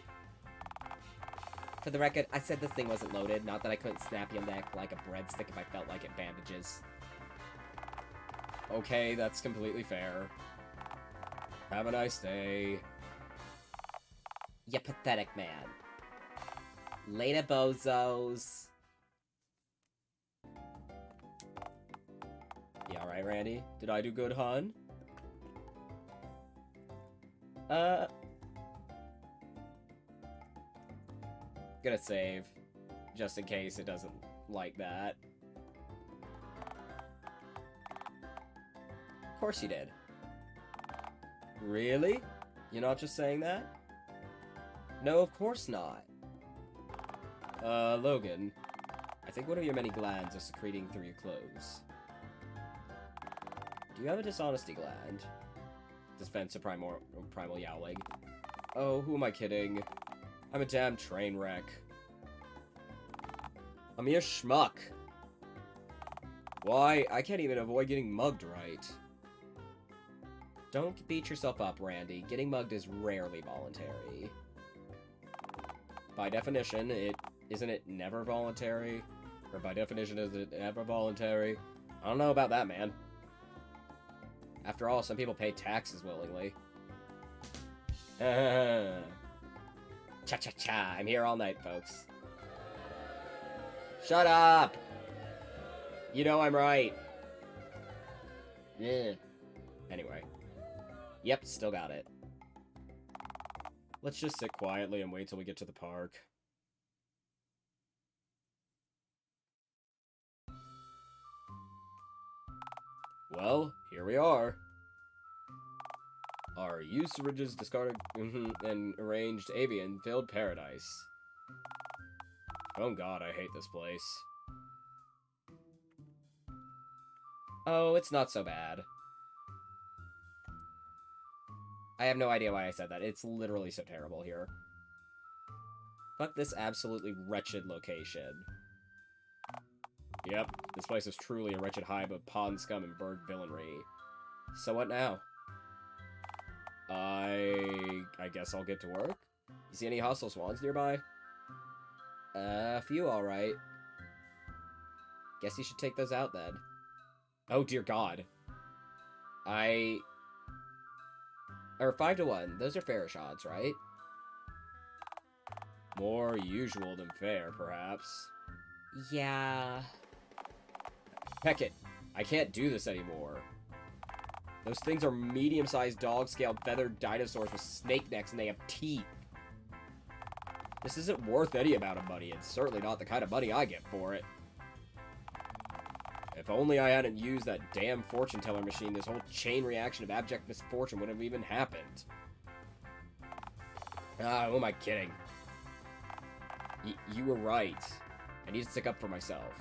C: For the record, I said this thing wasn't loaded, not that I couldn't snap your neck like a breadstick if I felt like it bandages.
A: Okay, that's completely fair. Have a nice day.
C: You pathetic man. Later, bozos.
A: You alright, Randy? Did I do good, hun? Gonna save. Just in case it doesn't like that.
C: Of course you did.
A: Really? You're not just saying that?
C: No, of course not.
A: Logan. I think one of your many glands is secreting through your clothes. Do you have a dishonesty gland? Defense of primal yowling. Oh, who am I kidding? I'm a damn train wreck. I'm a mere schmuck. Why? I can't even avoid getting mugged right.
C: Don't beat yourself up, Randy. Getting mugged is rarely voluntary.
A: By definition, isn't it never voluntary? Or by definition, is it ever voluntary? I don't know about that, man. After all, some people pay taxes willingly.
C: Cha-cha-cha, I'm here all night, folks.
A: Shut up! You know I'm right. Yeah. Anyway. Yep, still got it. Let's just sit quietly and wait till we get to the park. Well, here we are. Our usurages discarded and arranged avian-filled paradise. Oh god, I hate this place. Oh, it's not so bad. I have no idea why I said that. It's literally so terrible here. Fuck this absolutely wretched location. Yep, this place is truly a wretched hive of pond scum and bird villainy. So what now? I guess I'll get to work? You see any hostile swans nearby? A few, alright. Guess you should take those out, then. Oh, dear God. Or 5 to 1. Those are fair shots, right? More usual than fair, perhaps.
C: Yeah.
A: Heck it. I can't do this anymore. Those things are medium-sized dog-scaled feathered dinosaurs with snake necks and they have teeth. This isn't worth any amount of money. It's certainly not the kind of money I get for it. If only I hadn't used that damn fortune teller machine, this whole chain reaction of abject misfortune wouldn't have even happened. Ah, who am I kidding? You were right. I need to stick up for myself.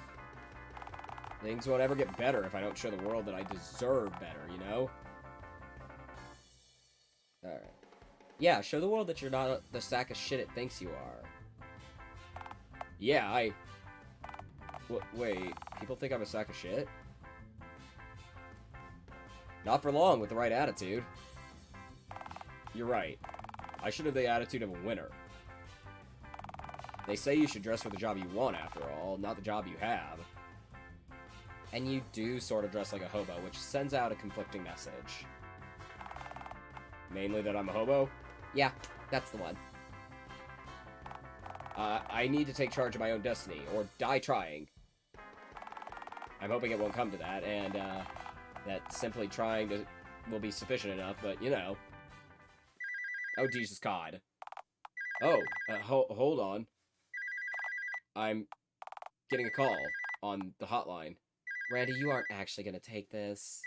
A: Things won't ever get better if I don't show the world that I deserve better, you know? Alright. Yeah, show the world that you're not the sack of shit it thinks you are. Yeah, wait, people think I'm a sack of shit? Not for long with the right attitude. You're right. I should have the attitude of a winner. They say you should dress for the job you want, after all, not the job you have. And you do sort of dress like a hobo, which sends out a conflicting message. Mainly that I'm a hobo? Yeah, that's the one. I need to take charge of my own destiny, or die trying. I'm hoping it won't come to that, and, that simply trying to will be sufficient enough, but, you know. Oh, Jesus God. Oh, hold on. I'm getting a call on the hotline. Randy, you aren't actually gonna take this.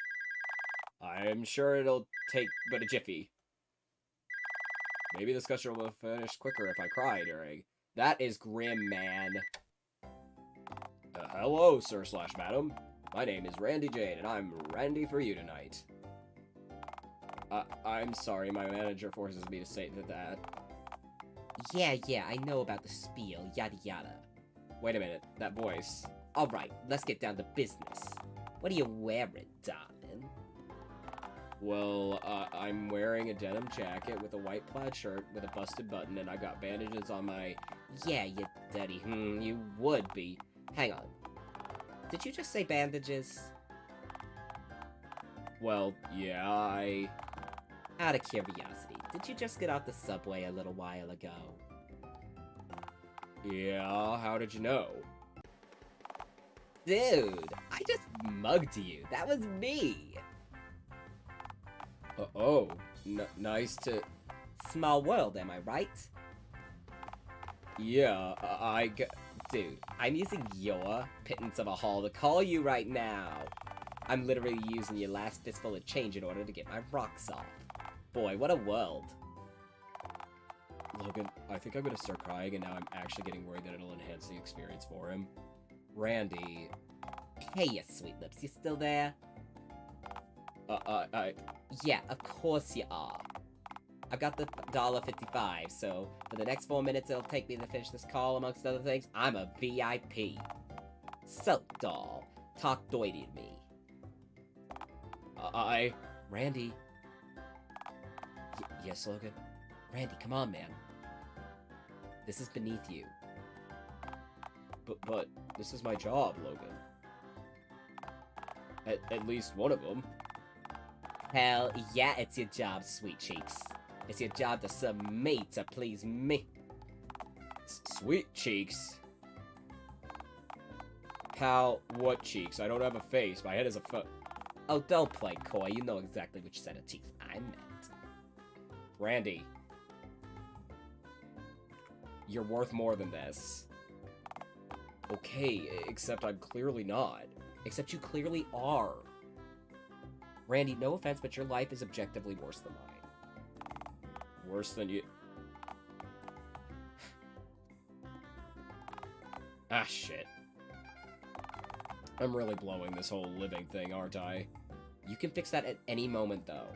A: I'm sure it'll take but a jiffy. Maybe the discussion will finish quicker if I cry during. That is grim, man. Hello, sir/madam. My name is Randy Jane, and I'm Randy for you tonight. I'm sorry, my manager forces me to say that.
C: Yeah, I know about the spiel, yada yada.
A: Wait a minute, that voice.
C: Alright, let's get down to business. What are you wearing, darling?
A: Well, I'm wearing a denim jacket with a white plaid shirt with a busted button, and I got bandages on my...
C: Yeah, you dirty, you would be. Hang on. Did you just say bandages?
A: Well, yeah,
C: Out of curiosity, did you just get off the subway a little while ago?
A: Yeah, how did you know?
C: Dude, I just mugged you. That was me.
A: Oh, nice to...
C: Small world, am I right?
A: Yeah,
C: Dude, I'm using your pittance of a haul to call you right now. I'm literally using your last fistful of change in order to get my rocks off. Boy, what a world.
A: Logan, I think I'm gonna start crying, and now I'm actually getting worried that it'll enhance the experience for him. Randy.
C: Hey, you sweet lips, you still there? Yeah, of course you are. I've got the $1.55, so for the next 4 minutes it'll take me to finish this call, amongst other things, I'm a VIP. So, doll, talk doity to me.
A: Randy.
C: Yes, Logan? Randy, come on, man. This is beneath you.
A: But this is my job, Logan. At least one of them.
C: Hell yeah, it's your job, sweet cheeks. It's your job to serve me to please me.
A: Sweet cheeks? Pal, what cheeks? I don't have a face. My head is a foot.
C: Oh, don't play coy. You know exactly which set of teeth I meant.
A: Randy. You're worth more than this. Okay, except I'm clearly not.
C: Except you clearly are. Randy, no offense, but your life is objectively worse than mine.
A: Worse than you... Ah, shit. I'm really blowing this whole living thing, aren't I?
C: You can fix that at any moment, though.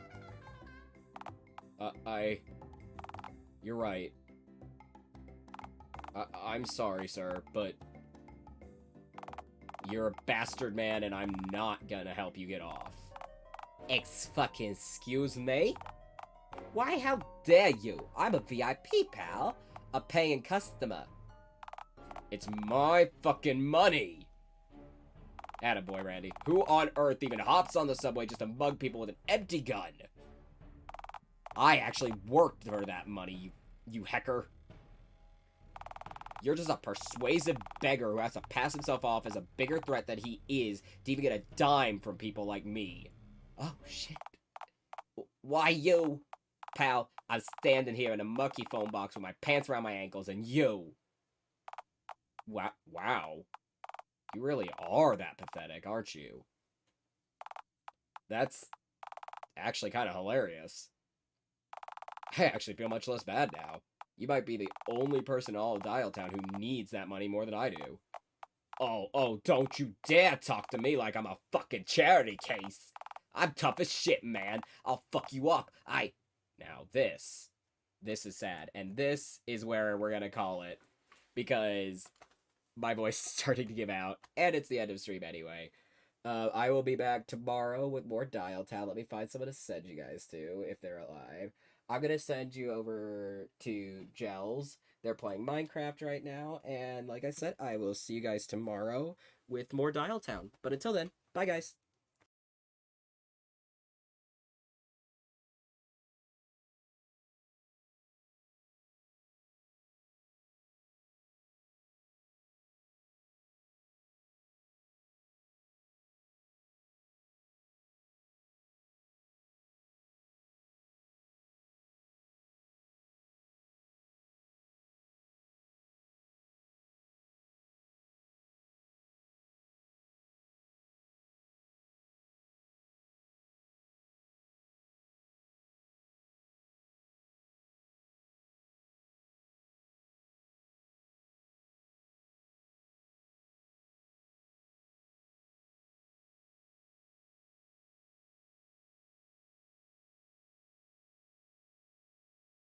A: You're right. I'm sorry, sir, but... You're a bastard man, and I'm not gonna help you get off.
C: Excuse me? Why, how dare you? I'm a VIP, pal. A paying customer.
A: It's my fucking money! Attaboy, Randy. Who on earth even hops on the subway just to mug people with an empty gun? I actually worked for that money, you hecker. You're just a persuasive beggar who has to pass himself off as a bigger threat than he is to even get a dime from people like me.
C: Oh, shit.
A: Why you? Pal, I'm standing here in a mucky phone box with my pants around my ankles, and you... Wow. You really are that pathetic, aren't you? That's actually kind of hilarious. I actually feel much less bad now. You might be the only person in all of Dialtown who needs that money more than I do. Oh, don't you dare talk to me like I'm a fucking charity case. I'm tough as shit, man. I'll fuck you up. Now this is sad, and this is where we're gonna call it, because my voice is starting to give out, and it's the end of stream anyway. I will be back tomorrow with more Dialtown. Let me find someone to send you guys to, if they're alive. I'm gonna send you over to Gels. They're playing Minecraft right now, and like I said, I will see you guys tomorrow with more Dialtown. But until then, bye guys!